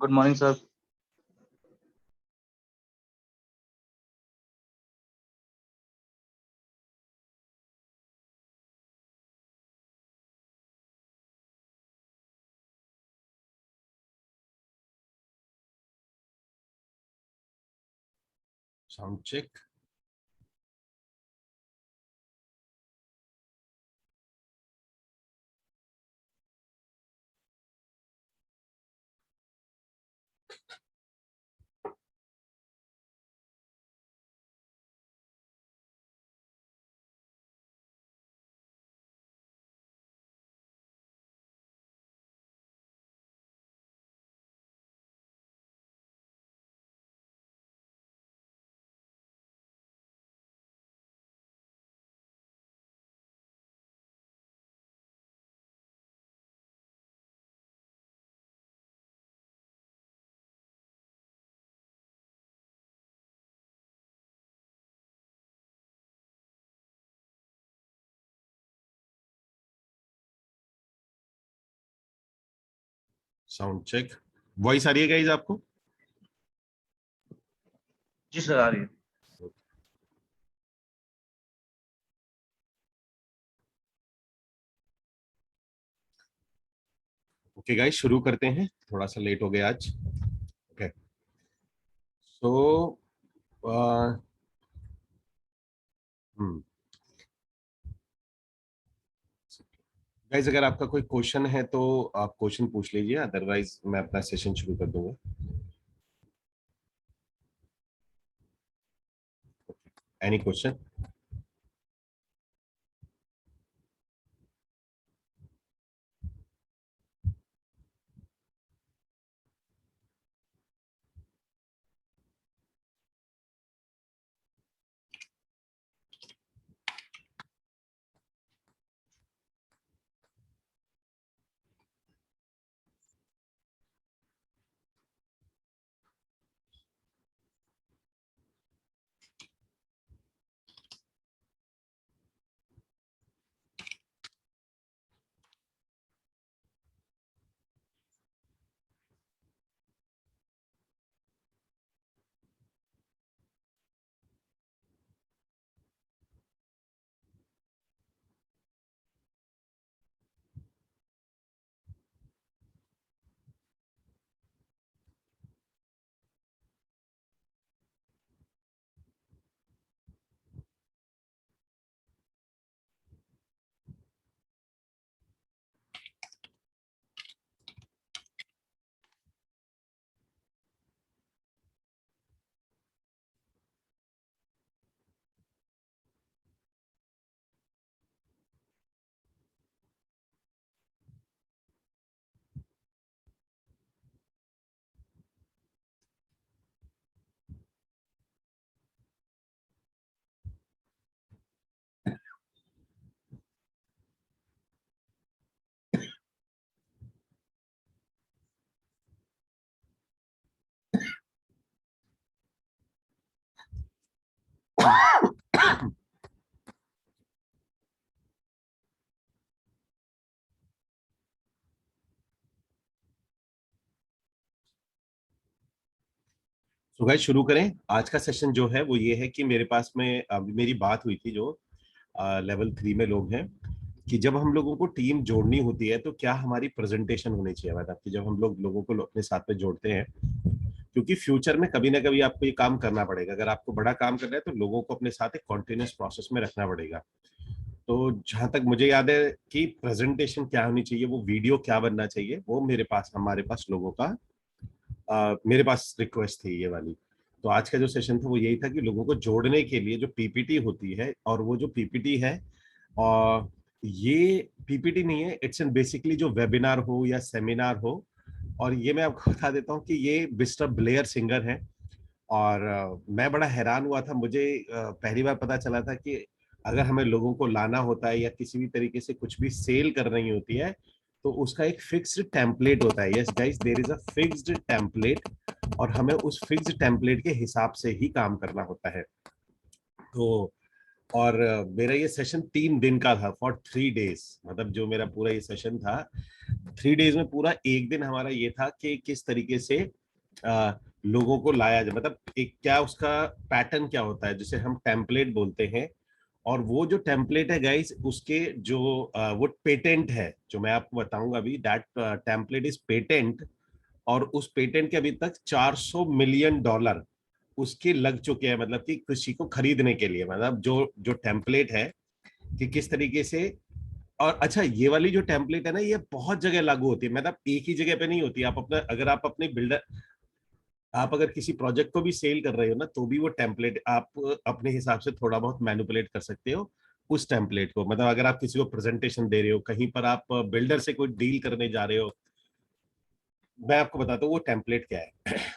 Good morning, sir. Sound check. Sound check. Voice आ रही है गाइस आपको? जी सर, आ रही है। ओके गाइस, शुरू करते हैं। थोड़ा सा लेट हो गया आज। ओके, सो गाइस, अगर आपका कोई क्वेश्चन है तो आप क्वेश्चन पूछ लीजिए, अदरवाइज मैं अपना सेशन शुरू कर दूंगा। Any question? सो गाइस, शुरू करें। आज का सेशन जो है वो ये है कि मेरे पास में अभी मेरी बात हुई थी जो लेवल 3 में लोग हैं, कि जब हम लोगों को टीम जोड़नी होती है तो क्या हमारी प्रेजेंटेशन होनी चाहिए। मतलब कि जब हम लोग लोगों को अपने साथ में जोड़ते हैं, क्योंकि फ्यूचर में कभी ना कभी आपको ये काम करना पड़ेगा। अगर आपको बड़ा काम करना है तो लोगों को अपने साथ एक कॉन्टिन्यूस प्रोसेस में रखना पड़ेगा। तो जहां तक मुझे याद है कि प्रेजेंटेशन क्या होनी चाहिए, वो वीडियो क्या बनना चाहिए, वो हमारे पास लोगों का मेरे पास रिक्वेस्ट थी ये वाली। तो आज का जो सेशन था वो यही था कि लोगों को जोड़ने के लिए जो पीपीटी होती है, और वो जो पीपीटी है, और ये पीपीटी नहीं है, इट्स एन बेसिकली जो वेबिनार हो या सेमिनार हो। और ये मैं आपको बता देता हूँ कि ये मिस्टर ब्लेयर सिंगर हैं। और मैं बड़ा हैरान हुआ था, मुझे पहली बार पता चला था कि अगर हमें लोगों को लाना होता है या किसी भी तरीके से कुछ भी सेल करनी होती है तो उसका एक फिक्स्ड टेम्पलेट होता है। Yes guys, there is a fixed template, और हमें उस फिक्स्ड टेम्पलेट के हिसाब से ही काम करना होता है। तो और मेरा ये सेशन 3 दिन का था, फॉर 3 days। मतलब जो मेरा पूरा ये सेशन था 3 days में, पूरा एक दिन हमारा ये था कि किस तरीके से लोगों को लाया जाए, मतलब एक क्या उसका पैटर्न क्या होता है जिसे हम टेम्पलेट बोलते हैं। और वो जो टेम्पलेट है गाइस, उसके जो वो पेटेंट है जो मैं आपको बताऊंगा अभी, दैट टेम्पलेट इज पेटेंट। और उस पेटेंट के अभी तक $400 मिलियन उसके लग चुके हैं, मतलब कि किसी को खरीदने के लिए, मतलब जो जो टेम्पलेट है कि किस तरीके से। और अच्छा, ये वाली जो टेम्पलेट है ना, ये बहुत जगह लागू होती है, मतलब एक ही जगह पे नहीं होती। आप अपना, अगर आप अपने बिल्डर, आप अगर किसी प्रोजेक्ट को भी सेल कर रहे हो ना, तो भी वो टेम्पलेट आप अपने हिसाब से थोड़ा बहुत मैनिपुलेट कर सकते हो उस टेम्पलेट को। मतलब अगर आप किसी को प्रेजेंटेशन दे रहे हो, कहीं पर आप बिल्डर से कोई डील करने जा रहे हो, मैं आपको बताता हूँ वो टेम्पलेट क्या है।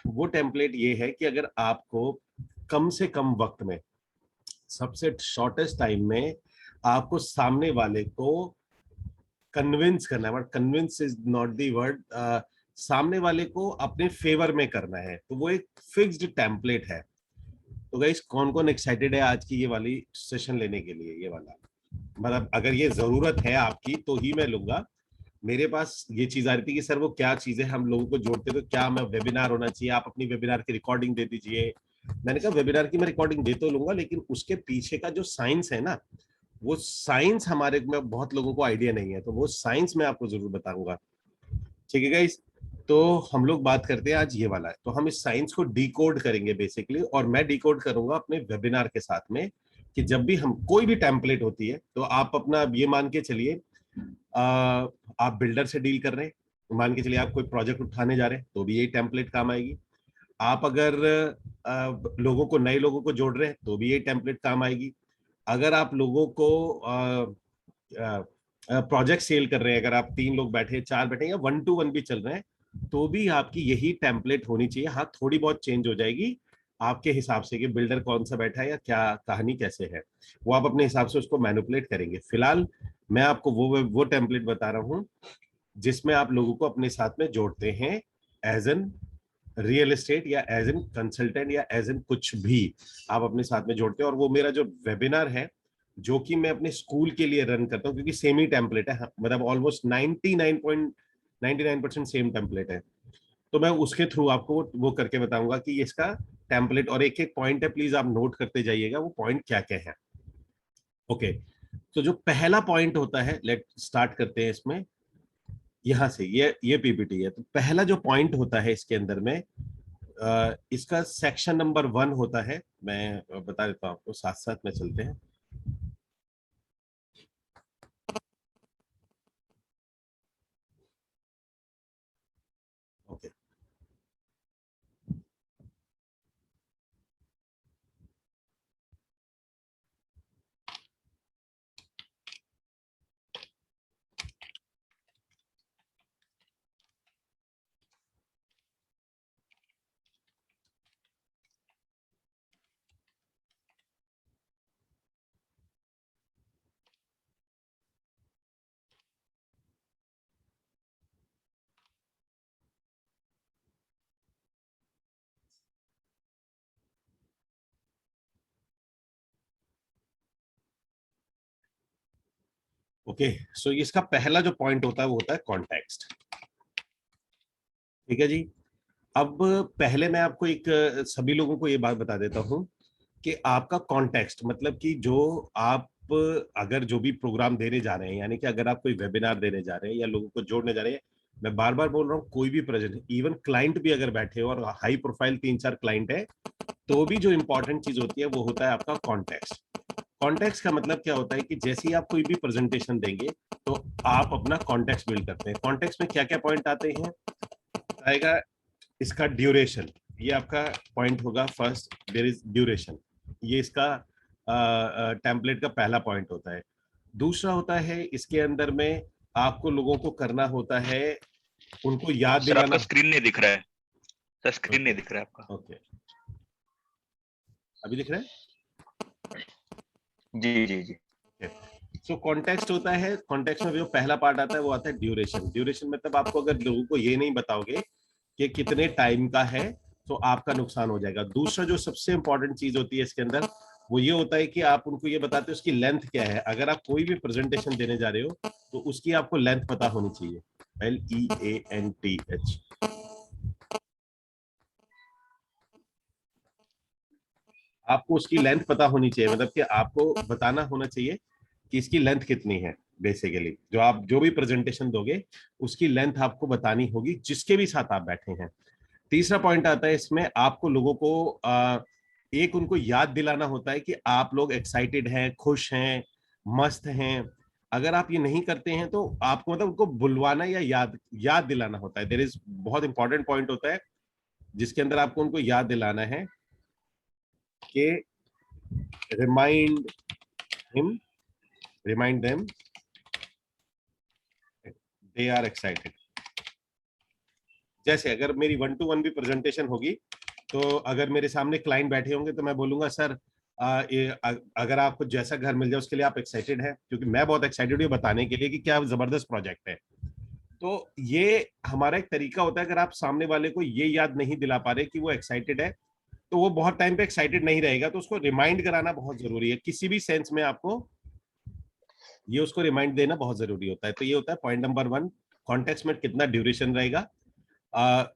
वो टेम्पलेट ये है कि अगर आपको कम से कम वक्त में, सबसे शॉर्टेस्ट टाइम में आपको सामने वाले को कन्विंस करना है, but convince is not the word, सामने वाले को अपने फेवर में करना है, तो वो एक फिक्स्ड टेम्पलेट है। तो गाइस, कौन कौन एक्साइटेड है आज की ये वाली सेशन लेने के लिए, ये वाला? मतलब अगर ये जरूरत है आपकी तो ही मैं लूंगा। मेरे पास ये चीज आ रही थी कि सर वो क्या चीजें हम लोगों को जोड़ते, तो क्या मैं वेबिनार होना चाहिए, आप अपनी वेबिनार की रिकॉर्डिंग दे दीजिए। मैंने कहा वेबिनार की मैं रिकॉर्डिंग दे तो लूंगा, लेकिन उसके पीछे का जो साइंस है ना, वो साइंस हमारे में बहुत लोगों को आइडिया नहीं है, तो वो साइंस मैं आपको जरूर बताऊंगा। ठीक है गाइस, तो हम लोग बात करते हैं आज ये वाला है, तो हम इस साइंस को डिकोड करेंगे बेसिकली, और मैं डिकोड करूंगा अपने वेबिनार के साथ में। कि जब भी हम कोई भी टेम्पलेट होती है, तो आप अपना ये मान के चलिए, आप बिल्डर से डील कर रहे हैं, मान के चलिए आप कोई प्रोजेक्ट उठाने जा रहे हैं, तो भी यही टेम्पलेट काम आएगी। आप अगर लोगों को, नए लोगों को जोड़ रहे हैं, तो भी यही टेम्पलेट काम आएगी। अगर आप लोगों को प्रोजेक्ट सेल कर रहे हैं, अगर आप 3 लोग बैठे, 4 बैठे, या 1 to 1 भी चल रहे हैं, तो भी आपकी यही टेम्पलेट होनी चाहिए। हाँ, थोड़ी बहुत चेंज हो जाएगी आपके हिसाब से कि बिल्डर कौन सा बैठा है या क्या कहानी कैसे है, वो आप अपने हिसाब से उसको मैनिपुलेट करेंगे। फिलहाल मैं आपको वो टेम्पलेट बता रहा हूँ जिसमें आप लोगों को अपने साथ में जोड़ते हैं, एज एन रियल एस्टेट, या एज एन कंसल्टेंट, या एज एन कुछ भी आप अपने साथ में जोड़ते हैं। और वो मेरा जो वेबिनार है, जो कि मैं अपने स्कूल के लिए रन करता हूँ, क्योंकि सेम ही टेम्पलेट है, मतलब ऑलमोस्ट 99.99% सेम टेम्पलेट है। तो मैं उसके थ्रू आपको वो करके बताऊंगा कि इसका टेम्पलेट, और एक एक पॉइंट है, प्लीज आप नोट करते जाइएगा वो पॉइंट क्या क्या है। ओके, तो जो पहला पॉइंट होता है, लेट स्टार्ट करते हैं इसमें। यहां से ये पीपीटी है, तो पहला जो पॉइंट होता है इसके अंदर में, इसका सेक्शन नंबर 1 होता है। मैं बता देता हूँ आपको, साथ साथ में चलते हैं। ओके, ओके, सो इसका पहला जो पॉइंट होता है वो होता है कॉन्टेक्स्ट। ठीक है जी। अब पहले मैं आपको एक, सभी लोगों को ये बात बता देता हूँ कि आपका कॉन्टेक्स्ट, मतलब कि जो आप अगर जो भी प्रोग्राम देने जा रहे हैं, यानी कि अगर आप कोई वेबिनार देने जा रहे हैं या लोगों को जोड़ने जा रहे हैं, मैं बार बार बोल रहा हूँ, कोई भी प्रेजेंट, इवन क्लाइंट भी अगर बैठे हो और हाई प्रोफाइल 3-4 क्लाइंट है, तो भी जो इंपॉर्टेंट चीज होती है वो होता है आपका कॉन्टेक्स्ट। कॉन्टेक्स्ट का मतलब क्या होता है कि जैसे ही आप कोई भी प्रेजेंटेशन देंगे, तो आप अपना कॉन्टेक्स्ट बिल्ड करते हैं। कॉन्टेक्स्ट में क्या क्या पॉइंट आते हैं, आएगा इसका ड्यूरेशन, ये आपका पॉइंट होगा फर्स्ट, देयर इज ड्यूरेशन, ये इसका टेम्पलेट का पहला पॉइंट होता है। दूसरा होता है इसके अंदर में आपको लोगों को करना होता है, उनको याद सर आपका दिलाना। स्क्रीन नहीं दिख रहा है, सर स्क्रीन ओके, नहीं दिख रहा है आपका। ओके, अभी दिख रहा है? जी जी जी। सो कॉन्टेक्स्ट होता है, कॉन्टेक्स्ट में जो पहला पार्ट आता है वो आता है ड्यूरेशन। ड्यूरेशन मतलब आपको अगर लोगों को ये नहीं बताओगे कि कितने टाइम का है, तो आपका नुकसान हो जाएगा। दूसरा जो सबसे इंपॉर्टेंट चीज होती है इसके अंदर, वो ये होता है कि आप उनको ये बताते हो उसकी लेंथ क्या है। अगर आप कोई भी प्रेजेंटेशन देने जा रहे हो तो उसकी आपको लेंथ पता होनी चाहिए, LEANTH। आपको उसकी लेंथ पता होनी चाहिए, मतलब कि आपको बताना होना चाहिए कि इसकी लेंथ कितनी है। बेसिकली जो आप जो भी प्रेजेंटेशन दोगे उसकी लेंथ आपको बतानी होगी जिसके भी साथ आप बैठे हैं। तीसरा पॉइंट आता है इसमें, आपको लोगों को एक उनको याद दिलाना होता है कि आप लोग एक्साइटेड हैं, खुश हैं, मस्त हैं। अगर आप ये नहीं करते हैं तो आपको मतलब उनको बुलवाना या याद याद दिलाना होता है। देयर इज बहुत इंपॉर्टेंट पॉइंट होता है जिसके अंदर आपको उनको याद दिलाना है कि remind him, remind them they are excited. जैसे अगर मेरी 1-to-1 भी प्रेजेंटेशन होगी तो अगर मेरे सामने क्लाइंट बैठे होंगे तो मैं बोलूंगा सर अगर आपको जैसा घर मिल जाए उसके लिए आप एक्साइटेड हैं, क्योंकि मैं बहुत एक्साइटेड हूँ बताने के लिए कि क्या जबरदस्त प्रोजेक्ट है। तो ये हमारा एक तरीका होता है। अगर आप सामने वाले को ये याद नहीं दिला पा रहे कि वो एक्साइटेड है तो वो बहुत टाइम पे एक्साइटेड नहीं रहेगा, तो उसको रिमाइंड कराना बहुत जरूरी है। किसी भी सेंस में आपको ये उसको रिमाइंड देना बहुत जरूरी होता है। तो ये होता है पॉइंट नंबर 1, कॉन्टेक्स्ट में कितना ड्यूरेशन रहेगा,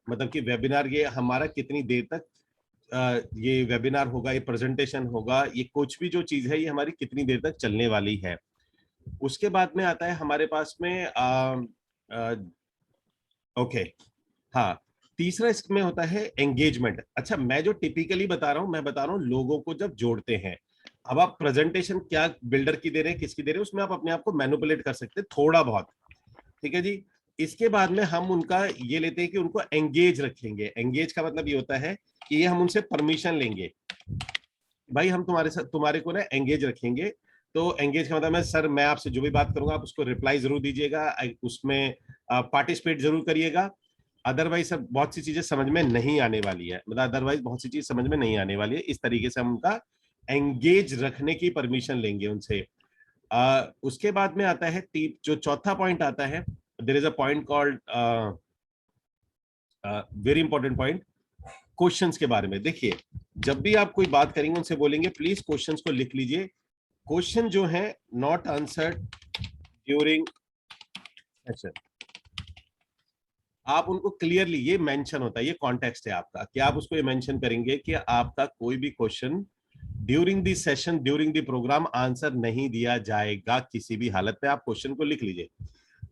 मतलब कि वेबिनार ये हमारा कितनी देर तक ये वेबिनार होगा, ये प्रेजेंटेशन होगा, ये कुछ भी जो चीज है ये हमारी कितनी देर तक चलने वाली है। उसके बाद में आता है हमारे पास में ओके, हाँ, तीसरा इसमें होता है एंगेजमेंट। अच्छा, मैं जो टिपिकली बता रहा हूँ, मैं बता रहा हूँ लोगों को जब जोड़ते हैं। अब आप प्रेजेंटेशन क्या बिल्डर की दे रहे हैं, किसकी दे रहे हैं, उसमें आप अपने आप को मैनिपुलेट कर सकते हैं थोड़ा बहुत, ठीक है जी। इसके बाद में हम उनका ये लेते हैं कि उनको एंगेज रखेंगे। एंगेज का मतलब ये होता है कि ये हम उनसे परमिशन लेंगे, भाई हम तुम्हारे साथ तुम्हारे को ना एंगेज रखेंगे। तो एंगेज का मतलब है सर मैं आपसे जो भी बात करूंगा आप उसको रिप्लाई जरूर दीजिएगा, उसमें पार्टिसिपेट जरूर करिएगा। अदरवाइज सब बहुत सी चीजें समझ में नहीं आने वाली है, मतलब अदरवाइज बहुत सी चीज समझ में नहीं आने वाली है। इस तरीके से हम उनका एंगेज रखने की परमिशन लेंगे उनसे। उसके बाद में आता है जो चौथा पॉइंट आता है, there is a point called very important point, questions के बारे में। देखिए जब भी आप कोई बात करेंगे उनसे बोलेंगे प्लीज क्वेश्चंस को लिख लीजिए। क्वेश्चन जो है नॉट आंसर्ड ड्यूरिंग सेशन, आप उनको क्लियरली ये मेंशन होता है, ये कॉन्टेक्स्ट है आपका कि आप उसको ये मेंशन करेंगे कि आपका कोई भी question during the session, during the program answer नहीं दिया जाएगा किसी भी हालत में। आप क्वेश्चन को लिख लीजिए।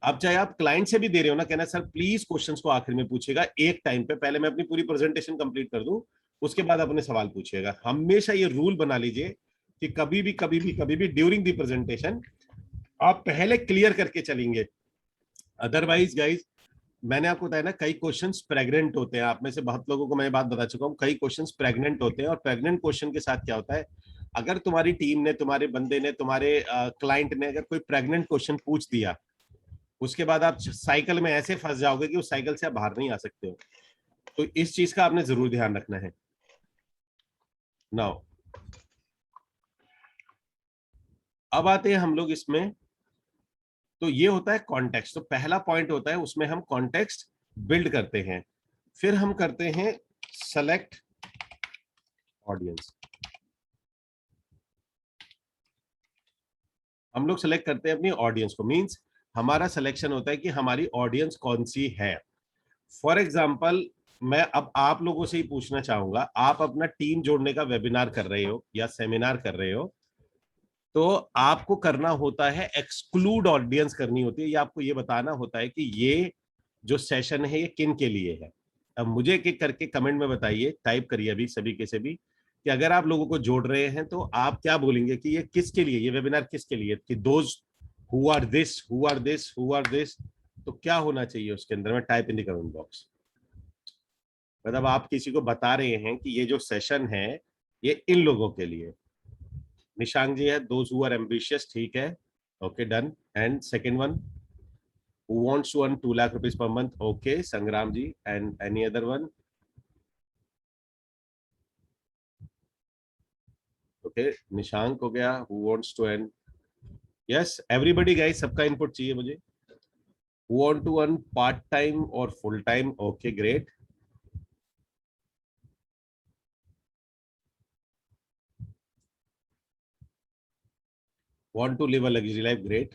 अब चाहे आप क्लाइंट से भी दे रहे हो ना, कहना सर प्लीज क्वेश्चंस को आखिर में पूछेगा एक टाइम पे, पहले मैं अपनी पूरी प्रेजेंटेशन कंप्लीट कर दूं उसके बाद अपने सवाल पूछिएगा। हमेशा ये रूल बना लीजिए कि कभी भी ड्यूरिंग दी प्रेजेंटेशन आप पहले क्लियर करके चलेंगे। अदरवाइज गाइज, मैंने आपको बताया ना कई क्वेश्चंस प्रेग्नेंट होते हैं, आप में से बहुत लोगों को मैं बात बता चुका हूं, कई क्वेश्चंस प्रेग्नेंट होते हैं। और प्रेग्नेंट क्वेश्चन के साथ क्या होता है, अगर तुम्हारी टीम ने, तुम्हारे बंदे ने, तुम्हारे क्लाइंट ने अगर कोई प्रेग्नेंट क्वेश्चन पूछ दिया, उसके बाद आप साइकिल में ऐसे फंस जाओगे कि उस साइकिल से आप बाहर नहीं आ सकते हो। तो इस चीज का आपने जरूर ध्यान रखना है। नाउ अब आते हैं हम लोग इसमें, तो ये होता है कॉन्टेक्स्ट। तो पहला पॉइंट होता है उसमें हम कॉन्टेक्स्ट बिल्ड करते हैं। फिर हम करते हैं सेलेक्ट ऑडियंस। हम लोग सेलेक्ट करते हैं अपनी ऑडियंस को, मींस हमारा सिलेक्शन होता है कि हमारी ऑडियंस कौन सी है। फॉर एग्जाम्पल, मैं अब आप लोगों से ही पूछना चाहूंगा, आप अपना टीम जोड़ने का वेबिनार कर रहे हो या सेमिनार कर रहे हो, तो आपको करना होता है एक्सक्लूड ऑडियंस करनी होती है, या आपको ये बताना होता है कि ये जो सेशन है ये किन के लिए है। अब मुझे एक एक करके कमेंट में बताइए, टाइप करिए अभी सभी के सभी, कि अगर आप लोगों को जोड़ रहे हैं तो आप क्या बोलेंगे कि ये किसके लिए, ये वेबिनार किसके लिए, कि those who are this, who are this, who are this. तो क्या होना चाहिए उसके अंदर में, type in the comment box. मतलब आप किसी को बता रहे हैं कि ये जो सेशन है ये इन लोगों के लिए। निशांक जी है, दोज हु आर एम्बिशियस, ठीक है, okay done. And second one, who wants to earn 2 lakh rupees per month, okay Sangram ji, and any other one, okay Nishank हो गया, who wants to earn, yes everybody guys, सबका input चाहिए मुझे। who want to earn part time or full time, okay great। Want to live a luxury life, great.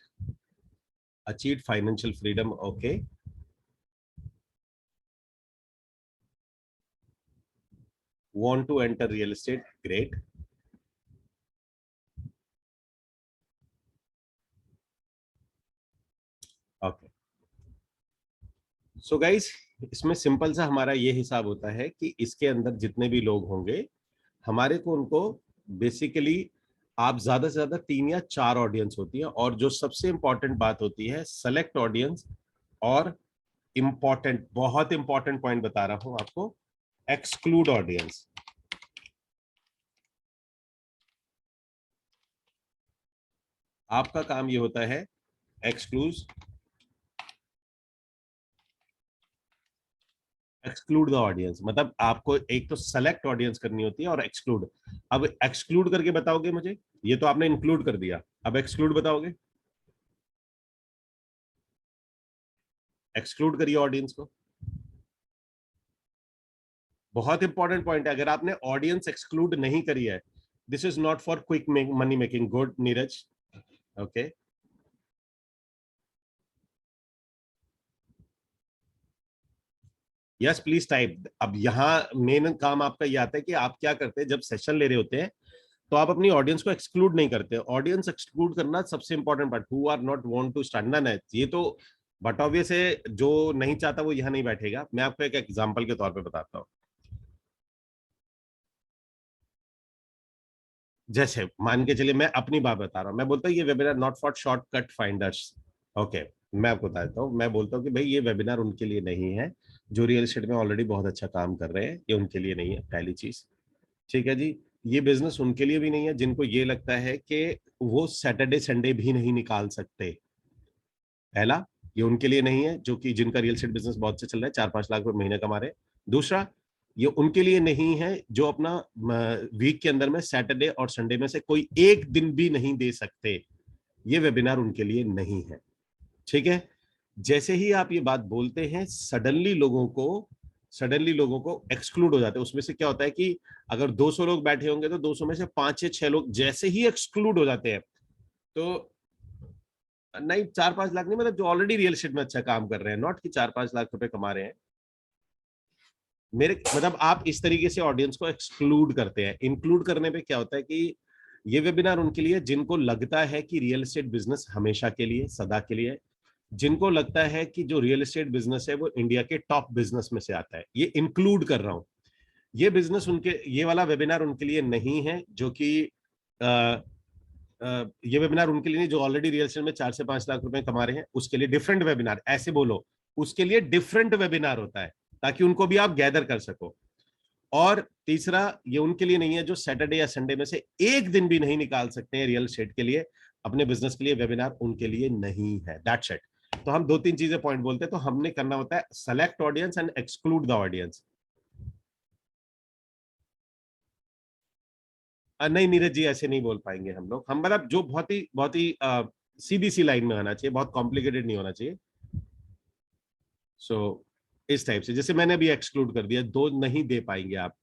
Achieved financial freedom, okay. Want to enter real estate, great. Okay. So guys, इसमें simple सा हमारा ये हिसाब होता है कि इसके अंदर जितने भी लोग होंगे हमारे को उनको बेसिकली आप ज्यादा से ज्यादा 3 या 4 ऑडियंस होती है, और जो सबसे इंपॉर्टेंट बात होती है सेलेक्ट ऑडियंस, और इंपॉर्टेंट बहुत इंपॉर्टेंट पॉइंट बता रहा हूं आपको, एक्सक्लूड ऑडियंस। आपका काम ये होता है एक्सक्लूड द ऑडियंस, मतलब आपको एक तो सेलेक्ट ऑडियंस करनी होती है और एक्सक्लूड। अब एक्सक्लूड करके बताओगे मुझे, ये तो आपने इंक्लूड कर दिया, अब एक्सक्लूड बताओगे, एक्सक्लूड करिए ऑडियंस को। बहुत इंपॉर्टेंट पॉइंट है, अगर आपने ऑडियंस एक्सक्लूड नहीं करी है, this is not for quick money making. Good Neeraj, okay. Yes please type. अब यहाँ मेन काम आपका ये आता है कि आप क्या करते हैं जब सेशन ले रहे होते हैं, तो आप अपनी ऑडियंस को एक्सक्लूड नहीं करते। ऑडियंस एक्सक्लूड करना सबसे important part, who are not want to start ना, ये तो बट ऑब्वियस है, जो नहीं चाहता वो यहाँ नहीं बैठेगा। मैं आपको एक एग्जांपल के तौर पे बताता हूँ। जैसे मान के चलिए, मैं अपनी बात बता रहा हूँ, मैं बोलता हूँ ये webinar not for shortcut finders, okay. मैं आपको बताता हूँ, मैं बोलता हूँ कि भाई ये वेबिनार उनके लिए नहीं है जो रियल एस्टेट में ऑलरेडी बहुत अच्छा काम कर रहे हैं, ये उनके लिए नहीं है, पहली चीज। ठीक है जी। ये बिजनेस उनके लिए भी नहीं है जिनको ये लगता है कि वो सैटरडे संडे भी नहीं निकाल सकते, पहला। ये उनके लिए नहीं है जो कि जिनका रियल एस्टेट बिजनेस बहुत से चल रहा है, 4-5 लाख रुपए महीने कमा रहे हैं। दूसरा, ये उनके लिए नहीं है जो अपना वीक के अंदर में सैटरडे और संडे में से कोई एक दिन भी नहीं दे सकते, ये वेबिनार उनके लिए नहीं है। ठीक है। जैसे ही आप ये बात बोलते हैं, सडनली लोगों को एक्सक्लूड हो जाते हैं। उसमें से क्या होता है कि अगर 200 लोग बैठे होंगे तो 200 में से 5 या 6 लोग जैसे ही एक्सक्लूड हो जाते हैं, तो नहीं 4-5 लाख नहीं, मतलब जो ऑलरेडी रियल एस्टेट में अच्छा काम कर रहे हैं, नॉट कि 4-5 लाख रुपए कमा रहे हैं। मेरे मतलब आप इस तरीके से ऑडियंस को एक्सक्लूड करते हैं। इंक्लूड करने पे क्या होता है कि ये वेबिनार उनके लिए जिनको लगता है कि रियल एस्टेट बिजनेस हमेशा के लिए, सदा के लिए, जिनको लगता है कि जो रियल एस्टेट बिजनेस है वो इंडिया के टॉप बिजनेस में से आता है, ये इंक्लूड कर रहा हूं। ये बिजनेस उनके, ये वाला वेबिनार उनके लिए नहीं है जो कि ये वेबिनार उनके लिए नहीं जो ऑलरेडी रियल एस्टेट में 4 से 5 लाख रुपए कमा रहे हैं, उसके लिए डिफरेंट वेबिनार, ऐसे बोलो, उसके लिए डिफरेंट वेबिनार होता है ताकि उनको भी आप गैदर कर सको। और तीसरा, ये उनके लिए नहीं है जो सैटरडे या संडे में से एक दिन भी नहीं निकाल सकते हैं रियल एस्टेट के लिए, अपने बिजनेस के लिए, वेबिनार उनके लिए नहीं है। That's it. तो हम 2-3 चीजें पॉइंट बोलते हैं, तो हमने करना होता है select audience and exclude the audience. नहीं नीरज जी, ऐसे नहीं बोल पाएंगे हम लोग। हम मतलब जो बहुत ही सीधी सी लाइन में आना चाहिए, बहुत कॉम्प्लिकेटेड नहीं होना चाहिए। सो इस टाइप से, जैसे मैंने अभी एक्सक्लूड कर दिया, 2 नहीं दे पाएंगे आप,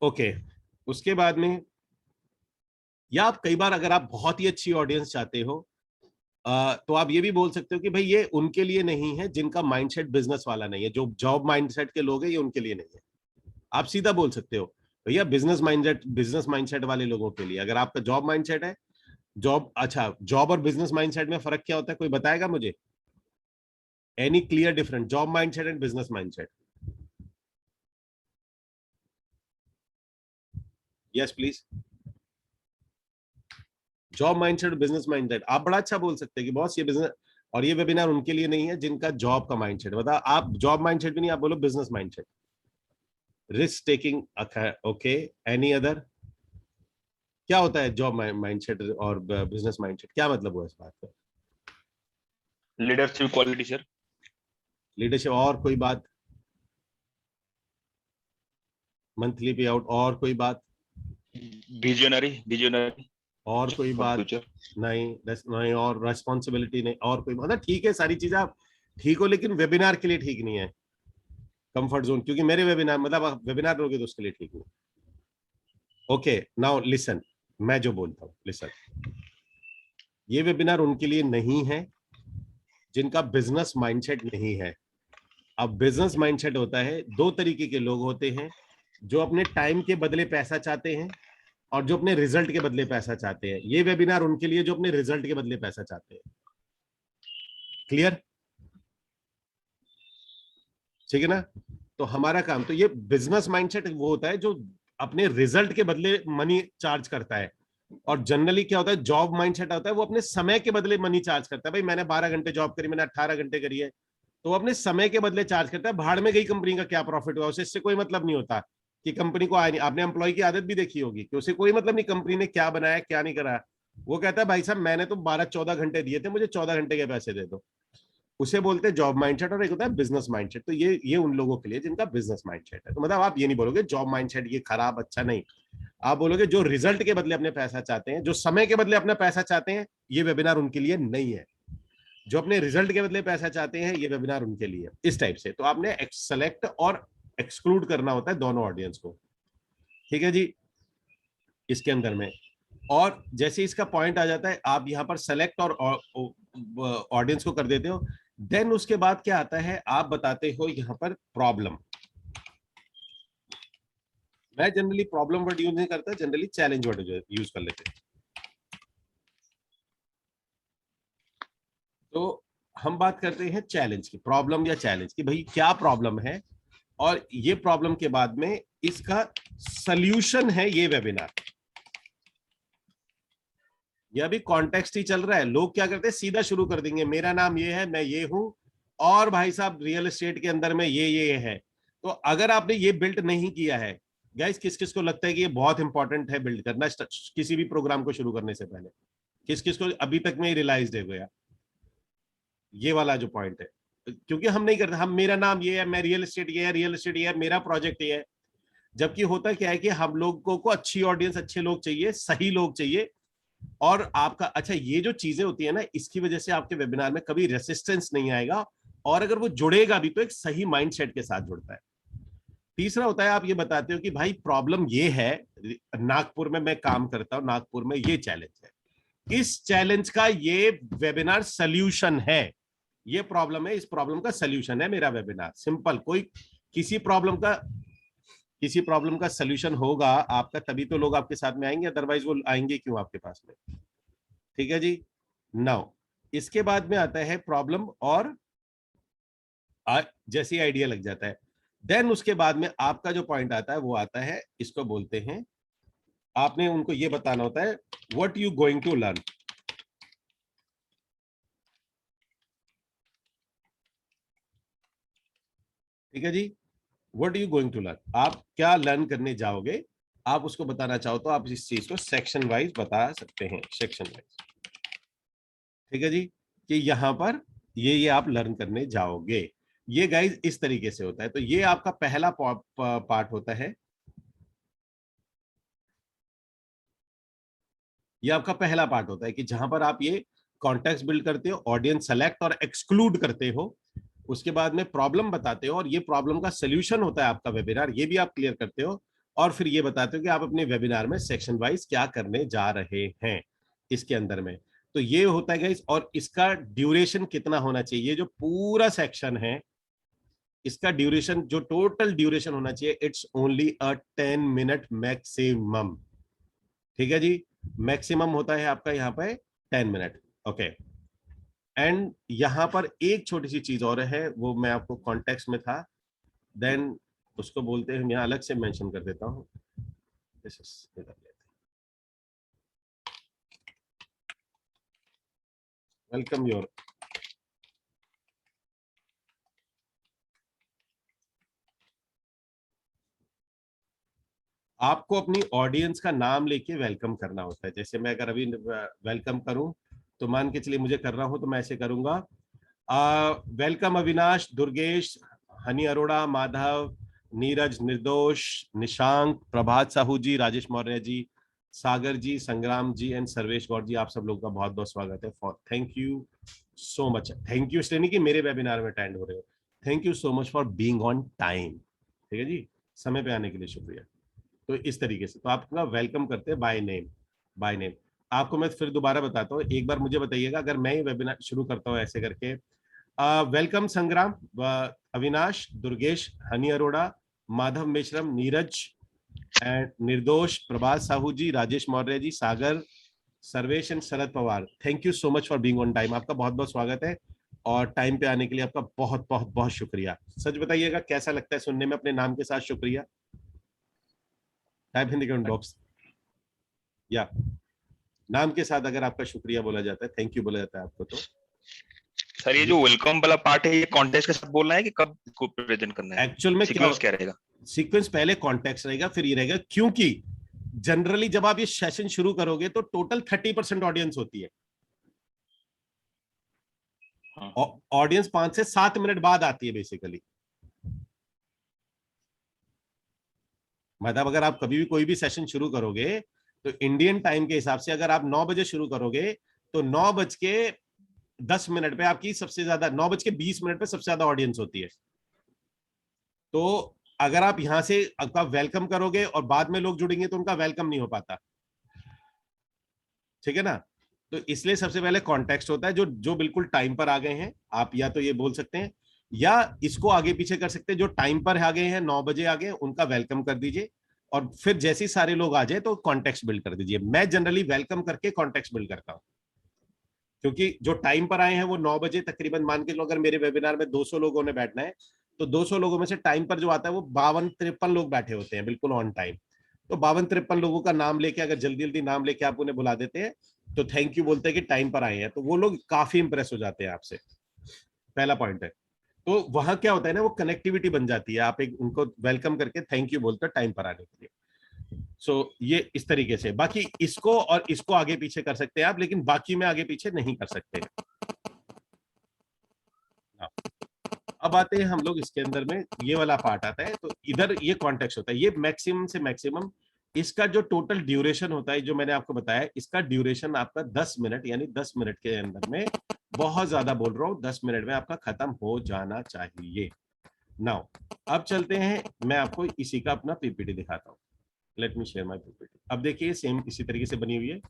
ओके। उसके बाद में, या आप कई बार अगर आप बहुत ही अच्छी ऑडियंस चाहते हो, तो आप ये भी बोल सकते हो कि भाई ये उनके लिए नहीं है जिनका माइंडसेट बिजनेस वाला नहीं है, जो जॉब माइंडसेट के लोग हैं, ये उनके लिए नहीं है। आप सीधा बोल सकते हो भैया बिजनेस माइंडसेट वाले लोगों के लिए। अगर आपका जॉब माइंडसेट है, जॉब, अच्छा, जॉब और बिजनेस माइंडसेट में फर्क क्या होता है, कोई बताएगा मुझे? Any clear difference, job mindset and business mindset? Yes please. Job mindset, business mindset, आप बड़ा अच्छा बोल सकते हैं कि बॉस ये बिजनेस और ये वेबिनार उनके लिए नहीं है जिनका जॉब का माइंडसेट, मतलब आप जॉब माइंडसेट भी नहीं, आप बोलो business mindset, risk taking, okay. Any other? क्या होता है जॉब माइंडसेट और बिजनेस माइंडसेट, क्या मतलब हुआ इस बात का? Leadership quality sir. लीडरशिप, और कोई बात? मंथली पे आउट, और कोई बात? विजनरी और कोई फॉर बात? फ्यूचर। नहीं, नहीं, और रेस्पॉन्सिबिलिटी नहीं, और कोई, मतलब ठीक है, सारी चीजें आप ठीक हो, लेकिन वेबिनार के लिए ठीक नहीं है। कंफर्ट जोन, क्योंकि मेरे वेबिनार, मतलब आप वेबिनार लोगे तो उसके लिए ठीक नहीं। ओके, नाउ लिसन, मैं जो बोलता हूँ लिसन। ये वेबिनार उनके लिए नहीं है जिनका बिजनेस माइंडसेट नहीं है। अब बिजनेस माइंडसेट होता है, दो तरीके के लोग होते हैं, जो अपने टाइम के बदले पैसा चाहते हैं और जो अपने रिजल्ट के बदले पैसा चाहते हैं। ये वेबिनार उनके लिए जो अपने रिजल्ट के बदले पैसा चाहते हैं। क्लियर? ठीक है ना? तो हमारा काम, तो ये बिजनेस माइंडसेट वो होता है जो अपने रिजल्ट के बदले मनी चार्ज करता है। और जनरली क्या होता है, जॉब माइंडसेट होता है वो अपने समय के बदले मनी चार्ज करता है। भाई मैंने 12 घंटे जॉब करी, मैंने 18 घंटे करी है, तो वो अपने समय के बदले चार्ज करता है। भाड़ में गई कंपनी का क्या प्रॉफिट हुआ, उसे इससे कोई मतलब नहीं होता कि कंपनी को आया नहीं। आपने एम्प्लॉय की आदत भी देखी होगी कि उसे कोई मतलब नहीं कंपनी ने क्या बनाया क्या नहीं करा। वो कहता है भाई साहब मैंने तो 12-14 घंटे दिए थे, मुझे 14 घंटे के पैसे दे दो। उसे बोलते हैं जॉब माइंडसेट, और एक होता है बिजनेस माइंडसेट। तो ये उन लोगों के लिए जिनका बिजनेस माइंडसेट है। तो मतलब आप ये नहीं बोलोगे जॉब माइंडसेट ये खराब अच्छा, नहीं। आप बोलोगे जो रिजल्ट के बदले अपने पैसा चाहते हैं, जो समय के बदले अपना पैसा चाहते हैं, ये वेबिनार उनके लिए नहीं है। जो अपने रिजल्ट के बदले पैसा चाहते हैं, ये वेबिनार उनके लिए। इस टाइप से तो आपने सेलेक्ट और एक्सक्लूड करना होता है दोनों ऑडियंस को। ठीक है जी, इसके अंदर में। और जैसे इसका पॉइंट आ जाता है, आप यहां पर सेलेक्ट और ऑडियंस को कर देते हो, देन उसके बाद क्या आता है, आप बताते हो यहां पर प्रॉब्लम। मैं जनरली प्रॉब्लम वर्ड यूज नहीं करता, जनरली चैलेंज वर्ड यूज कर लेते हैं। तो हम बात करते हैं चैलेंज की, प्रॉब्लम या चैलेंज की, भाई क्या प्रॉब्लम है, और ये प्रॉब्लम के बाद में इसका सल्यूशन है ये वेबिनार। ये अभी कॉन्टेक्स्ट ही चल रहा है। लोग क्या करते हैं, सीधा शुरू कर देंगे, मेरा नाम ये है, मैं ये हूं, और भाई साहब रियल एस्टेट के अंदर में ये है। तो अगर आपने ये बिल्ड नहीं किया है, गाइस किस किस को लगता है कि ये बहुत इंपॉर्टेंट है बिल्ड करना किसी भी प्रोग्राम को शुरू करने से पहले? किस किस को अभी तक में रियलाइज है गया ये वाला जो पॉइंट है? क्योंकि हम नहीं करते, हम मेरा नाम ये है, मैं रियल एस्टेट ये है, रियल एस्टेट ये है, मेरा प्रोजेक्ट ये है। जबकि होता क्या है कि हम लोगों को अच्छी ऑडियंस, अच्छे लोग चाहिए, सही लोग चाहिए। और आपका अच्छा, ये जो चीजें होती है ना, इसकी वजह से आपके वेबिनार में कभी रेसिस्टेंस नहीं आएगा। और अगर वो जुड़ेगा भी तो एक सही माइंडसेट के साथ जुड़ता है। तीसरा होता है, आप ये बताते हो कि भाई प्रॉब्लम ये है, नागपुर में मैं काम करता हूं, नागपुर में ये चैलेंज है, इस चैलेंज का ये वेबिनार सल्यूशन है। ये प्रॉब्लम है, इस प्रॉब्लम का सल्यूशन है मेरा वेबिनार। सिंपल, कोई किसी प्रॉब्लम का सल्यूशन होगा आपका, तभी तो लोग आपके साथ में आएंगे, अदरवाइज वो आएंगे क्यों आपके पास में? ठीक है जी। नाउ इसके बाद में आता है प्रॉब्लम, और जैसे आइडिया लग जाता है, देन उसके बाद में आपका जो पॉइंट आता है वो आता है, इसको बोलते हैं, आपने उनको ये बताना होता है what you going to learn. ठीक है जी, what you going to learn, आप क्या लर्न करने जाओगे, आप उसको बताना चाहो तो आप इस चीज को सेक्शन वाइज बता सकते हैं, सेक्शन वाइज। ठीक है जी, कि यहां पर ये आप लर्न करने जाओगे। ये गाइज इस तरीके से होता है। तो ये आपका पहला पार्ट होता है, ये आपका पहला पार्ट होता है कि जहां पर आप ये कॉन्टेक्स्ट बिल्ड करते हो, ऑडियंस सेलेक्ट और एक्सक्लूड करते हो, उसके बाद में प्रॉब्लम बताते हो, और ये प्रॉब्लम का सोल्यूशन होता है आपका वेबिनार, ये भी आप क्लियर करते हो। और फिर ये बताते हो कि आप अपने वेबिनार में सेक्शन वाइज क्या करने जा रहे हैं इसके अंदर में। तो ये होता है गाइस, और इसका ड्यूरेशन कितना होना चाहिए, ये जो पूरा सेक्शन है, इसका ड्यूरेशन, जो टोटल ड्यूरेशन होना चाहिए, it's only a 10 minute maximum. ठीक है जी, मैक्सिमम होता है आपका यहाँ पे 10 मिनट। ओके, एंड यहां पर एक छोटी सी चीज और है, वो मैं आपको कॉन्टेक्स्ट में था, देन उसको बोलते हैं, यहाँ अलग से मेंशन कर देता हूँ। वेलकम योर, आपको अपनी ऑडियंस का नाम लेके वेलकम करना होता है। जैसे मैं अगर अभी वेलकम करूं, तो मान के चलिए मुझे कर रहा हूं, तो मैं ऐसे करूंगा, वेलकम अविनाश, दुर्गेश, हनी अरोड़ा, माधव, नीरज, निर्दोष, निशांक, प्रभात साहू जी, राजेश मौर्य जी, सागर जी, संग्राम जी एंड सर्वेश गौड़ जी, आप सब लोगों का बहुत बहुत स्वागत है। For thank you so much, thank you इसलिए नहीं कि मेरे वेबिनार में अटेंड हो रहे हो, thank you so much for being on time. ठीक है जी, समय पे आने के लिए शुक्रिया। तो इस तरीके से तो आप ना वेलकम करते हैं बाय नेम, बाय नेम। आपको मैं फिर दोबारा बताता हूँ, एक बार मुझे बताइएगा अगर मैं ही वेबिनार शुरू करता हूँ ऐसे करके। Welcome Sangram, Avinash, Durgesh, Honey Arora, Madhav Meshram, Neeraj and Nirdosh, Prabhat Sahu ji, Rajesh Maurya ji, Sagar, Sarvesh and Sharad Pawar. Thank you so much for being on time. आपका बहुत बहुत स्वागत है और टाइम पे आने के लिए आपका बहुत बहुत बहुत शुक्रिया। सच बताइएगा कैसा लगता है सुनने में अपने नाम के साथ शुक्रिया? Type in the comment box. या नाम के साथ अगर आपका शुक्रिया बोला जाता है, थैंक यू बोला जाता है आपको, तो सर ये जो वेलकम वाला पार्ट है, ये कॉन्टेस्ट के साथ बोलना है कि कब इसको प्रेजेंट करना है? एक्चुअल में सीक्वेंस क्या रहेगा? सीक्वेंस पहले कॉन्टेक्स्ट रहेगा, फिर ये रहेगा, क्योंकि जनरली जब आप ये सेशन शुरू करोगे तो टोटल 30% ऑडियंस होती है। ऑडियंस 5 से 7 मिनट बाद आती है बेसिकली। मतलब अगर आप कभी भी कोई भी सेशन शुरू करोगे तो इंडियन टाइम के हिसाब से अगर आप 9 बजे शुरू करोगे तो 9:10 पे आपकी सबसे ज्यादा, 9:20 पे सबसे ज्यादा ऑडियंस होती है। तो अगर आप यहां से आपका वेलकम करोगे और बाद में लोग जुड़ेंगे तो उनका वेलकम नहीं हो पाता, ठीक है ना। तो इसलिए सबसे पहले कॉन्टेक्स्ट होता है, जो जो बिल्कुल टाइम पर आ गए हैं आप या तो ये बोल सकते हैं या इसको आगे पीछे कर सकते हैं। जो टाइम पर आ गए हैं, 9 बजे आ गए, उनका वेलकम कर दीजिए और फिर जैसे ही सारे लोग आ जाए तो कॉन्टेक्स्ट बिल्ड कर दीजिए। मैं जनरली वेलकम करके कॉन्टेक्स्ट बिल्ड करता हूं, क्योंकि जो टाइम पर आए हैं वो 9 बजे तकरीबन, मान के लो अगर मेरे वेबिनार में 200 लोगों ने बैठना है तो 200 लोगों में से टाइम पर जो आता है वो 52-53 लोग बैठे होते हैं बिल्कुल ऑन टाइम। तो 52-53 लोगों का नाम लेके अगर जल्दी जल्दी नाम लेके आप उन्हें बुला देते हैं तो थैंक यू बोलते हैं कि टाइम पर आए हैं, तो वो लोग काफी इंप्रेस हो जाते हैं आपसे। पहला पॉइंट है। तो वहां क्या होता है ना, वो कनेक्टिविटी बन जाती है, आप एक उनको वेलकम करके थैंक यू बोलते हैं टाइम पर आने के लिए। सो ये इस तरीके से, बाकी इसको और इसको आगे पीछे कर सकते हैं आप, लेकिन बाकी में आगे पीछे नहीं कर सकते। अब आते हैं हम लोग इसके अंदर में, ये वाला पार्ट आता है, तो इधर ये कॉन्टेक्स्ट होता है, ये मैक्सिमम से मैक्सिमम इसका जो टोटल ड्यूरेशन होता है जो मैंने आपको बताया, इसका ड्यूरेशन आपका 10 मिनट, यानी 10 मिनट के अंदर में, बहुत ज्यादा बोल रहा हूं, 10 मिनट में आपका खत्म हो जाना चाहिए। नाउ अब चलते हैं, मैं आपको इसी का अपना पीपीटी दिखाता हूँ। Let me share my PPT. अब देखिए सेम इसी तरीके से बनी हुई है।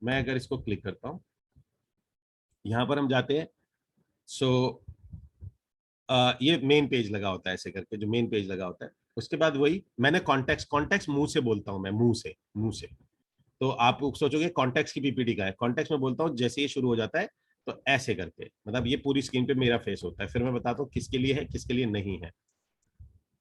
मैं अगर इसको क्लिक करता हूँ, यहां पर हम जाते हैं। सो ये मेन पेज लगा होता है, ऐसे करके जो मेन पेज लगा होता है, उसके बाद वही मैंने कॉन्टेक्स्ट मुंह से बोलता हूँ, मैं मुंह से। तो आप सोचोगे कॉन्टेक्स्ट की पीपीटी का है, कॉन्टेक्स्ट में बोलता हूँ जैसे ये शुरू हो जाता है तो ऐसे करके, मतलब ये पूरी स्क्रीन पे मेरा फेस होता है, फिर मैं बताता हूँ किसके लिए है किसके लिए नहीं है।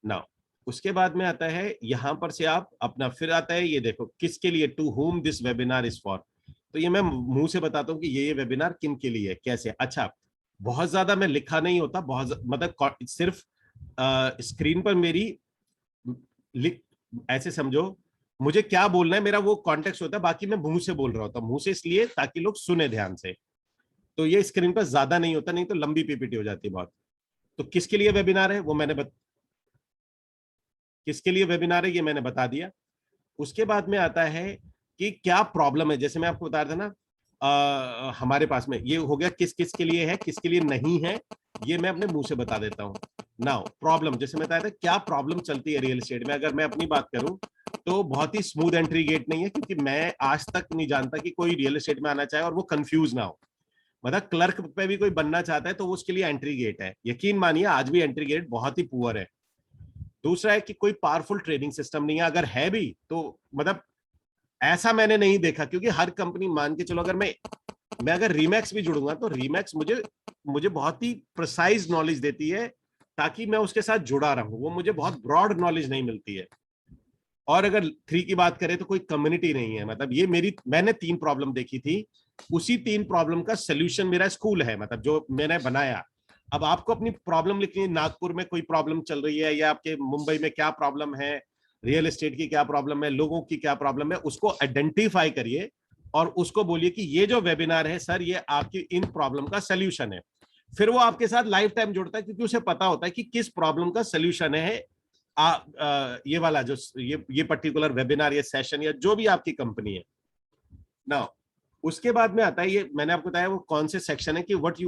नाउ उसके बाद में आता है यहां पर से आप अपना, फिर आता है ये देखो किसके लिए, to whom this webinar is for. तो ये मैं मुंह से बताता हूँ कि ये वेबिनार किन के लिए है, कैसे। अच्छा, बहुत ज्यादा मैं लिखा नहीं होता, बहुत मतलब सिर्फ स्क्रीन पर मेरी लिख, ऐसे समझो मुझे क्या बोलना है, मेरा वो कॉन्टेक्स्ट होता है, बाकी मैं मुंह से बोल रहा होता हूँ, मुंह से इसलिए ताकि लोग सुने ध्यान से। तो ये स्क्रीन पर ज्यादा नहीं होता, नहीं तो लंबी पीपीटी हो जाती है बहुत। तो किसके लिए वेबिनार है वो मैंने किसके लिए वेबिनार है ये मैंने बता दिया। उसके बाद में आता है कि क्या प्रॉब्लम है, जैसे मैं आपको बता रहा था ना, हमारे पास में ये हो गया किस किस के लिए है किसके लिए नहीं है, ये मैं अपने मुंह से बता देता हूँ। नाउ प्रॉब्लम, जैसे मैं बताया था क्या प्रॉब्लम चलती है रियल एस्टेट में, अगर मैं अपनी बात करूं तो बहुत ही स्मूथ एंट्री गेट नहीं है, क्योंकि मैं आज तक नहीं जानता कि कोई रियल एस्टेट में आना चाहे और वो कंफ्यूज ना हो। मतलब क्लर्क पे भी कोई बनना चाहता है तो वो उसके लिए एंट्री गेट है, यकीन मानिए आज भी एंट्री गेट बहुत ही पुअर है। दूसरा है कि कोई पावरफुल ट्रेडिंग सिस्टम नहीं है, अगर है भी तो मतलब ऐसा मैंने नहीं देखा, क्योंकि हर कंपनी, मान के चलो अगर मैं अगर रीमैक्स भी जुड़ूंगा तो रीमैक्स मुझे मुझे बहुत ही प्रिसाइज नॉलेज देती है ताकि मैं उसके साथ जुड़ा रहूं, वो मुझे बहुत ब्रॉड नॉलेज नहीं मिलती है। और अगर 3 की बात करें तो कोई कम्युनिटी नहीं है, मतलब ये मैंने 3 प्रॉब्लम देखी थी, उसी 3 प्रॉब्लम का सोल्यूशन मेरा स्कूल है, मतलब जो मैंने बनाया। अब आपको अपनी प्रॉब्लम लिखनी है, नागपुर में कोई प्रॉब्लम चल रही है या आपके मुंबई में क्या प्रॉब्लम है, रियल एस्टेट की क्या प्रॉब्लम है, लोगों की क्या प्रॉब्लम है, उसको आइडेंटिफाई करिए और उसको बोलिए कि ये जो वेबिनार है सर, ये आपकी इन प्रॉब्लम का सोल्यूशन है। फिर वो आपके साथ लाइफ टाइम जुड़ता है, क्योंकि उसे पता होता है कि किस प्रॉब्लम का सोल्यूशन है ये वाला जो ये पर्टिकुलर वेबिनार, ये सेशन, या जो भी आपकी कंपनी है ना। उसके बाद में आता है, ये मैंने आपको बताया वो कौन से सेक्शन है कि what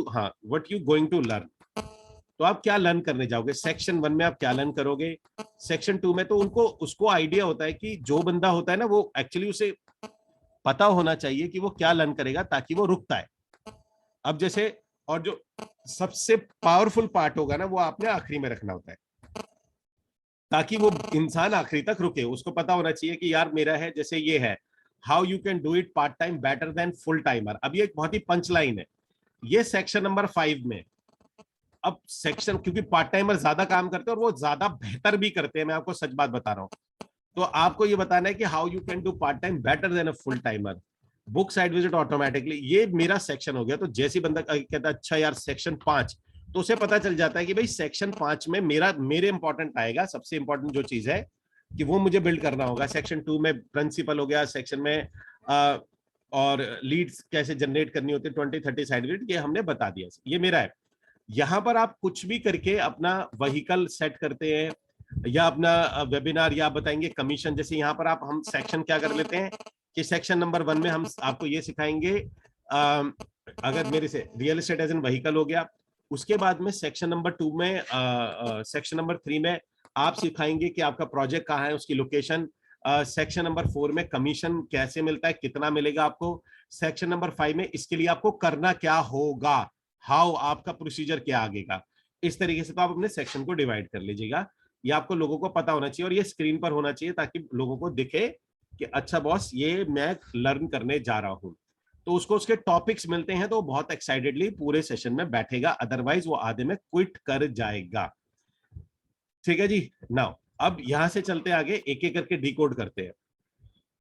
you going to learn. तो आप क्या लर्न करने जाओगे, सेक्शन 1 में आप क्या लर्न करोगे, सेक्शन 2 में तो उनको उसको आइडिया होता है कि जो बंदा होता है ना वो एक्चुअली उसे पता होना चाहिए कि वो क्या लर्न करेगा ताकि वो रुकता है। अब जैसे, और जो सबसे पावरफुल पार्ट होगा ना, वो आपने आखिरी में रखना होता है ताकि वो इंसान आखिरी तक रुके। उसको पता होना चाहिए कि यार मेरा है, जैसे ये है, how you can do it part time better than full timer. अब ये एक बहुत ही पंच लाइन है, ये सेक्शन नंबर 5 में। अब सेक्शन, क्योंकि पार्ट टाइमर ज्यादा काम करते हैं और वो ज्यादा बेहतर भी करते हैं, मैं आपको सच बात बता रहा हूं। तो आपको ये बताना है कि how you can do part time better than a full timer, book site visit automatically. ये मेरा सेक्शन हो गया। तो जैसे बंदा कहता है अच्छा यार सेक्शन 5, तो उसे पता चल जाता है कि भाई सेक्शन 5 में मेरे इंपॉर्टेंट आएगा। सबसे इंपॉर्टेंट जो चीज है कि वो मुझे बिल्ड करना होगा। सेक्शन 2 में प्रिंसिपल हो गया, सेक्शन में और लीड्स कैसे जनरेट करनी होती है, 20-30 साइड विजिट, ये हमने बता दिया। ये मेरा है। यहां पर आप कुछ भी करके अपना व्हीकल सेट करते हैं या अपना वेबिनार, या आप बताएंगे कमीशन। जैसे यहाँ पर हम सेक्शन क्या कर लेते हैं कि सेक्शन नंबर 1 में हम आपको ये सिखाएंगे, अगर मेरे से real estate as an vehicle हो गया। उसके बाद में सेक्शन नंबर 2 में, सेक्शन नंबर 3 में आप सिखाएंगे कि आपका प्रोजेक्ट कहाँ है, उसकी लोकेशन। सेक्शन नंबर 4 में कमीशन कैसे मिलता है, कितना मिलेगा आपको। सेक्शन नंबर 5 में इसके लिए आपको करना क्या होगा, हाउ, आपका प्रोसीजर क्या आगे का। इस तरीके से तो आप अपने सेक्शन को डिवाइड कर लीजिएगा। ये आपको लोगों को पता होना चाहिए और ये स्क्रीन पर होना चाहिए ताकि लोगों को दिखे कि अच्छा बॉस ये मैं लर्न करने जा रहा हूं। तो उसको उसके टॉपिक्स मिलते हैं तो बहुत एक्साइटेडली पूरे सेशन में बैठेगा, अदरवाइज वो आधे में क्विट कर जाएगा। ठीक है जी। नाउ अब यहां से चलते आगे, एक एक करके डिकोड करते हैं।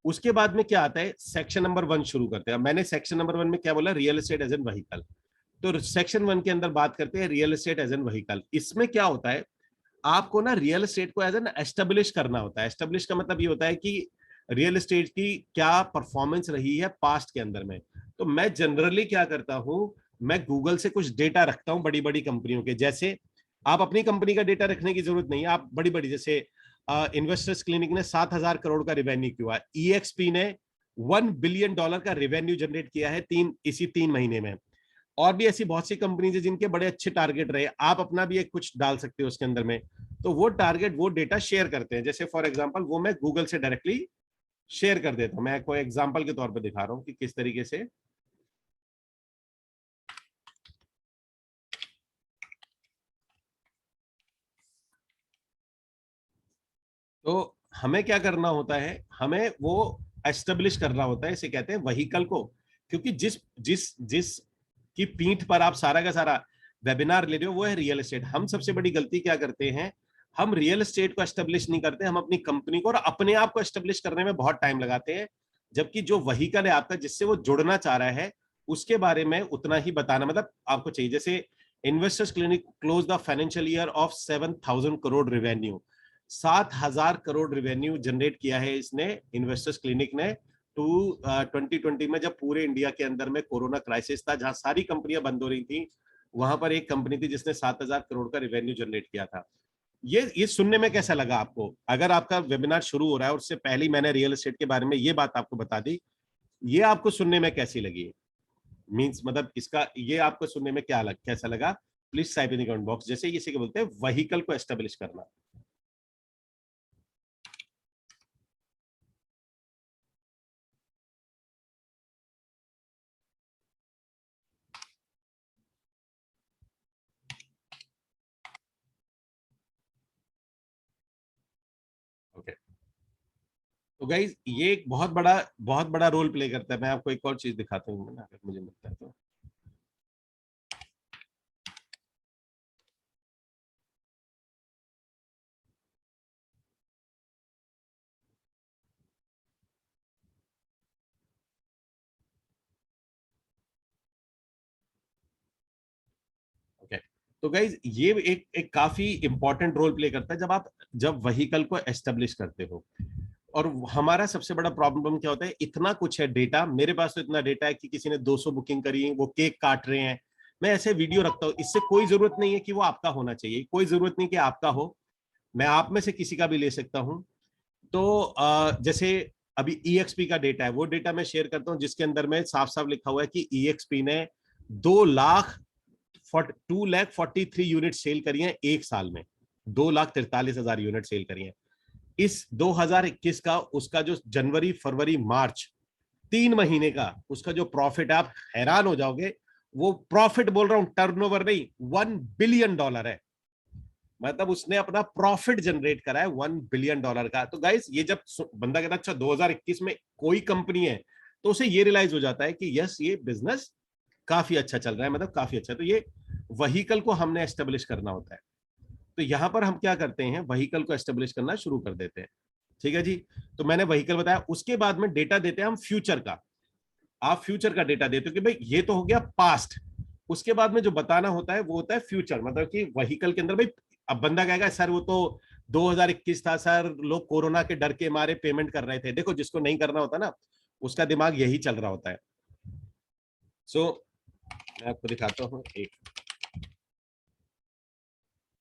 उसके बाद में क्या आता है, सेक्शन नंबर 1 शुरू करते हैं। मैंने सेक्शन नंबर 1 में क्या बोला, real estate as an vehicle. तो सेक्शन 1 के अंदर बात करते हैं real estate as an vehicle. इसमें क्या होता है, आपको ना रियल एस्टेट को एज एन एस्टेब्लिश करना होता है। एस्टेब्लिश का मतलब ये होता है कि रियल एस्टेट की क्या परफॉर्मेंस रही है पास्ट के अंदर में। तो मैं जनरली क्या करता हूं, मैं गूगल से कुछ डेटा रखता हूं बड़ी बड़ी कंपनियों के। जैसे आप अपनी कंपनी का डेटा रखने की जरूरत नहीं है, आप बड़ी बड़ी, जैसे इन्वेस्टर्स क्लिनिक ने 7,000 करोड़ का रेवेन्यू किया है, ईएक्सपी ने $1 बिलियन का रेवेन्यू जनरेट किया है इसी 3 महीने में। और भी ऐसी बहुत सी कंपनीज है जिनके बड़े अच्छे टारगेट रहे, आप अपना भी एक कुछ डाल सकते हो उसके अंदर में। तो वो टारगेट, वो डेटा शेयर करते हैं। जैसे फॉर एग्जांपल वो मैं गूगल से डायरेक्टली शेयर कर देता हूं। मैं कोई एग्जांपल के तौर पर दिखा रहा हूं कि किस तरीके से। तो हमें क्या करना होता है, हमें वो एस्टेब्लिश करना होता है, इसे कहते हैं व्हीकल को। क्योंकि जिस जिस जिस की पीठ पर आप सारा का सारा वेबिनार ले रहे हो वो है रियल एस्टेट। हम सबसे बड़ी गलती क्या करते हैं, हम रियल एस्टेट को एस्टेब्लिश नहीं करते, हम अपनी कंपनी को और अपने आप को एस्टेब्लिश करने में बहुत टाइम लगाते हैं। जबकि जो व्हीकल है आपका, जिससे वो जुड़ना चाह रहा है, उसके बारे में उतना ही बताना मतलब आपको चाहिए। जैसे investors clinic close the financial year of 7,000 crore revenue, 7,000 crore revenue generate किया है इसने, इन्वेस्टर्स क्लिनिक ने। 2020 में जब पूरे इंडिया के अंदर में कोरोना क्राइसिस था, जहां सारी कंपनियां बंद हो रही थी, वहां पर एक कंपनी थी जिसने 7,000 करोड़ का रेवेन्यू जनरेट किया था। ये सुनने में कैसा लगा आपको? अगर आपका वेबिनार शुरू हो रहा है और उससे पहले मैंने रियल एस्टेट के बारे में ये बात आपको बता दी, ये आपको सुनने में कैसी लगी? मींस मतलब इसका ये आपको सुनने में कैसा लगा? Please type in the comment box. जैसे इसी को बोलते हैं व्हीकल को एस्टेब्लिश करना। ओके। तो गाइज ये एक बहुत बड़ा रोल प्ले करता है। मैं आपको एक और चीज दिखाता हूँ अगर मुझे मिलता है तो। ओके। तो गाइज ये एक काफी इंपॉर्टेंट रोल प्ले करता है जब व्हीकल को एस्टेब्लिश करते हो। और हमारा सबसे बड़ा प्रॉब्लम क्या होता है, इतना कुछ है डेटा मेरे पास, तो इतना डेटा है कि किसी ने 200 बुकिंग करी, वो केक काट रहे हैं, मैं ऐसे वीडियो रखता हूँ। इससे कोई जरूरत नहीं है कि वो आपका होना चाहिए, कोई जरूरत नहीं कि आपका हो, मैं आप में से किसी का भी ले सकता हूं। तो जैसे अभी ईएक्सपी का डेटा है, वो डेटा मैं शेयर करता हूं जिसके अंदर में साफ साफ लिखा हुआ है कि ईएक्सपी ने 2,43 यूनिट सेल करी है एक साल में, 2,43,000 यूनिट सेल करी है। इस 2021 का उसका जो जनवरी फरवरी मार्च 3 महीने का उसका जो प्रॉफिट, आप हैरान हो जाओगे। वो प्रॉफिट बोल रहा हूं, टर्नओवर नहीं, $1 बिलियन है। मतलब उसने अपना प्रॉफिट जनरेट करा है $1 बिलियन का। तो गाइस ये जब बंदा कहता है अच्छा 2021 में कोई कंपनी है, तो उसे ये रियलाइज हो जाता है कि यस ये बिजनेस काफी अच्छा चल रहा है, मतलब काफी अच्छा। तो ये वहीकल को हमने एस्टेब्लिश करना होता है। तो यहां पर हम क्या करते हैं, वहीकल को एस्टेब्लिश करना शुरू कर देते हैं। ठीक है जी। तो मैंने वहीकल बताया, उसके बाद में डेटा देते हैं हम फ्यूचर का। आप फ्यूचर का डेटा देते हो कि भाई ये तो हो गया पास्ट, उसके बाद में जो बताना होता है वो होता है फ्यूचर। मतलब कि वहीकल के अंदर भाई, अब बंदा कहेगा सर वो तो 2021 था सर, लोग कोरोना के डर के मारे पेमेंट कर रहे थे। देखो जिसको नहीं करना होता ना, उसका दिमाग यही चल रहा होता है। सो मैं आपको दिखाता हूं एक।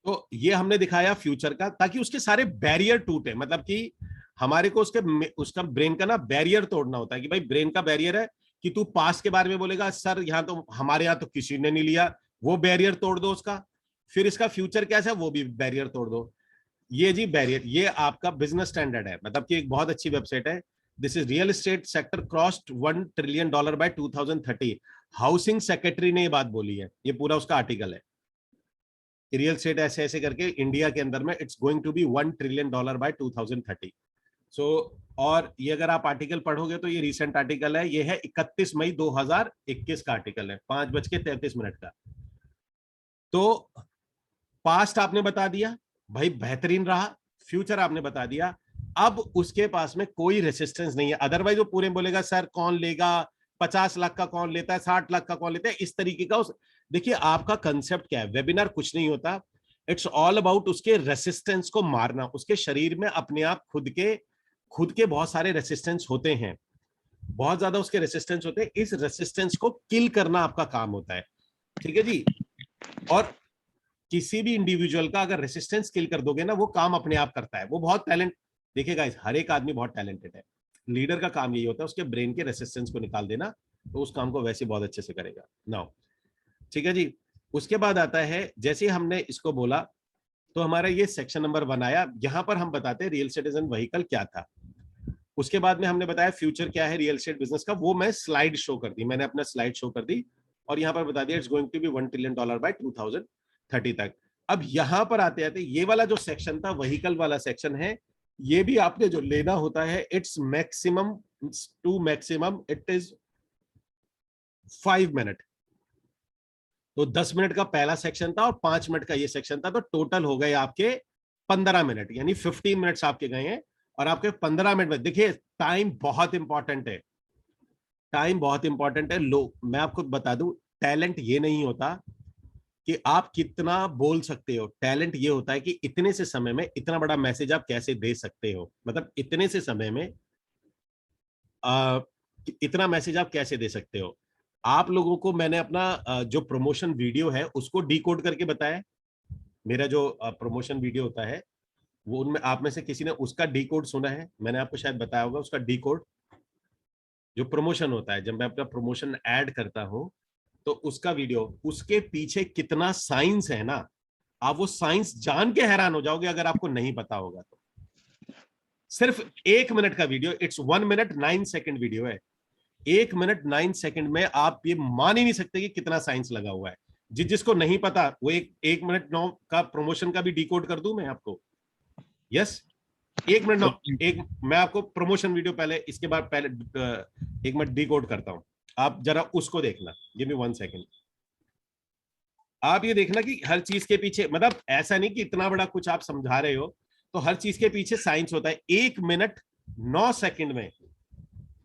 तो ये हमने दिखाया फ्यूचर का, ताकि उसके सारे बैरियर टूटे। मतलब कि हमारे को उसका ब्रेन का ना बैरियर तोड़ना होता है कि भाई ब्रेन का बैरियर है कि तू पास के बारे में बोलेगा सर यहाँ तो हमारे यहाँ तो किसी ने नहीं लिया, वो बैरियर तोड़ दो उसका। फिर इसका फ्यूचर कैसा है वो भी बैरियर तोड़ दो। ये जी बैरियर, ये आपका बिजनेस स्टैंडर्ड है। मतलब कि एक बहुत अच्छी वेबसाइट है, this is real estate sector crossed $1 trillion by 2030। Housing secretary ने ये बात बोली है, ये पूरा उसका आर्टिकल है। रियल एस्टेट ऐसे ऐसे करके इंडिया के अंदर में it's going to be $1 trillion by 2030। So और ये अगर आप आर्टिकल पढ़ोगे तो ये रिसेंट आर्टिकल है, ये है 31 मई 2021 का आर्टिकल है, 5:33 का। तो पास्ट आपने बता दिया भाई, बेहतरीन रहा। फ्यूचर आपने बता दिया, अब उसके पास में कोई रेसिस्टेंस नहीं है। अदरवाइज वो पूरे बोलेगा सर कौन लेगा, 50 लाख का कौन लेता है, 60 लाख का कौन लेता है, इस तरीके का। देखिए आपका कंसेप्ट क्या है, वेबिनार कुछ नहीं होता, इट्स ऑल अबाउट उसके रेसिस्टेंस को मारना। उसके शरीर में अपने आप खुद के बहुत सारे रेसिस्टेंस होते हैं, बहुत ज्यादा उसके रेसिस्टेंस होते हैं। इस रेसिस्टेंस को किल करना आपका काम होता है। ठीक है जी। और किसी भी इंडिविजुअल का अगर रेसिस्टेंस किल कर दोगे ना, वो काम अपने आप करता है। वो बहुत टैलेंट, देखिएगा हर एक आदमी बहुत टैलेंटेड है। लीडर का काम यही होता है उसके ब्रेन के रेसिस्टेंस को निकाल देना, तो उस काम को वैसे बहुत अच्छे से करेगा। नाउ ठीक है जी। उसके बाद आता है, जैसे हमने इसको बोला तो हमारा ये सेक्शन नंबर 1 आया। यहां पर हम बताते हैं रियल एस्टेट एंड व्हीकल क्या था। उसके बाद में हमने बताया फ्यूचर क्या है रियल एस्टेट बिजनेस का, वो मैं स्लाइड शो कर दी, मैंने अपना स्लाइड शो कर दी। और यहां पर बता दिया it's going to be $1 trillion by 2030 तक। अब यहां पर आते आते ये वाला जो सेक्शन था व्हीकल वाला सेक्शन है, ये भी आपने जो लेना होता है, it's maximum to maximum it is 5 minute. तो 10 मिनट का पहला सेक्शन था और 5 मिनट का ये सेक्शन था, तो टोटल हो गए आपके 15 मिनट, यानी 15 मिनट्स आपके गए हैं। और आपके 15 मिनट में देखिए टाइम बहुत इंपॉर्टेंट है, टाइम बहुत इंपॉर्टेंट है। लोग मैं आपको बता दूं, टैलेंट ये नहीं होता कि आप कितना बोल सकते हो, टैलेंट ये होता है कि इतने से समय में इतना बड़ा मैसेज आप कैसे दे सकते हो। मतलब इतने से समय में आ, इतना मैसेज आप कैसे दे सकते हो। आप लोगों को मैंने अपना जो प्रमोशन वीडियो है उसको डिकोड करके बताया। मेरा जो प्रमोशन वीडियो होता है वो, उनमें आप में से किसी ने उसका डिकोड सुना है, मैंने आपको शायद बताया होगा उसका डिकोड। जो प्रमोशन होता है, जब मैं अपना प्रमोशन ऐड करता हूं तो उसका वीडियो, उसके पीछे कितना साइंस है ना, आप वो साइंस जान के हैरान हो जाओगे अगर आपको नहीं पता होगा तो। सिर्फ 1 मिनट का video, it's 1 minute 9 second video है। 1 मिनट 9 सेकंड में आप ये मान ही नहीं सकते कि कितना साइंस लगा हुआ है। जिसको नहीं पता वो एक मिनट 9 का प्रमोशन का भी डिकोड कर दूं मैं आपको। यस 1 मिनट 9, एक मैं आपको प्रमोशन वीडियो पहले, इसके बाद पहले 1 मिनट डिकोड करता हूं, आप जरा उसको देखना। Give me 1 second. आप ये देखना कि हर चीज के पीछे, मतलब ऐसा नहीं कि इतना बड़ा कुछ आप समझा रहे हो, तो हर चीज के पीछे साइंस होता है। 1 मिनट 9 सेकंड में,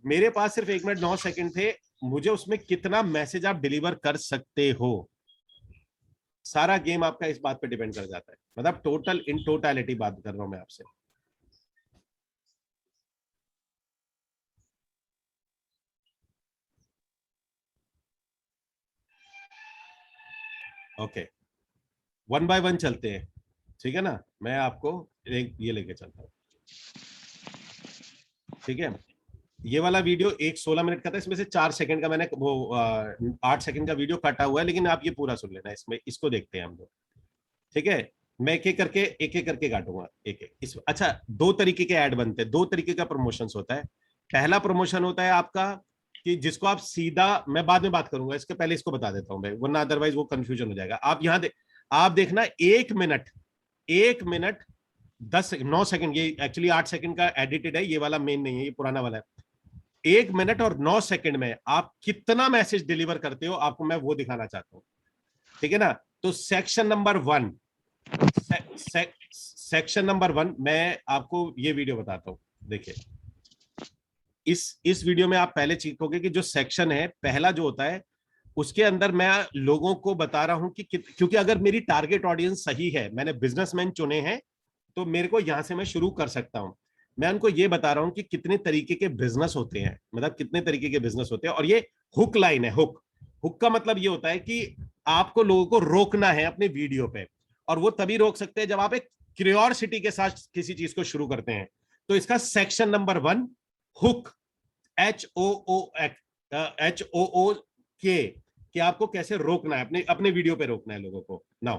मेरे पास सिर्फ 1 मिनट 9 सेकंड थे, मुझे उसमें कितना मैसेज आप डिलीवर कर सकते हो, सारा गेम आपका इस बात पे डिपेंड कर जाता है। मतलब टोटल इन टोटलिटी बात कर रहा हूं मैं आपसे। ओके, 1 बाय 1 चलते हैं, ठीक है ना। मैं आपको एक ये लेके चलता हूँ, ठीक है। ये वाला वीडियो एक 16 मिनट का था, इसमें से 4 सेकंड का मैंने वो 8 सेकंड का वीडियो काटा हुआ है, लेकिन आप ये पूरा सुन लेना, इसमें इसको देखते हैं हम लोग। ठीक है, मैं एक एक करके काटूंगा एक एक इस। अच्छा, 2 तरीके के ऐड बनते हैं, 2 तरीके का प्रमोशंस होता है। पहला प्रमोशन होता है आपका कि जिसको आप सीधा, मैं बाद में बात करूंगा, इसके पहले इसको बता देता हूं मैं, वरना अदरवाइज वो कंफ्यूजन हो जाएगा। आप यहाँ आप देखना 1 मिनट 9 सेकंड, ये एक्चुअली 8 सेकंड का एडिटेड है, ये वाला मेन नहीं है, ये पुराना वाला है। 1 मिनट और 9 सेकंड में आप कितना मैसेज डिलीवर करते हो, आपको मैं वो दिखाना चाहता हूं, ठीक है ना। तो सेक्शन नंबर 1, सेक्शन नंबर 1 मैं आपको ये वीडियो बताता हूं। देखिए इस वीडियो में आप पहले सीखोगे कि जो सेक्शन है पहला जो होता है, उसके अंदर मैं लोगों को बता रहा हूं कि क्योंकि अगर मेरी टारगेट ऑडियंस सही है, मैंने बिजनेसमैन चुने हैं, तो मेरे को यहां से मैं शुरू कर सकता हूं। मैं उनको ये बता रहा हूं कि कितने तरीके के बिजनेस होते हैं, मतलब कितने तरीके के बिजनेस होते हैं। और ये हुक लाइन है। हुक का मतलब ये होता है कि आपको लोगों को रोकना है अपने वीडियो पे, और वो तभी रोक सकते हैं जब आप एक क्यूरियोसिटी के साथ किसी चीज को शुरू करते हैं। तो इसका सेक्शन नंबर 1 हुक, HOOK, कि आपको कैसे रोकना है, अपने अपने वीडियो पे रोकना है लोगों को। Now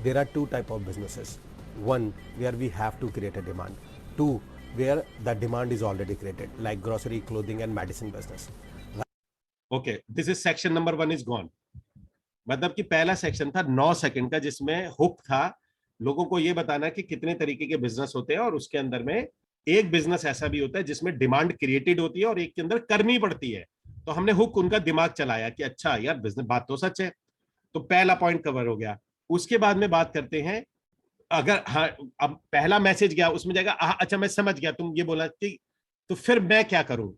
there are two type of businesses. One, where we have to create a demand. Two, where the demand is already created, like grocery, clothing and medicine business. Okay, this is section number 1 is gone. मतलब कि पहला section था 9 second का, जिसमें hook था लोगों को ये बताना कि कितने तरीके के बिजनेस होते हैं, और उसके अंदर में एक बिजनेस ऐसा भी होता है जिसमें डिमांड क्रिएटेड होती है और एक के अंदर करनी पड़ती है। तो हमने हुक उनका दिमाग चलाया कि अच्छा यार, बिजनेस बात तो सच है। तो पहला पॉइंट कवर हो गया। उसके बाद में बात करते हैं, अगर हाँ, अब पहला मैसेज गया, उसमें जाएगा अच्छा मैं समझ गया, तुम ये बोला कि तो फिर मैं क्या करूं,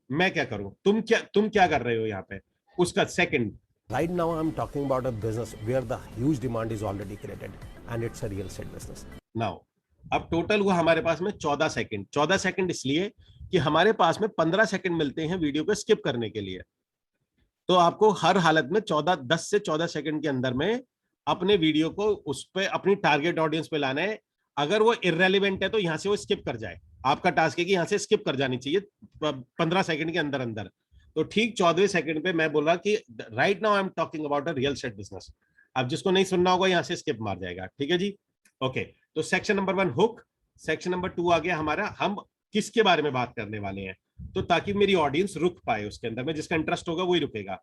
तुम क्या कर रहे हो यहाँ पे, उसका second. Right now, I'm talking about a business where the huge demand is already created, and it's a real estate business. Now अब टोटल हुआ हमारे पास में 14 सेकंड। 14 सेकंड इसलिए कि हमारे पास में 15 सेकंड मिलते हैं वीडियो को स्किप करने के लिए। तो आपको हर हालत में 10 से 14 सेकंड के अंदर में अपने वीडियो को उस पे अपनी टारगेट ऑडियंस पे लाना है। अगर वो इररेलेवेंट है तो यहां से वो स्किप कर जाए। आपका टास्क है कि यहां से स्किप कर जानी चाहिए 15 सेकंड के अंदर अंदर। तो ठीक 14वें सेकंड पे मैं बोला कि right now I am talking about a real estate business. अब जिसको नहीं सुनना होगा यहां से स्किप मार जाएगा, ठीक है जी। ओके, तो section number 1 hook. Section number 2 आ गया हमारा, हम किसके बारे में बात करने वाले हैं, तो ताकि मेरी ऑडियंस रुक पाए उसके अंदर में, जिसका इंटरेस्ट होगा वही रुकेगा।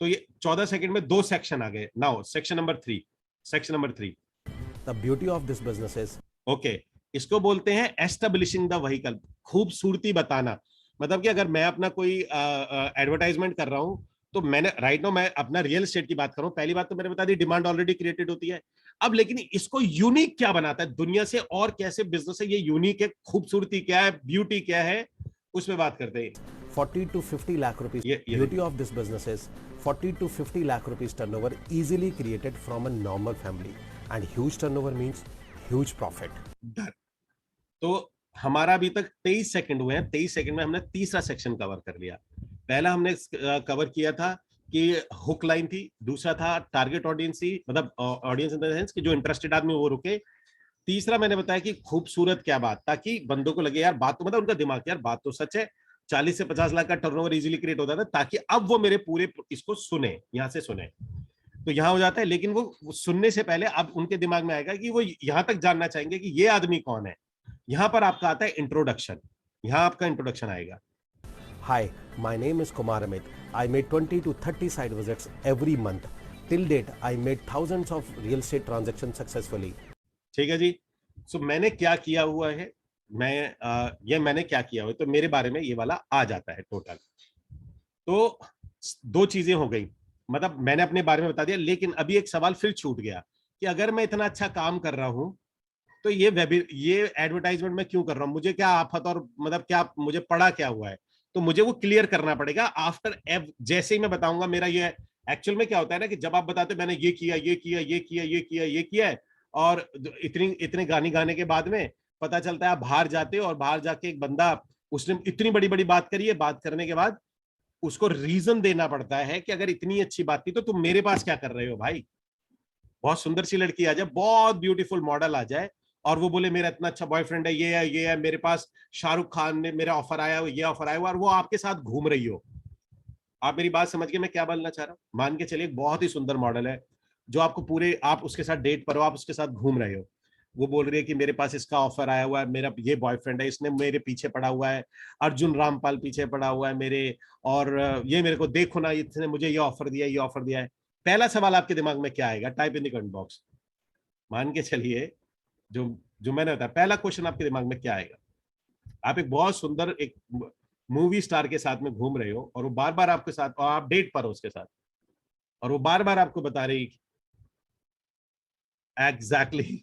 तो ये 14 सेकंड में 2 सेक्शन आ गए। Now section number 3। Section number 3, The beauty of this business is okay, इसको बोलते हैं एस्टेब्लिशिंग द व्हीकल, खूबसूरती बताना। मतलब कि अगर मैं अपना कोई एडवर्टाइजमेंट कर रहा हूं, तो मैंने राइट नाउ मैं अपना रियल एस्टेट की बात कर रहा हूं। पहली बात तो मैंने बता दी, डिमांड ऑलरेडी क्रिएटेड होती है। अब लेकिन इसको यूनिक क्या बनाता है दुनिया से, और कैसे बिजनेस है ये यूनिक है, खूबसूरती क्या है, ब्यूटी क्या है, उसमें बात करते हैं। 40 to 50 lakh rupees. Beauty of this business is 40 to 50 lakh rupees turnover easily created from a normal family, and huge turnover means huge profit. Done. तो हमारा अभी तक 23 सेकंड हुए हैं। 23 सेकंड में हमने तीसरा सेक्शन कवर कर लिया। पहला हमने कवर किया था कि हुक लाइन थी, दूसरा था टारगेट ऑडियंस थी, मतलब ऑडियंस इन द सेंस कि जो इंटरेस्टेड आदमी वो रुके। तीसरा मैंने बताया कि खूबसूरत क्या बात, ताकि बंदों को लगे यार बात तो, मतलब उनका दिमाग यार बात तो सच है। 40 से 50 लाख का टर्नओवर इजीली क्रिएट होता था, ताकि अब वो मेरे पूरे इसको सुने, यहां से सुने। तो यहां हो जाता है, लेकिन वो सुनने से पहले अब उनके दिमाग में आएगा कि वो यहां तक जानना चाहेंगे कि ये आदमी कौन है। यहां पर आपका आता है इंट्रोडक्शन। यहां आपका इंट्रोडक्शन आएगा। Hi, my name is Kumar Amit. I made 20 to 30 site visits every month. Till date, I made thousands of real estate transactions successfully. ठीक है जी। सो मैंने क्या किया हुआ है, मैंने क्या किया हुआ है, तो मेरे बारे में ये वाला आ जाता है टोटल। तो 2 चीजें हो गई, मतलब मैंने अपने बारे में बता दिया। लेकिन अभी एक सवाल फिर छूट गया कि अगर मैं इतना अच्छा काम कर रहा हूं, तो ये एडवर्टाइजमेंट में क्यों कर रहा हूं, मुझे क्या आफत, और मतलब क्या मुझे पड़ा क्या हुआ है, तो मुझे वो क्लियर करना पड़ेगा आफ्टर जैसे ही मैं बताऊंगा। मेरा ये एक्चुअल में क्या होता है ना, कि जब आप बताते मैंने ये किया ये किया ये किया ये किया ये किया है, और इतने गाने गाने के बाद में पता चलता है आप बाहर जाते हो, और बाहर जाके एक बंदा, उसने इतनी बड़ी बड़ी बात करी है, बात करने के बाद उसको रीजन देना पड़ता है कि अगर इतनी अच्छी बात थी तो तुम मेरे पास क्या कर रहे हो भाई। बहुत सुंदर सी लड़की आ जाए, बहुत ब्यूटीफुल मॉडल आ जाए, और वो बोले मेरा इतना अच्छा बॉयफ्रेंड है, ये है मेरे पास, शाहरुख खान ने मेरा ऑफर आया, ये ऑफर आया हुआ, और वो आपके साथ घूम रही हो। आप मेरी बात समझ के मैं क्या बोलना चाह रहा हूँ। मान के चलिए बहुत ही सुंदर मॉडल है, जो आपको पूरे, आप उसके साथ डेट पर हो, आप उसके साथ घूम रहे हो, वो बोल रही है कि मेरे पास इसका ऑफर आया हुआ है, मेरा ये बॉयफ्रेंड है, इसने मेरे पीछे पड़ा हुआ है, अर्जुन रामपाल पीछे पड़ा हुआ है मेरे, और ये मेरे को देखो ना, इसने मुझे ये ऑफर दिया, ये ऑफर दिया है। पहला सवाल आपके दिमाग में क्या आएगा? Type in the comment box. मान के चलिए जो जो मैंने बताया, पहला क्वेश्चन आपके दिमाग में क्या आएगा? आप एक बहुत सुंदर एक मूवी स्टार के साथ में घूम रहे हो, और वो बार बार आपके साथ, और आप डेट पर हो उसके साथ, और वो बार बार आपको बता रही एग्जैक्टली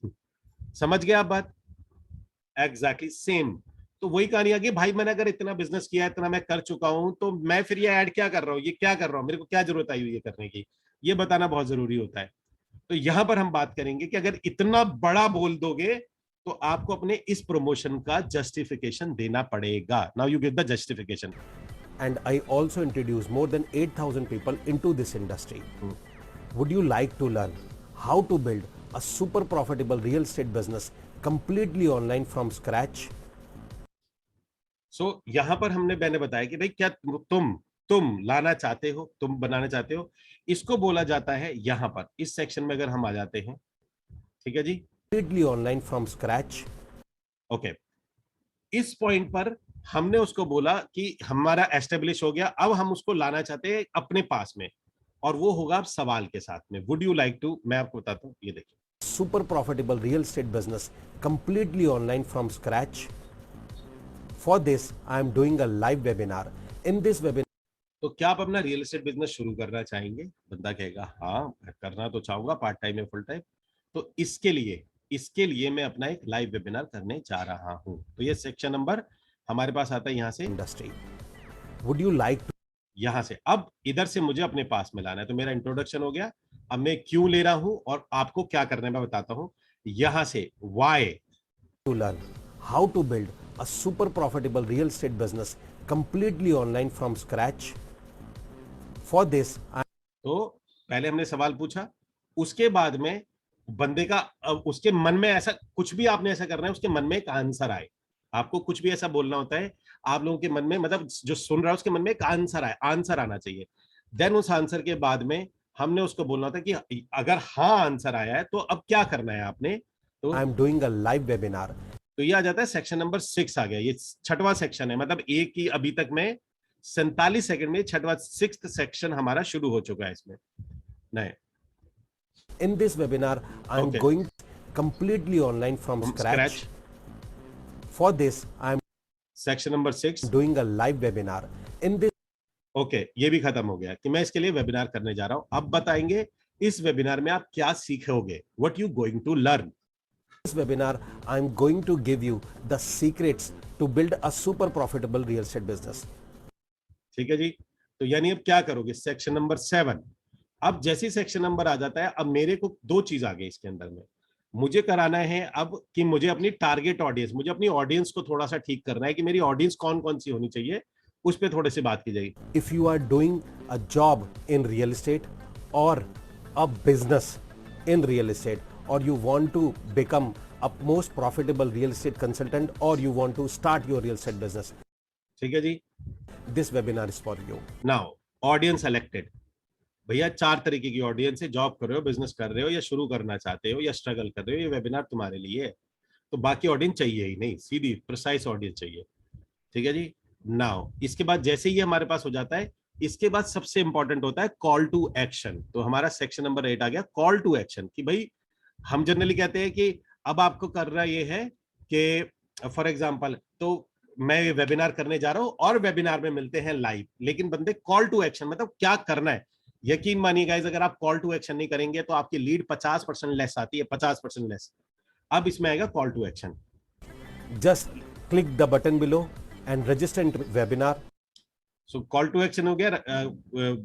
समझ गए आप बात? Exactly same. तो वही कहानी आ गई, भाई मैंने अगर इतना बिजनेस किया, इतना मैं कर चुका हूं, तो मैं फिर ये ऐड क्या कर रहा हूँ, ये क्या कर रहा हूँ, मेरे को क्या जरूरत आई हुई ये करने की, ये बताना बहुत जरूरी होता है। तो यहां पर हम बात करेंगे कि अगर इतना बड़ा बोल दोगे तो आपको अपने इस प्रमोशन का जस्टिफिकेशन देना पड़ेगा। Now you give the justification. And I also introduce more than 8,000 people into this industry. Would you like to learn how to build a super profitable real estate business completely online from scratch? So, यहां पर मैंने बताया कि भाई क्या तुम लाना चाहते हो, तुम बनाना चाहते हो, इसको बोला जाता है यहां पर इस सेक्शन में अगर हम आ जाते हैं, ठीक है जी, Completely online from scratch. Okay. इस पॉइंट पर हमने उसको बोला कि हमारा एस्टेब्लिश हो गया, अब हम उसको लाना चाहते हैं अपने पास में, और वो होगा अब सवाल के साथ में, वुड यू लाइक टू। मैं आपको बताता हूं, ये देखिए, Super profitable real estate business completely online from scratch. For this, I am doing a live webinar. In this webinar, तो क्या आप अपना रियल एस्टेट बिजनेस शुरू करना चाहेंगे? बंदा कहेगा हाँ करना तो चाहूंगा, पार्ट टाइम या फुल टाइम। तो इसके लिए मैं अपना एक लाइव वेबिनार करने जा रहा हूं। तो ये सेक्शन नंबर हमारे पास आता है यहां से, industry. Would you like to यहां से। अब इधर से मुझे अपने पास में लाना है, तो मेरा इंट्रोडक्शन हो गया। अब मैं क्यों ले रहा हूं और आपको क्या करना है मैं बताता हूं। यहां से Y, learn how to build a super profitable real estate business completely online from scratch? For this, तो पहले हमने सवाल पूछा, उसके बाद में बंदे का उसके मन में ऐसा कुछ भी आपने ऐसा करना है, उसके मन में एक आंसर आए। आपको कुछ भी ऐसा बोलना होता है, आप लोगों के मन में, मतलब जो सुन रहा है उसके मन में एक आंसर आए, आंसर आना चाहिए। देन उस आंसर के बाद में हमने उसको बोलना होता है कि अगर हाँ आंसर आया है तो अब क्या करना है आपने। तो I am doing a live webinar. तो ये आ जाता है सेक्शन नंबर 6 आ गया, ये छठवां सेक्शन है, मतलब एक ही अभी तक में 47 सेकंड में छठवां 6th सेक्शन हमारा शुरू हो चुका है इसमें नए। In this webinar, I am Okay. going completely online from scratch. For this, I am section number 6 doing a live webinar. In this okay, ये भी खत्म हो गया कि मैं इसके लिए वेबिनार करने जा रहा हूं। अब बताएंगे इस वेबिनार में आप क्या सीखोगे, what you going to learn. webinar, I am going to give you the secrets to build a super profitable real estate business. ठीक है जी, तो यानी अब क्या करोगे, सेक्शन नंबर 7। अब जैसी सेक्शन नंबर आ जाता है, अब मेरे को दो चीज आ गई इसके अंदर में, मुझे कराना है अब कि मुझे अपनी टारगेट ऑडियंस, मुझे अपनी ऑडियंस को थोड़ा सा ठीक करना है कि मेरी ऑडियंस कौन कौन सी होनी चाहिए, उस पर थोड़ी सी बात की जाएगी। If you are doing a job in real estate or a business in real estate, or you want to become a most profitable real estate consultant, or you want to start your real estate business, ठीक है जी, this webinar is for you. Now audience selected. भैया 4 तरीके की audience है, job कर रहे हो, business कर रहे हो, या शुरू करना चाहते हो, या स्ट्रगल कर रहे हो, ये वेबिनार तुम्हारे लिए है। तो बाकी ऑडियंस चाहिए ही नहीं, सीधी प्रिसाइज ऑडियंस चाहिए। ठीक है जी, नाउ इसके बाद जैसे ही हमारे पास हो जाता है, इसके बाद सबसे इंपॉर्टेंट होता है कॉल टू एक्शन। तो हमारा सेक्शन नंबर 8 आ गया, कॉल टू एक्शन। कि भाई हम जनरली कहते हैं कि अब आपको करना ये है कि फॉर एग्जांपल, तो मैं वेबिनार करने जा रहा हूं और वेबिनार में मिलते हैं लाइव, लेकिन बंदे कॉल टू एक्शन मतलब क्या करना है। यकीन मानिए गाइस, अगर आप कॉल टू एक्शन नहीं करेंगे तो आपकी लीड 50% लेस आती है, 50% लेस। अब इसमें आएगा call to action. Just click the button below and register into webinar. So call to action हो गया,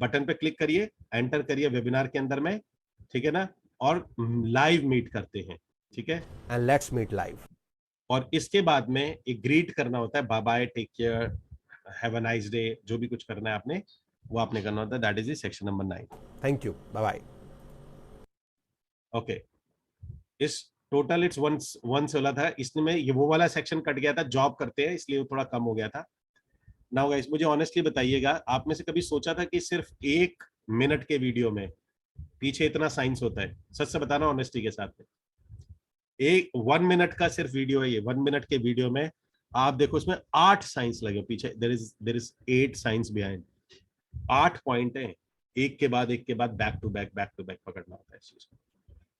बटन पे क्लिक करिए, एंटर करिए वेबिनार के अंदर में, ठीक है ना, और लाइव मीट करते हैं, ठीक है। And let's meet live. और इसके बाद में एक ग्रीट करना होता है, bye bye, take care, have a nice day, जो भी कुछ करना है आपने वो आपने करना होता है। That is section number 9। Thank you. Bye bye. Okay, इस टोटल इट्स 116 था, इसमें ये वो वाला सेक्शन कट गया था, जॉब करते हैं, इसलिए वो थोड़ा कम हो गया था। नाउ गाइस, मुझे ऑनेस्टली बताइएगा, आप में से कभी सोचा था कि सिर्फ 1 मिनट के वीडियो में पीछे इतना साइंस होता है? सच से बताना ऑनेस्टी के साथ में, एक 1 मिनट का सिर्फ वीडियो है ये। 1 मिनट के वीडियो में आप देखो इसमें 8 साइंस लगे पीछे, there is 8 science behind. 8 point है, एक के बाद एक के बाद बैक टू बैक पकड़ना होता है इस चीज को।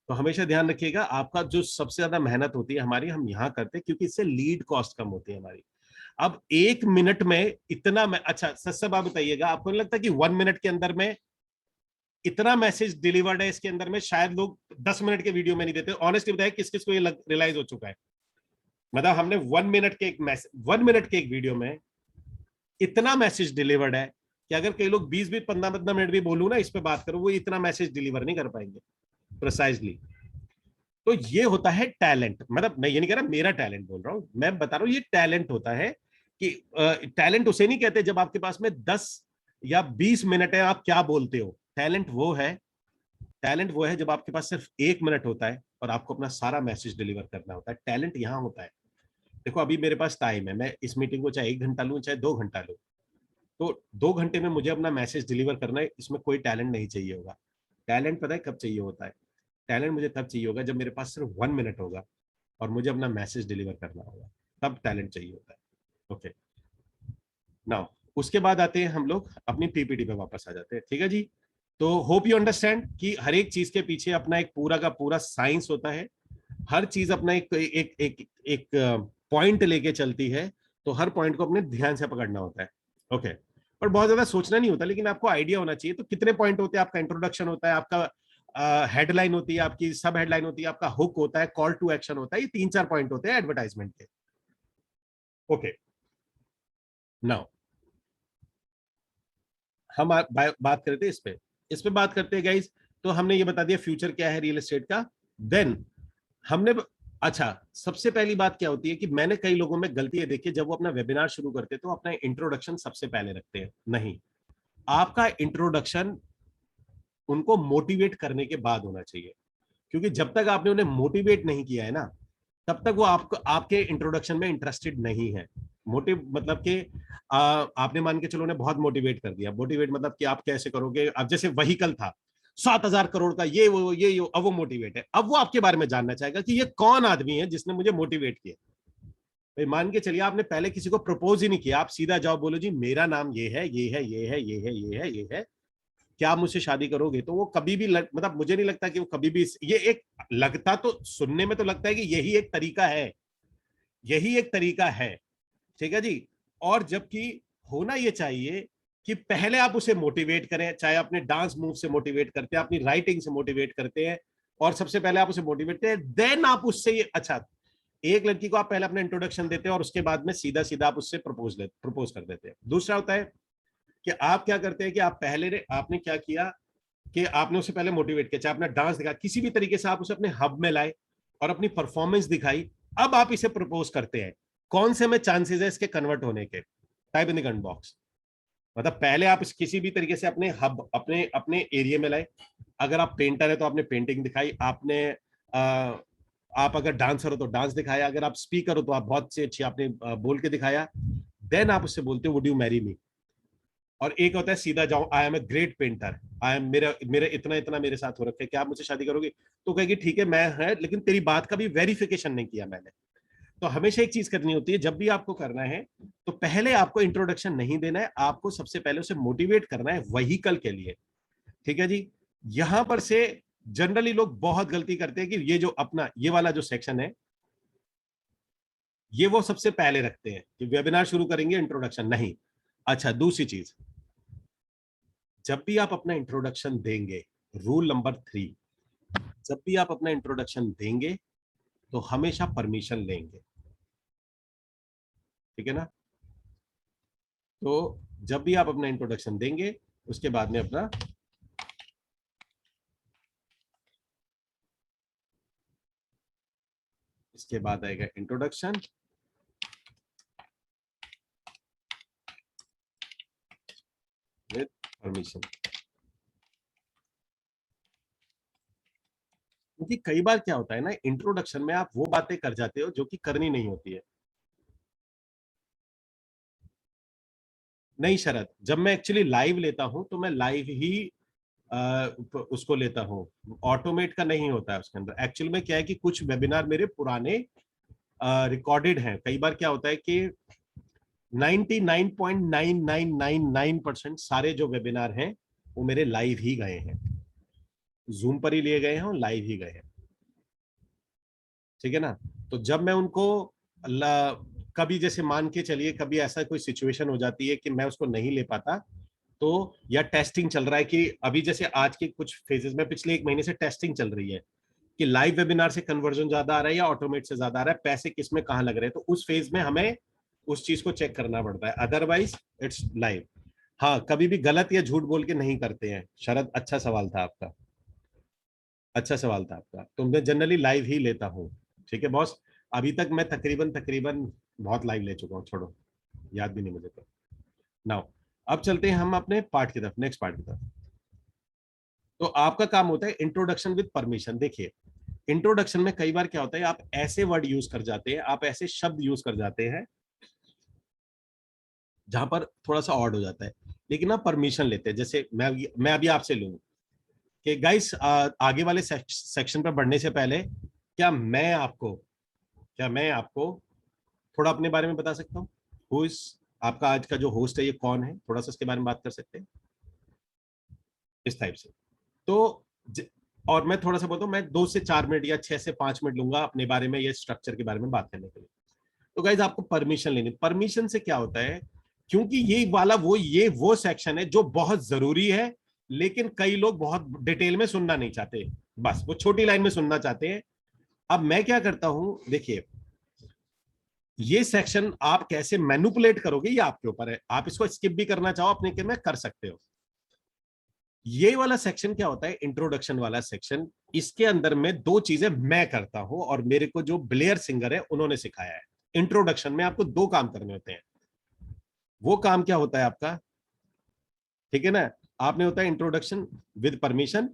तो हमेशा ध्यान रखिएगा, आपका जो सबसे ज्यादा मेहनत होती है हमारी, हम यहाँ करते हैं क्योंकि इससे लीड कॉस्ट कम होती है हमारी। अब 1 मिनट में इतना अच्छा सच आप बताइएगा, आपको नहीं लगता कि 1 मिनट के अंदर में इतना मैसेज डिलीवर्ड है इसके अंदर में, शायद लोग 10 मिनट के वीडियो में नहीं देते। ऑनेस्टली बताया किस किस को ये रियलाइज हो चुका है? मतलब हमने 1 मिनट के एक मैसेज, 1 मिनट के एक वीडियो में इतना मैसेज डिलीवर्ड है कि अगर कई लोग 20-20 15-15 मिनट भी बोलूं ना इस पे बात करो, वो इतना मैसेज डिलीवर नहीं कर पाएंगे प्रिसाइजली। तो ये होता है टैलेंट। मतलब मैं ये नहीं कह रहा मेरा टैलेंट बोल रहा हूं, मैं बता रहा हूं ये टैलेंट होता है कि टैलेंट उसे नहीं कहते जब आपके पास में 10 या 20 मिनट है आप क्या बोलते हो। टैलेंट वो है जब आपके पास सिर्फ 1 मिनट होता है और आपको अपना सारा मैसेज डिलीवर करना होता है। टैलेंट यहां होता है। देखो अभी मेरे पास टाइम है, मैं इस मीटिंग को चाहे 1 घंटा लूं चाहे 2 घंटा लूं, तो 2 घंटे में मुझे अपना मैसेज डिलीवर करना है, इसमें कोई टैलेंट नहीं चाहिए होगा। टैलेंट पता है कब चाहिए होता है? टैलेंट मुझे तब चाहिए होगा जब मेरे पास सिर्फ 1 मिनट होगा और मुझे अपना मैसेज डिलीवर करना होगा, तब टैलेंट चाहिए होता है। ओके, नाउ उसके बाद आते हैं हम लोग अपनी पीपीटी पे वापस आ जाते हैं। ठीक है जी, तो होप यू अंडरस्टैंड कि हर एक चीज के पीछे अपना एक पूरा का पूरा साइंस होता है। हर चीज अपना एक एक एक एक पॉइंट लेके चलती है, तो हर पॉइंट को अपने ध्यान से पकड़ना होता है। ओके, पर बहुत ज्यादा सोचना नहीं होता, लेकिन आपको आइडिया होना चाहिए। तो कितने पॉइंट होते हैं? आपका इंट्रोडक्शन होता है, आपका हेडलाइन होती है, आपकी सब हेडलाइन होती है, आपका हुक होता है, कॉल टू एक्शन होता है। ये 3-4 पॉइंट होते हैं एडवर्टाइजमेंट के। ओके, नाउ हम बात करते हैं इस पे बात करते हैं गाइस। तो हमने ये बता दिया फ्यूचर क्या है रियल एस्टेट का। देन हमने अच्छा, सबसे पहली बात क्या होती है कि मैंने कई लोगों में गलती है देखी, जब वो अपना वेबिनार शुरू करते तो अपना इंट्रोडक्शन सबसे पहले रखते हैं। नहीं, आपका इंट्रोडक्शन उनको मोटिवेट करने के बाद होना चाहिए, क्योंकि जब तक आपने उन्हें मोटिवेट नहीं किया है ना, तब तक वो आपको आपके इंट्रोडक्शन में इंटरेस्टेड नहीं है। मोटिव मतलब कि आपने मान के चलो उन्हें बहुत मोटिवेट कर दिया। मोटिवेट मतलब कि आप कैसे करोगे? अब जैसे व्हीकल था 7,000 करोड़ का, ये अब वो मोटिवेट है। अब वो आपके बारे में जानना चाहेगा कि ये कौन आदमी है जिसने मुझे मोटिवेट किया। भाई मान के चलिए आपने पहले किसी को प्रपोज ही नहीं किया, आप सीधा जाओ बोलो जी मेरा नाम ये है, ये है, ये है, ये है, ये है, ये है, क्या आप मुझसे शादी करोगे? तो वो कभी भी मतलब मुझे नहीं लगता कि वो कभी भी ये एक लगता, तो सुनने में तो लगता है कि यही एक तरीका है, यही एक तरीका है। ठीक है जी। और जबकि होना ये चाहिए कि पहले आप उसे मोटिवेट करें, चाहे अपने डांस मूव से मोटिवेट करते हैं, अपनी राइटिंग से मोटिवेट करते हैं, और सबसे पहले आप उसे मोटिवेट करें, देन आप उससे ये अच्छा, एक लड़की को आप पहले अपना इंट्रोडक्शन देते हैं और उसके बाद में सीधा सीधा आप उससे प्रपोज कर देते हैं। दूसरा होता है कि आप क्या करते हैं कि आप पहले आपने क्या किया कि आपने उसे पहले मोटिवेट किया, चाहे अपना डांस दिखा, किसी भी तरीके से आप उसे अपने हब में लाए और अपनी परफॉर्मेंस दिखाई। अब आप इसे प्रपोज करते हैं, कौन से में चांसेस है इसके कन्वर्ट होने के? Type in the comment box. मतलब पहले आप इस किसी भी तरीके से अपने हब, अपने अपने एरिया में लाए। अगर आप पेंटर है तो आपने पेंटिंग दिखाई, आपने आप अगर डांसर हो तो डांस दिखाया, अगर आप स्पीकर हो तो आप बहुत से अच्छी आपने बोल के दिखाया। देन आप उससे बोलते हो वुड यू मैरी मी। और एक होता है सीधा जाओ, I am a great painter, I am मेरा मेरे इतना इतना मेरे साथ हो रखे, क्या आप मुझसे शादी करोगे? तो कहेगी ठीक है मैं है, लेकिन तेरी बात का भी वेरिफिकेशन नहीं किया मैंने। तो हमेशा एक चीज करनी होती है, जब भी आपको करना है तो पहले आपको इंट्रोडक्शन नहीं देना है, आपको सबसे पहले उसे मोटिवेट करना है व्हीकल के लिए। ठीक है जी। यहां पर से जनरली लोग बहुत गलती करते हैं कि ये जो अपना ये वाला जो सेक्शन है, ये वो सबसे पहले रखते हैं कि वेबिनार शुरू करेंगे इंट्रोडक्शन नहीं। अच्छा, दूसरी चीज, जब भी आप अपना इंट्रोडक्शन देंगे, रूल नंबर 3, जब भी आप अपना इंट्रोडक्शन देंगे तो हमेशा परमिशन लेंगे। ठीक है ना? तो जब भी आप अपना इंट्रोडक्शन देंगे उसके बाद में अपना इसके बाद आएगा इंट्रोडक्शन, विद परमिशन। क्योंकि कई बार क्या होता है ना, इंट्रोडक्शन में आप वो बातें कर जाते हो जो कि करनी नहीं होती है। नहीं शरद, जब मैं एक्चुअली लाइव लेता हूं तो मैं लाइव ही उसको लेता हूँ, ऑटोमेट का नहीं होता है उसके अंदर। एक्चुअल में क्या है कि कुछ वेबिनार मेरे पुराने रिकॉर्डेड हैं। कई बार क्या होता है कि 99.9999% सारे जो वेबिनार हैं वो मेरे लाइव ही गए हैं, जूम पर ही लिए गए हैं और लाइव ही गए हैं, ठीक है ना। तो जब मैं उनको कभी जैसे मान के चलिए कभी ऐसा कोई सिचुएशन हो जाती है कि मैं उसको नहीं ले पाता, तो या टेस्टिंग चल रहा है कि अभी जैसे आज के कुछ फेजेस में पिछले 1 महीने से टेस्टिंग चल रही है कि लाइव वेबिनार से कन्वर्जन ज्यादा आ रहा है या ऑटोमेट से ज्यादा आ रहा है, पैसे किस में कहां लग रहे हैं, तो उस फेज में हमें उस चीज को चेक करना पड़ता है, अदरवाइज इट्स लाइव। हाँ, कभी भी गलत या झूठ बोल के नहीं करते हैं। शरद, अच्छा सवाल था आपका, अच्छा सवाल था आपका। तो मैं जनरली लाइव ही लेता हूँ, ठीक है बॉस। अभी तक मैं तकरीबन तकरीबन बहुत लाइव ले चुका हूँ, छोड़ो, याद भी नहीं मुझे तो। नाउ अब चलते हैं हम अपने पार्ट की तरफ, नेक्स्ट पार्ट की तरफ। तो आपका काम होता है इंट्रोडक्शन विद परमिशन। देखिए, इंट्रोडक्शन में कई बार क्या होता है, आप ऐसे वर्ड यूज कर जाते हैं, आप ऐसे शब्द यूज कर जाते हैं जहां पर थोड़ा सा ऑड हो जाता है, लेकिन आप परमिशन लेते हैं। जैसे मैं अभी आपसे लूं कि गाइस, आगे वाले सेक्शन पर बढ़ने से पहले क्या मैं आपको थोड़ा अपने बारे में बता सकता हूँ? हु इज आपका आज का जो होस्ट है, ये कौन है, थोड़ा सा इसके बारे में बात कर सकते हैं इस टाइप से। तो और मैं थोड़ा सा बोलता हूँ, मैं 2 से 4 मिनट या 6 से 5 मिनट लूंगा अपने बारे में, ये स्ट्रक्चर के बारे में बात करने के लिए। तो गाइज आपको परमिशन लेनी। परमिशन से क्या होता है, क्योंकि ये वो सेक्शन है जो बहुत जरूरी है, लेकिन कई लोग बहुत डिटेल में सुनना नहीं चाहते, बस वो छोटी लाइन में सुनना चाहते हैं। अब मैं क्या करता हूं, देखिए, ये सेक्शन आप कैसे मैनिपुलेट करोगे ये आपके ऊपर है, आप इसको स्किप भी करना चाहो अपने के में कर सकते हो। ये वाला सेक्शन क्या होता है, इंट्रोडक्शन वाला सेक्शन, इसके अंदर में 2 चीजें मैं करता हूं और मेरे को जो ब्लेयर सिंगर है उन्होंने सिखाया है। इंट्रोडक्शन में आपको 2 काम करने होते हैं। वो काम क्या होता है आपका, ठीक है ना, आपने होता है इंट्रोडक्शन विद परमिशन।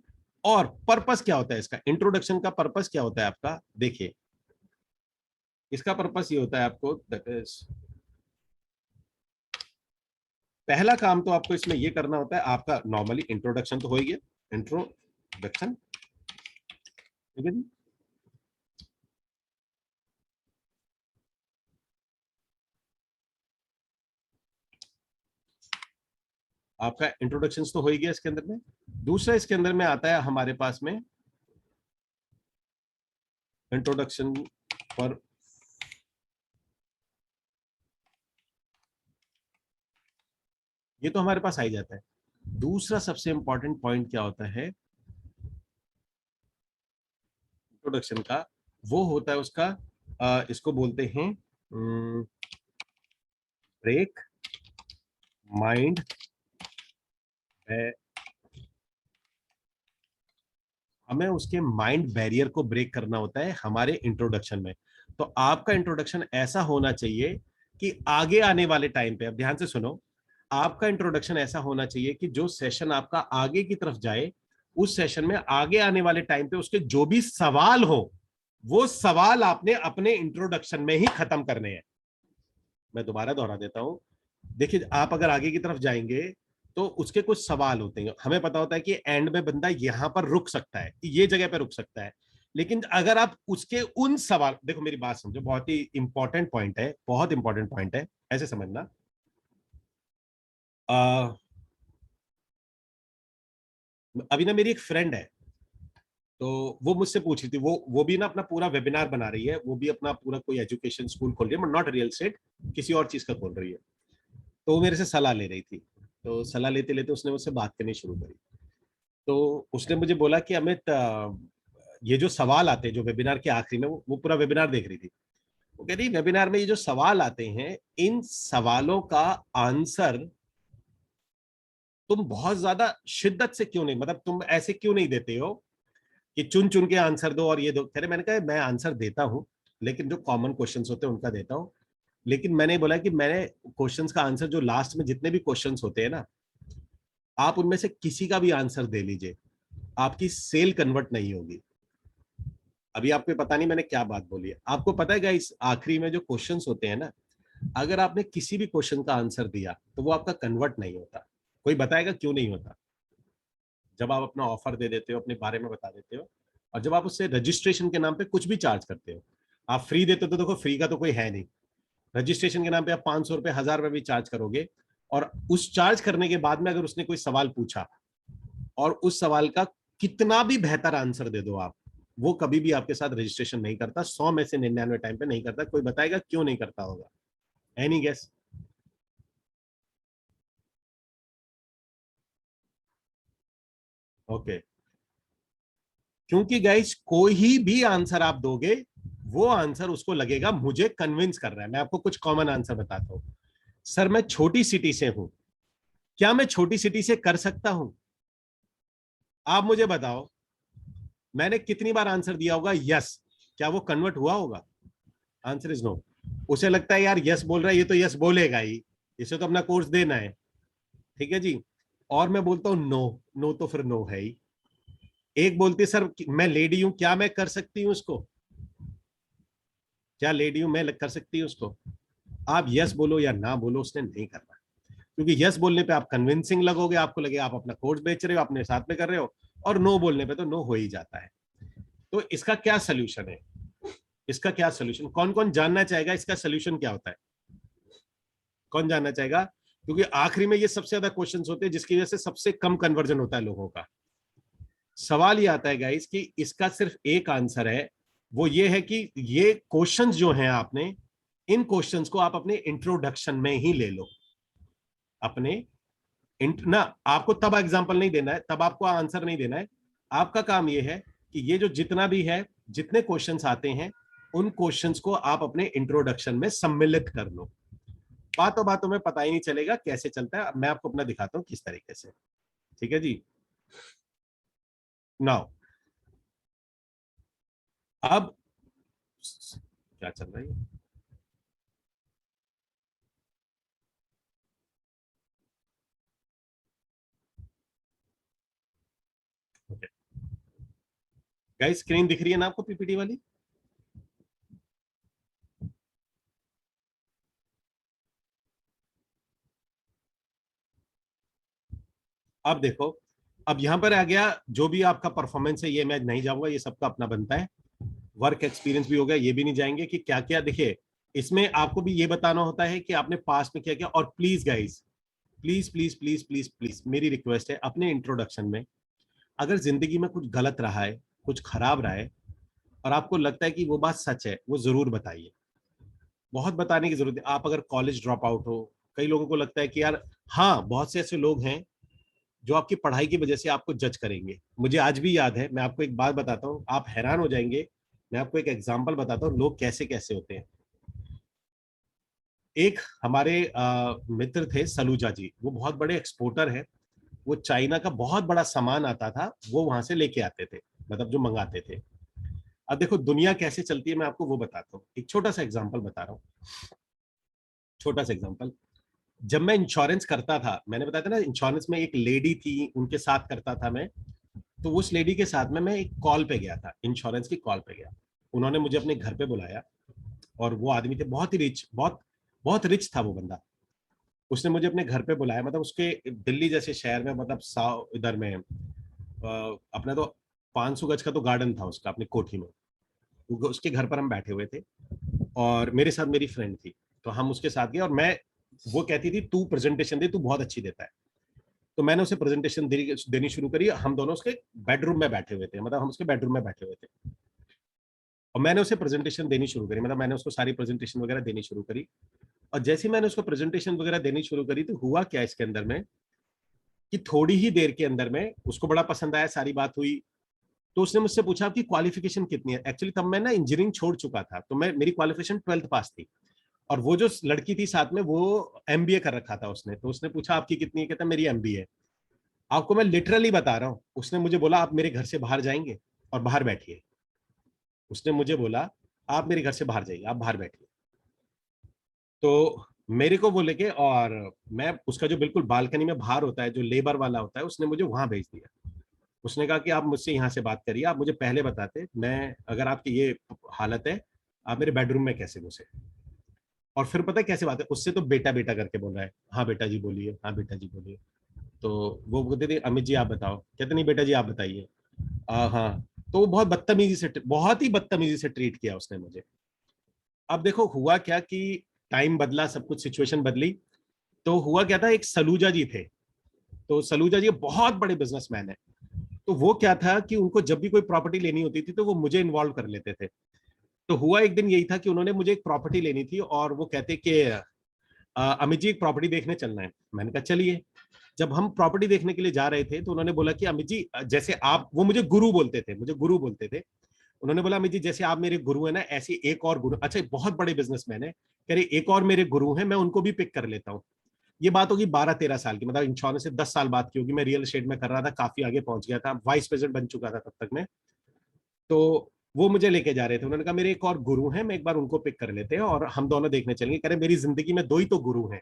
और पर्पस क्या होता है इसका, इंट्रोडक्शन का पर्पस क्या होता है आपका, देखिए इसका पर्पस ये होता है आपको, दैट इज पहला काम तो आपको इसमें ये करना होता है, आपका नॉर्मली इंट्रोडक्शन तो हो ही गया, इंट्रोडक्शन, ठीक है जी। आपका इंट्रोडक्शन तो हो ही गया इसके अंदर में। दूसरा इसके अंदर में आता है हमारे पास में इंट्रोडक्शन पर, ये तो हमारे पास आ ही जाता है। दूसरा सबसे इंपॉर्टेंट पॉइंट क्या होता है इंट्रोडक्शन का, वो होता है उसका इसको बोलते हैं ब्रेक माइंड, हमें उसके माइंड बैरियर को ब्रेक करना होता है हमारे इंट्रोडक्शन में। तो आपका इंट्रोडक्शन ऐसा होना चाहिए कि आगे आने वाले टाइम पे, अब ध्यान से सुनो, आपका इंट्रोडक्शन ऐसा होना चाहिए कि जो सेशन आपका आगे की तरफ जाए, उस सेशन में आगे आने वाले टाइम पे उसके जो भी सवाल हो, वो सवाल आपने अपने इंट्रोडक्शन में ही खत्म करने हैं। मैं दोबारा दोहरा देता हूं, देखिए आप अगर आगे की तरफ जाएंगे तो उसके कुछ सवाल होते हैं, हमें पता होता है कि एंड में बंदा यहां पर रुक सकता है, ये जगह पर रुक सकता है। लेकिन अगर आप उसके उन सवाल, देखो मेरी बात समझो, बहुत ही इंपॉर्टेंट पॉइंट है, बहुत इंपॉर्टेंट पॉइंट है, ऐसे समझना। अभी ना मेरी एक फ्रेंड है, तो वो मुझसे पूछ रही थी, वो भी ना अपना पूरा वेबिनार बना रही है, वो भी अपना पूरा कोई एजुकेशन स्कूल खोल रही है, बट नॉट रियल एस्टेट, किसी और चीज का खोल रही है। तो वो मेरे से सलाह ले रही थी, तो सलाह लेते लेते उसने मुझसे बात करनी शुरू करी। तो उसने मुझे बोला कि अमित, ये जो सवाल आते हैं जो वेबिनार के आखिरी में, वो पूरा वेबिनार देख रही थी, वो कह रही वेबिनार में ये जो सवाल आते हैं, इन सवालों का आंसर तुम बहुत ज्यादा शिद्दत से क्यों नहीं, मतलब तुम ऐसे क्यों नहीं देते हो कि चुन चुन के आंसर दो और ये दो। कह रहे, मैंने कहा मैं आंसर देता हूं, लेकिन जो कॉमन क्वेश्चंस होते हैं उनका देता हूं। लेकिन मैंने बोला कि मैंने क्वेश्चंस का आंसर, जो लास्ट में जितने भी क्वेश्चंस होते हैं ना, आप उनमें से किसी का भी आंसर दे लीजिए, आपकी सेल कन्वर्ट नहीं होगी। अभी आपको पता नहीं मैंने क्या बात बोली है, आपको पता है गाइस, आखिरी में जो क्वेश्चंस होते हैं ना, अगर आपने किसी भी क्वेश्चन का आंसर दिया तो वो आपका कन्वर्ट नहीं होता। कोई बताएगा क्यों नहीं होता? जब आप अपना ऑफर दे देते हो, अपने बारे में बता देते हो, और जब आप उससे रजिस्ट्रेशन के नाम पे कुछ भी चार्ज करते हो। आप फ्री देते हो तो देखो फ्री का तो कोई है नहीं, रजिस्ट्रेशन के नाम पे आप 500 रुपए, 1000 रुपए भी चार्ज करोगे, और उस चार्ज करने के बाद में अगर उसने कोई सवाल पूछा और उस सवाल का कितना भी बेहतर आंसर दे दो आप, वो कभी भी आपके साथ रजिस्ट्रेशन नहीं करता। 100 में से 99 टाइम पे नहीं करता। कोई बताएगा क्यों नहीं करता होगा? Any guess? ओके, क्योंकि गाइस कोई भी आंसर आप दोगे, वो आंसर उसको लगेगा मुझे कन्विंस कर रहा है। मैं आपको कुछ कॉमन आंसर बताता हूं। सर मैं छोटी सिटी से हूं, क्या मैं छोटी सिटी से कर सकता हूं? आप मुझे बताओ, मैंने कितनी बार आंसर दिया होगा यस, क्या वो कन्वर्ट हुआ होगा? Answer is no. उसे लगता है यार यस बोल रहा है, ये तो यस बोलेगा ही, इसे तो अपना कोर्स देना है, ठीक है जी। और मैं बोलता हूं नो, नो तो फिर नो है ही। एक बोलती है सर मैं लेडी हूं, क्या मैं कर सकती हूँ उसको? क्या लेडी हूं मैं कर सकती हूँ उसको? आप यस बोलो या ना बोलो, उसने नहीं करना, क्योंकि यस बोलने पे आप कन्विंसिंग लगोगे, आपको लगे आप अपना कोर्स बेच रहे हो, अपने साथ में कर रहे हो, और नो बोलने पे तो नो हो ही जाता है। तो इसका क्या सोल्यूशन है? इसका क्या सोल्यूशन, कौन कौन जानना चाहेगा इसका सोल्यूशन क्या होता है? कौन जानना चाहेगा? क्योंकि आखिरी में ये सबसे ज्यादा क्वेश्चंस होते हैं जिसकी वजह से सबसे कम कन्वर्जन होता है लोगों का। सवाल ये आता है गाइस कि इसका सिर्फ एक आंसर है, वो ये है कि ये क्वेश्चंस जो हैं आपने, इन क्वेश्चंस को आप अपने इंट्रोडक्शन में ही ले लो। अपने ना, आपको तब एग्जांपल नहीं देना है, तब आपको आंसर नहीं देना है। आपका काम ये है कि ये जो जितना भी है, जितने क्वेश्चंस आते हैं, उन क्वेश्चंस को आप अपने इंट्रोडक्शन में सम्मिलित कर लो। बातों बातों में पता ही नहीं चलेगा कैसे चलता है। मैं आपको अपना दिखाता हूं किस तरीके से, ठीक है जी। नाउ अब क्या चल रहा है? ओके गाइस, स्क्रीन दिख रही है ना आपको, पीपीटी वाली? अब देखो, अब यहां पर आ गया जो भी आपका परफॉर्मेंस है, ये मैं नहीं जाऊंगा, ये सबका अपना बनता है। वर्क एक्सपीरियंस भी हो गया, ये भी नहीं जाएंगे कि क्या क्या। देखिए, इसमें आपको भी ये बताना होता है कि आपने पास्ट में क्या किया। और please guys, please please please please please मेरी रिक्वेस्ट है, अपने इंट्रोडक्शन में अगर जिंदगी में कुछ गलत रहा है, कुछ खराब रहा है, और आपको लगता है कि वो बात सच है, वो जरूर बताइए। बहुत बताने की जरूरत है। आप अगर कॉलेज ड्रॉप आउट हो, कई लोगों को लगता है कि यार, हाँ बहुत से ऐसे लोग हैं जो आपकी पढ़ाई की वजह से आपको जज करेंगे। मुझे आज भी याद है, मैं आपको एक बात बताता हूँ, आप हैरान हो जाएंगे। मैं आपको एक एग्जांपल बताता हूँ लोग कैसे कैसे होते हैं। एक हमारे मित्र थे सलूजा जी, वो बहुत बड़े एक्सपोर्टर हैं। वो चाइना का बहुत बड़ा सामान आता था, वो वहां से लेके आते थे, मतलब जो मंगाते थे। अब देखो दुनिया कैसे चलती है, मैं आपको वो बताता हूँ। एक छोटा सा एग्जांपल बता रहा हूँ, छोटा सा एग्जांपल। जब मैं इंश्योरेंस करता था, मैंने बताया था ना, इंश्योरेंस में एक लेडी थी, उनके साथ करता था मैं। तो उस लेडी के साथ में मैं एक कॉल पे गया था, इंश्योरेंस की कॉल पे गया। उन्होंने मुझे अपने घर पे बुलाया, और वो आदमी थे बहुत ही रिच, बहुत बहुत रिच था वो बंदा। उसने मुझे अपने घर पे बुलाया, मतलब उसके दिल्ली जैसे शहर में, मतलब साव इधर में अपना तो 500 गज का तो गार्डन था उसका अपनी कोठी में। उसके घर पर हम बैठे हुए थे, और मेरे साथ मेरी फ्रेंड थी। तो हम उसके साथ गए, और मैं, वो कहती थी तू प्रेजेंटेशन दे, तू बहुत अच्छी देता है। तो मैंने उसे प्रेजेंटेशन देनी शुरू करी। हम दोनों उसके बेडरूम में बैठे हुए थे, मतलब हम उसके बेडरूम में बैठे हुए थे, और मैंने उसे प्रेजेंटेशन देनी शुरू करी, मतलब मैंने उसको सारी प्रेजेंटेशन वगैरह देनी शुरू करी। और जैसे ही मैंने उसको प्रेजेंटेशन वगैरह देनी शुरू करी, तो हुआ क्या इसके अंदर में कि थोड़ी ही देर के अंदर में उसको बड़ा पसंद आया, सारी बात हुई। तो उसने मुझसे पूछा आपकी क्वालिफिकेशन कितनी है। एक्चुअली तब मैं ना इंजीनियरिंग छोड़ चुका था, तो मैं, मेरी क्वालिफिकेशन 12th पास थी। और वो जो लड़की थी साथ में, वो एमबीए कर रखा था उसने। तो उसने पूछा आपकी कितनी है, कहता मेरी एमबीए है। आपको मैं लिटरली बता रहा हूँ, उसने मुझे बोला आप मेरे घर से बाहर जाएंगे और बाहर बैठिए। उसने मुझे बोला आप मेरे घर से बाहर जाइए, आप बाहर बैठिए। तो मेरे को वो लेके, और मैं उसका जो बिल्कुल बालकनी में बाहर होता है, जो लेबर वाला होता है, उसने मुझे वहां भेज दिया। उसने कहा कि आप मुझसे यहाँ से बात करिए, आप मुझे पहले बताते, मैं, अगर आपकी ये हालत है, आप मेरे बेडरूम में कैसे घुसे। और फिर पता है कैसे बात है, उससे तो बेटा बेटा करके बोल रहा है, हाँ बेटा जी बोलिए, हाँ बेटा जी बोलिए। तो वो बोलते थे अमित जी आप बताओ, कहते नहीं बेटा जी आप बताइए। हाँ, तो वो बहुत ही बदतमीजी से ट्रीट किया उसने मुझे। अब देखो हुआ क्या कि टाइम बदला, सब कुछ सिचुएशन बदली। तो हुआ क्या था, एक सलूजा जी थे, तो सलूजा जी बहुत बड़े बिजनेसमैन है। तो वो क्या था कि उनको जब भी कोई प्रॉपर्टी लेनी होती थी तो वो मुझे इन्वॉल्व कर लेते थे। तो हुआ एक दिन यही था कि उन्होंने मुझे एक प्रॉपर्टी लेनी थी और वो कहते कि अमित जी एक प्रॉपर्टी देखने चलना है। मैंने कहा चलिए। जब हम प्रॉपर्टी देखने के लिए जा रहे थे तो उन्होंने बोला कि अमित जी जैसे आप, वो मुझे गुरु बोलते थे, मुझे गुरु बोलते थे। उन्होंने बोला अमित जी जैसे आप मेरे गुरु है ना, ऐसे एक और गुरु, अच्छा बहुत बड़े बिजनेसमैन है, कह रहे एक और मेरे गुरु हैं, मैं उनको भी पिक कर लेता हूँ। ये बात होगी 12-13 साल की, मतलब इंश्योरेंस से 10 साल बाद की होगी। मैं रियल एस्टेट में कर रहा था, काफी आगे पहुंच गया था, वाइस प्रेसिडेंट बन चुका था तब तक मैं। तो वो मुझे लेके जा रहे थे, उन्होंने कहा मेरे एक और गुरु हैं, मैं एक बार उनको पिक कर लेते हैं और हम दोनों देखने चलेंगे। कह रहे मेरी जिंदगी में 2 ही तो गुरु हैं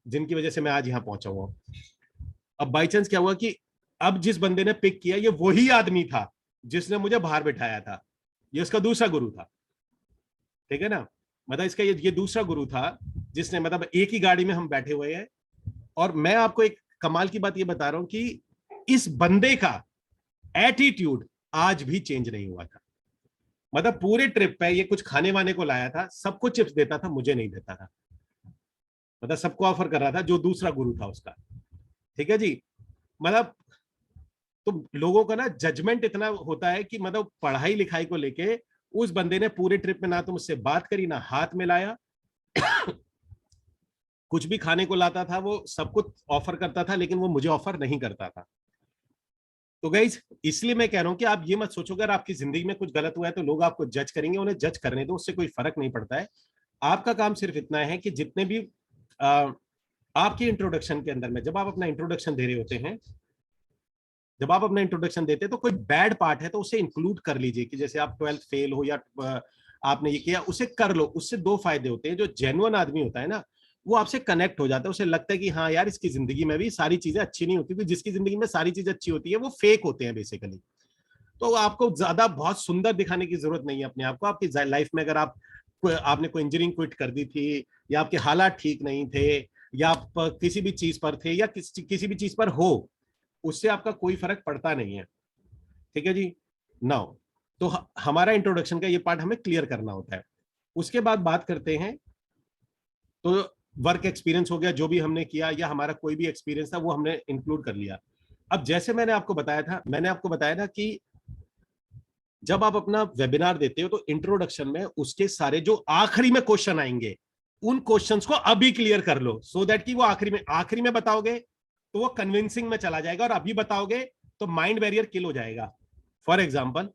जिनकी वजह से मैं आज यहाँ पहुंचा हुआ हूँ। अब बाई चांस क्या हुआ कि अब जिस बंदे ने पिक किया ये वही आदमी था जिसने मुझे बाहर बिठाया था, ये उसका दूसरा गुरु था, ठीक है ना। मतलब इसका ये दूसरा गुरु था जिसने, मतलब एक ही गाड़ी में हम बैठे हुए हैं। और मैं आपको एक कमाल की बात ये बता रहा हूं कि इस बंदे का एटीट्यूड आज भी चेंज नहीं हुआ था। मतलब पूरे ट्रिप पे ये कुछ खाने वाने को लाया था, सबको चिप्स देता था, मुझे नहीं देता था। मतलब सबको ऑफर कर रहा था, जो दूसरा गुरु था उसका, ठीक है जी। मतलब तो लोगों का ना जजमेंट इतना होता है कि मतलब पढ़ाई लिखाई को लेके उस बंदे ने पूरे ट्रिप में ना तो मुझसे बात करी, ना हाथ मिलाया। कुछ भी खाने को लाता था वो सब कुछ ऑफर करता था, लेकिन वो मुझे ऑफर नहीं करता था। तो गाइज इसलिए मैं कह रहा हूं कि आप ये मत सोचो अगर आपकी जिंदगी में कुछ गलत हुआ है तो लोग आपको जज करेंगे, उन्हें जज करने दो, उससे कोई फर्क नहीं पड़ता है। आपका काम सिर्फ इतना है कि जितने भी आपकी इंट्रोडक्शन के अंदर में, जब आप अपना इंट्रोडक्शन दे रहे होते हैं, जब आप अपना इंट्रोडक्शन देते हैं तो कोई बैड पार्ट है तो उसे इंक्लूड कर लीजिए, कि जैसे आप 12th फेल हो या आपने ये किया, उसे कर लो। उससे 2 फायदे होते हैं, जो जेन्युइन आदमी होता है ना वो आपसे कनेक्ट हो जाता है, उसे लगता है कि हाँ यार इसकी जिंदगी में भी सारी चीजें अच्छी नहीं होती, जिसकी जिंदगी में सारी चीजें अच्छी होती है वो फेक होते हैं बेसिकली। तो आपको ज्यादा बहुत सुंदर दिखाने की जरूरत नहीं है अपने आप को। आपकी लाइफ में अगर आपने कोई इंजीनियरिंग क्विट कर दी थी, या आपके हालात ठीक नहीं थे, या आप किसी भी चीज पर थे, या किसी भी चीज पर हो, उससे आपका कोई फर्क पड़ता नहीं है, ठीक है जी। नाउ तो हमारा इंट्रोडक्शन का ये पार्ट हमें क्लियर करना होता है। उसके बाद बात करते हैं, तो वर्क एक्सपीरियंस हो गया, जो भी हमने किया या हमारा कोई भी एक्सपीरियंस था वो हमने इंक्लूड कर लिया। अब जैसे मैंने आपको बताया था कि जब आप अपना वेबिनार देते हो तो इंट्रोडक्शन में उसके सारे जो आखिरी में क्वेश्चन आएंगे उन क्वेश्चंस को अभी क्लियर कर लो, सो दैट कि वो आखिरी में बताओगे तो वो कन्विंसिंग में चला जाएगा, और अभी बताओगे तो माइंड बैरियर किल हो जाएगा। फॉर एग्जाम्पल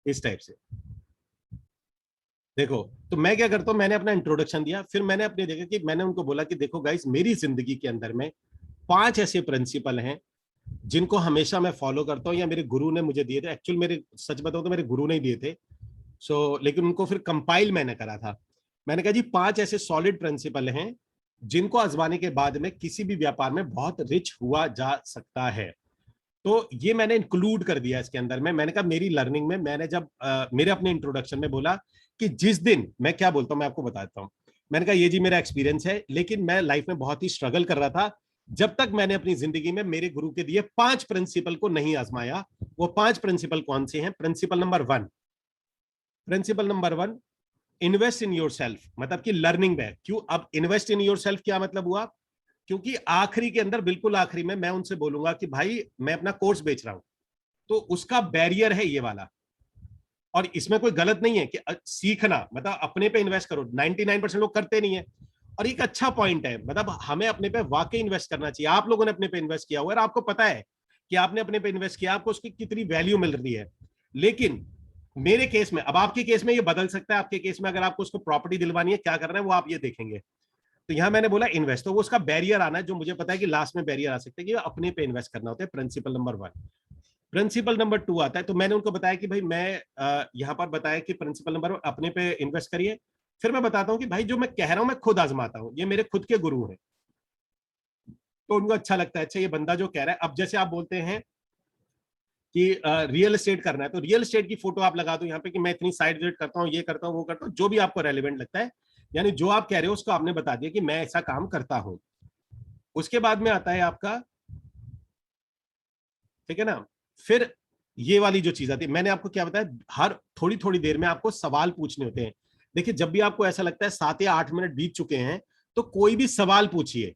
इस टाइप से देखो, तो मैं क्या करता हूं, मैंने अपना इंट्रोडक्शन दिया, फिर मैंने अपने देखा कि मैंने उनको बोला कि देखो गाइस मेरी जिंदगी के अंदर में 5 ऐसे प्रिंसिपल हैं जिनको हमेशा मैं फॉलो करता हूं, या मेरे गुरु ने मुझे दिए थे। एक्चुअल मेरे, सच बताओ तो मेरे गुरु ने दिए थे, लेकिन उनको फिर कंपाइल मैंने करा था। मैंने कहा जी 5 ऐसे सॉलिड प्रिंसिपल हैं जिनको आजमाने के बाद में किसी भी व्यापार में बहुत रिच हुआ जा सकता है। तो ये मैंने इंक्लूड कर दिया इसके अंदर में। मैंने कहा मेरी लर्निंग में मैंने जब मेरे अपने इंट्रोडक्शन में बोला कि जिस दिन मैं क्या बोलता हूं मैं आपको बताता हूं। मैंने कहा ये जी मेरा एक्सपीरियंस है, लेकिन मैं लाइफ में बहुत ही स्ट्रगल कर रहा था जब तक मैंने अपनी जिंदगी में मेरे गुरु के दिए 5 प्रिंसिपल को नहीं आजमाया। वो 5 प्रिंसिपल कौन से हैं? Principle number 1, invest in your self, मतलब कि लर्निंग में क्यों। अब इन्वेस्ट इन योर सेल्फ क्या मतलब हुआ? क्योंकि आखिरी के अंदर, बिल्कुल आखिरी में मैं उनसे बोलूंगा कि भाई मैं अपना कोर्स बेच रहा हूं, तो उसका बैरियर है ये वाला। और इसमें कोई गलत नहीं है कि सीखना, मतलब अपने पे इन्वेस्ट करो, 99% लोग करते नहीं है। और एक अच्छा पॉइंट है, मतलब हमें अपने पे वाकई इन्वेस्ट करना चाहिए। आप लोगों ने अपने पे इन्वेस्ट किया हुआ है और आपको पता है कि आपने अपने पे इन्वेस्ट किया, आपको उसकी कितनी वैल्यू मिल रही है। लेकिन मेरे केस में, अब आपके केस में ये बदल सकता है, आपके केस में अगर आपको उसको प्रॉपर्टी दिलवानी है, क्या करना है वो आप ये देखेंगे। तो यहां मैंने बोला इन्वेस्ट, तो वो उसका बैरियर आना है, जो मुझे पता है कि लास्ट में बैरियर आ सकता है कि अपने पे इन्वेस्ट करना होता है। Principle number 1। प्रिंसिपल नंबर 2 आता है, तो मैंने उनको बताया कि भाई मैं यहां पर बताया कि प्रिंसिपल नंबर 1 अपने पे इन्वेस्ट करिए। फिर मैं बताता हूं कि भाई जो मैं कह रहा हूं मैं खुद आजमाता हूं, ये मेरे खुद के गुरु हैं। तो उनको अच्छा लगता है, अच्छा ये बंदा जो कह रहा है। अब जैसे आप बोलते हैं कि रियल एस्टेट करना है, तो रियल एस्टेट की फोटो आप लगा दो यहाँ पे कि मैं इतनी साइट विजिट करता हूँ, ये करता हूँ, वो करता हूँ, जो भी आपको रेलिवेंट लगता है। यानी जो आप कह रहे हो उसको आपने बता दिया कि मैं ऐसा काम करता हूं। उसके बाद में आता है आपका, ठीक है ना, फिर ये वाली जो चीज आती है, मैंने आपको क्या बताया, हर थोड़ी थोड़ी देर में आपको सवाल पूछने होते हैं। देखिए जब भी आपको ऐसा लगता है 7 या 8 मिनट बीत चुके हैं, तो कोई भी सवाल पूछिए।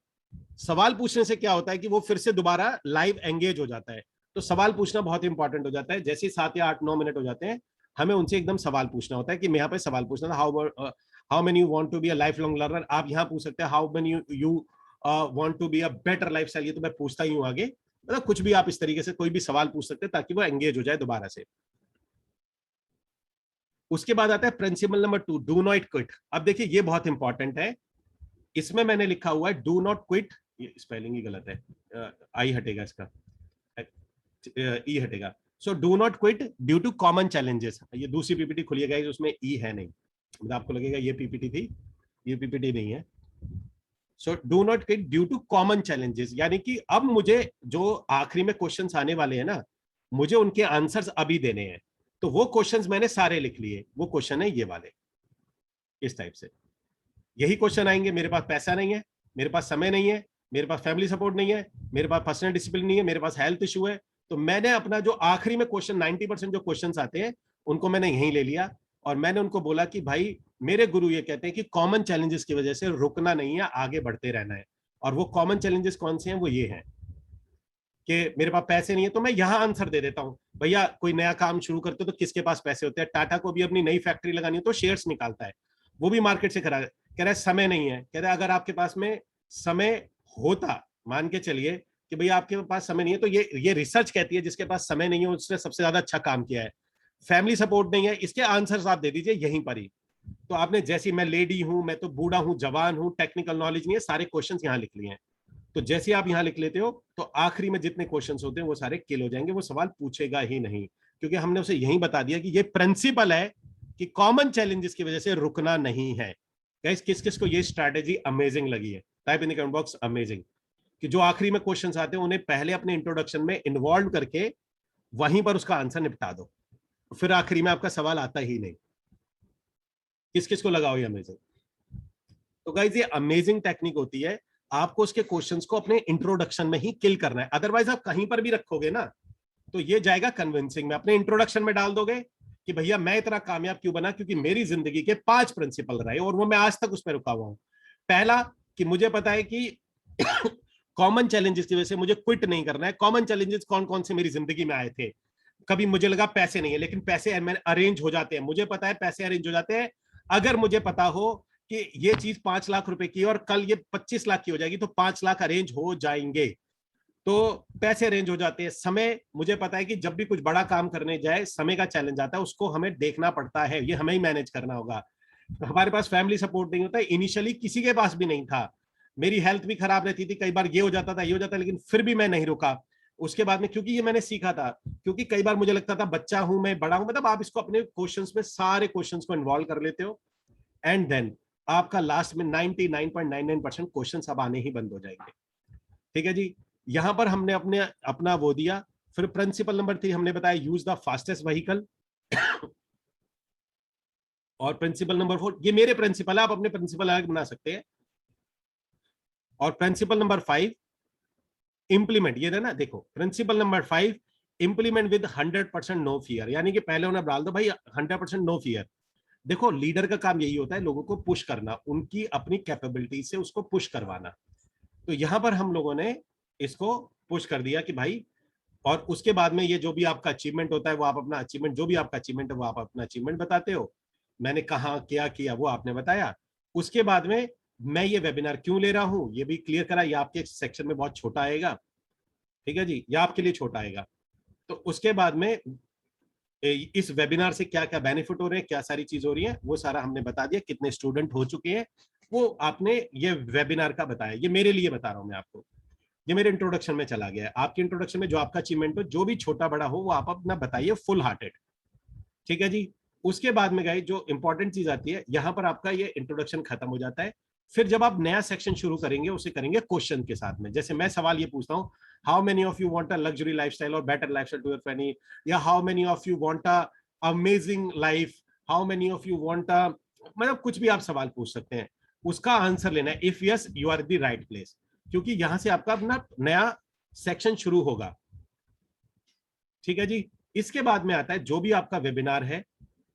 सवाल पूछने से क्या होता है कि वो फिर से दोबारा लाइव एंगेज हो जाता है। तो सवाल पूछना बहुत इंपॉर्टेंट हो जाता है। जैसे ही 7 या 8-9 मिनट हो जाते हैं, हमें उनसे एकदम सवाल पूछना होता है कि मैं यहाँ पे सवाल पूछना था, how many you want to be a life long learner. आप यहाँ पूछ सकते हैं how many you want to be a better life style. ये तो मैं पूछता ही हूँ आगे, मतलब कुछ भी आप इस तरीके से कोई भी सवाल पूछ सकते हैं ताकि वो एंगेज हो जाए दोबारा से। उसके बाद आता है principle number 2, do not quit. अब देखिए ये बहुत इंपॉर्टेंट है, इसमें मैंने लिखा हुआ है डू नॉट क्विट, ये स्पेलिंग ही गलत है, आई हटेगा इसका, ई हटेगा। So do not quit due to common challenges. ये दूसरी पीपीटी खुलिएगा, उसमें ई है नहीं, मतलब आपको लगेगा ये पीपीटी थी, ये पीपीटी नहीं है। So do not quit due to common challenges, यानी कि अब मुझे जो आखिरी में क्वेश्चंस आने वाले हैं ना, मुझे उनके आंसर्स अभी देने हैं। तो वो क्वेश्चंस मैंने सारे लिख लिए, वो क्वेश्चन है ये वाले, इस टाइप से यही क्वेश्चन आएंगे। मेरे पास पैसा नहीं है, मेरे पास समय नहीं है, मेरे पास फैमिली सपोर्ट नहीं है, मेरे पास पर्सनल डिसिप्लिन नहीं है, मेरे पास हेल्थ इशू है। तो मैंने अपना जो आखिरी में क्वेश्चन 90% जो क्वेश्चंस आते हैं उनको मैंने यहीं ले लिया, और मैंने उनको बोला कि भाई मेरे गुरु ये कहते हैं कि कॉमन चैलेंजेस की वजह से रुकना नहीं है, आगे बढ़ते रहना है। और वो कॉमन चैलेंजेस कौन से हैं, वो ये हैं कि मेरे पास पैसे नहीं है। तो मैं यहां आंसर दे देता हूं, भैया कोई नया काम शुरू करते हो तो किसके पास पैसे होते हैं। टाटा को भी अपनी नई फैक्ट्री लगानी है तो शेयर्स निकालता है, वो भी मार्केट से कह रहा है समय नहीं है। कह रहा है अगर आपके पास में समय होता, मान के चलिए कि भैया आपके पास समय नहीं है, तो ये रिसर्च कहती है जिसके पास समय नहीं है उसने सबसे ज्यादा अच्छा काम किया है। फैमिली सपोर्ट नहीं है, इसके आंसर्स आप दे दीजिए यहीं पर ही। तो आपने जैसी, मैं लेडी हूं, मैं तो बूढ़ा हूं, जवान हूं, टेक्निकल नॉलेज नहीं है, सारे क्वेश्चंस यहां लिख लिए हैं। तो जैसे आप यहां लिख लेते हो तो आखिरी में जितने क्वेश्चंस होते हैं वो सारे किल हो जाएंगे, वो सवाल पूछेगा ही नहीं, क्योंकि हमने उसे यही बता दिया कि ये प्रिंसिपल है कि कॉमन चैलेंजेस की वजह से रुकना नहीं है। गाइस किस किस को ये स्ट्रैटेजी अमेजिंग लगी है, type in the comment box amazing, कि जो आखिरी में क्वेश्चंस आते हैं उन्हें पहले अपने इंट्रोडक्शन में इन्वॉल्व करके वहीं पर उसका आंसर निपटा दो, फिर आखिरी में आपका सवाल आता ही नहीं। किस किस को लगाओ ये अमेजिंग। तो गाइस ये अमेजिंग टेक्निक होती है, आपको उसके क्वेश्चंस को अपने इंट्रोडक्शन में ही किल करना है। अदरवाइज आप कहीं पर भी रखोगे ना तो ये जाएगा कन्विंसिंग में। अपने इंट्रोडक्शन में डाल दोगे कि भैया मैं इतना कामयाब क्यों बना, क्योंकि मेरी जिंदगी के 5 प्रिंसिपल रहे और वो मैं आज तक उस पर रुका हुआ हूं। पहला कि मुझे पता है कि कॉमन चैलेंजेस की वजह से मुझे क्विट नहीं करना है। कॉमन चैलेंजेस कौन कौन से मेरी जिंदगी में आए थे, कभी मुझे लगा पैसे नहीं है, लेकिन पैसे अरेंज हो जाते हैं, मुझे पता है पैसे अरेंज हो जाते हैं। अगर मुझे पता हो कि ये चीज 5 लाख रुपए की और कल ये 25 लाख की हो जाएगी तो 5 लाख अरेंज हो जाएंगे, तो पैसे अरेंज हो जाते हैं। समय, मुझे पता है कि जब भी कुछ बड़ा काम करने जाए समय का चैलेंज आता है, उसको हमें देखना पड़ता है, ये हमें ही मैनेज करना होगा। हमारे पास फैमिली सपोर्ट नहीं होता, इनिशियली किसी के पास भी नहीं था, मेरी हेल्थ भी खराब रहती थी, कई बार ये हो जाता था ये हो जाता, लेकिन फिर भी मैं नहीं रुका। उसके बाद में क्योंकि ये मैंने सीखा था, क्योंकि कई बार मुझे लगता था बच्चा हूं मैं, बड़ा हूं, मतलब आप इसको अपने क्वेश्चंस में सारे क्वेश्चंस को इन्वॉल्व कर लेते हो, एंड देन आपका लास्ट में 99.99% क्वेश्चंस अब आने ही बंद हो जाएंगे। ठीक है जी, यहां पर हमने अपना वो दिया। फिर प्रिंसिपल नंबर 3 हमने बताया यूज द फास्टेस्ट व्हीकल। और प्रिंसिपल नंबर 4, ये मेरे प्रिंसिपल है, आप अपने प्रिंसिपल अलग बना सकते हैं। और प्रिंसिपल नंबर 5 इंप्लीमेंट, ये ना देखो, principle number 5 implement with 100% no fear, यानी कि पहले उन्हें डाल दो भाई 100% नो फियर। देखो लीडर का काम यही होता है, लोगों को पुश करना, उनकी अपनी कैपेबिलिटी से उसको पुश करवाना। तो यहां पर हम लोगों ने इसको पुश कर दिया कि भाई, और उसके बाद में ये जो भी आपका अचीवमेंट होता है वो आप अपना अचीवमेंट, जो भी आपका अचीवमेंट है वो आप अपना अचीवमेंट बताते हो, मैंने कहा क्या किया वो आपने बताया। उसके बाद में मैं ये वेबिनार क्यों ले रहा हूं ये भी क्लियर करा, ये आपके सेक्शन में बहुत छोटा आएगा, ठीक है जी, ये आपके लिए छोटा आएगा। तो उसके बाद में इस वेबिनार से क्या क्या बेनिफिट हो रहे हैं, क्या सारी चीज हो रही है, वो सारा हमने बता दिया, कितने स्टूडेंट हो चुके हैं वो आपने ये वेबिनार का बताया। ये मेरे लिए बता रहा हूं मैं आपको, ये मेरे इंट्रोडक्शन में चला गया है। आपके इंट्रोडक्शन में जो आपका अचीवमेंट हो, जो भी छोटा बड़ा हो, वो आप अपना बताइए फुल हार्टेड, ठीक है जी। उसके बाद में गए जो इंपॉर्टेंट चीज आती है, यहां पर आपका ये इंट्रोडक्शन खत्म हो जाता है। फिर जब आप नया सेक्शन शुरू करेंगे उसे करेंगे क्वेश्चन के साथ में। जैसे मैं सवाल ये पूछता हूँ, how many of you want a luxury lifestyle और better lifestyle to your family, या how many of you want a amazing life, how many of you want a मतलब कुछ भी आप सवाल पूछ सकते हैं, उसका आंसर लेना है। If yes you are the right place, क्योंकि यहां से आपका अपना नया सेक्शन शुरू होगा। ठीक है जी। इसके बाद में आता है जो भी आपका वेबिनार है,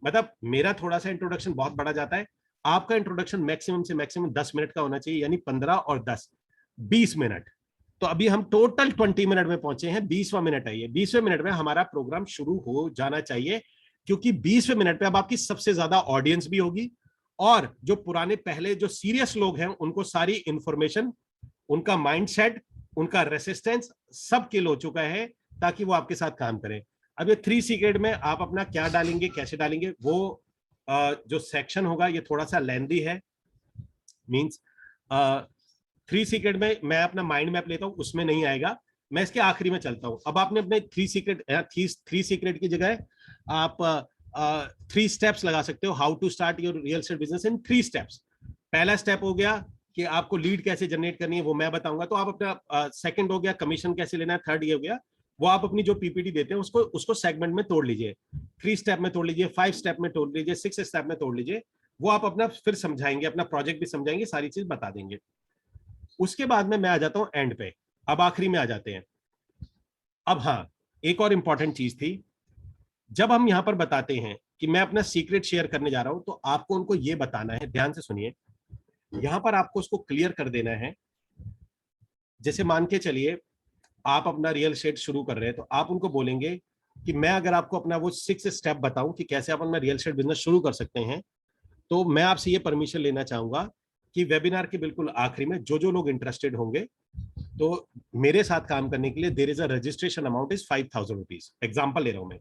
मतलब मेरा थोड़ा सा इंट्रोडक्शन बहुत बड़ा जाता है, आपका इंट्रोडक्शन मैक्सिमम से मैक्सिमम 10 मिनट का होना चाहिए, यानी 15 और 10 20 मिनट। तो अभी हम टोटल 20 मिनट में पहुंचे हैं, 20वां मिनट है ये। 20वें मिनट में हमारा प्रोग्राम शुरू हो जाना चाहिए, क्योंकि 20वें मिनट पे अब आपकी सबसे ज्यादा ऑडियंस भी होगी, और जो पुराने पहले जो सीरियस लोग हैं उनको सारी इंफॉर्मेशन, उनका माइंडसेट, उनका रेसिस्टेंस सब किल हो चुका है, ताकि वो आपके साथ काम करें। अब ये 3 सीक्रेट में आप अपना क्या डालेंगे, कैसे डालेंगे, वो जो सेक्शन होगा ये थोड़ा सा लेंथी है। मींस 3 सीक्रेट में मैं अपना माइंड मैप लेता हूं, उसमें नहीं आएगा, मैं इसके आखिरी में चलता हूं। अब आपने अपने 3 सीक्रेट की जगह आप 3 स्टेप्स लगा सकते हो, how to start your real estate business in 3 steps. पहला स्टेप हो गया कि आपको लीड कैसे जनरेट करनी है, वो मैं बताऊंगा, तो आप अपना सेकंड हो गया कमीशन कैसे लेना है, थर्ड ये हो गया, वो आप अपनी जो पीपीटी देते हैं उसको सेगमेंट में तोड़ लीजिए, 3 स्टेप में तोड़ लीजिए, 5 स्टेप में तोड़ लीजिए, 6 स्टेप में तोड़ लीजिए। वो आप अपना फिर समझाएंगे, अपना प्रोजेक्ट भी समझाएंगे, सारी चीज बता देंगे। उसके बाद में मैं आ जाता हूं एंड पे, अब आखिरी में आ जाते हैं। अब हाँ, एक और इंपॉर्टेंट चीज थी, जब हम यहां पर बताते हैं कि मैं अपना सीक्रेट शेयर करने जा रहा हूं, तो आपको उनको ये बताना है, ध्यान से सुनिए, यहां पर आपको उसको क्लियर कर देना है। जैसे मान के चलिए आप अपना रियल एस्टेट शुरू कर रहे हैं, तो आप उनको बोलेंगे कि मैं अगर आपको अपना वो 6 स्टेप बताऊं कि कैसे आप अपना रियल एस्टेट बिजनेस शुरू कर सकते हैं, तो मैं आपसे ये परमिशन लेना चाहूंगा कि वेबिनार के बिल्कुल आखिरी में जो लोग इंटरेस्टेड होंगे, तो मेरे साथ काम करने के लिए there is a registration amount is 5000 rupees. Example ले रहा हूं मैं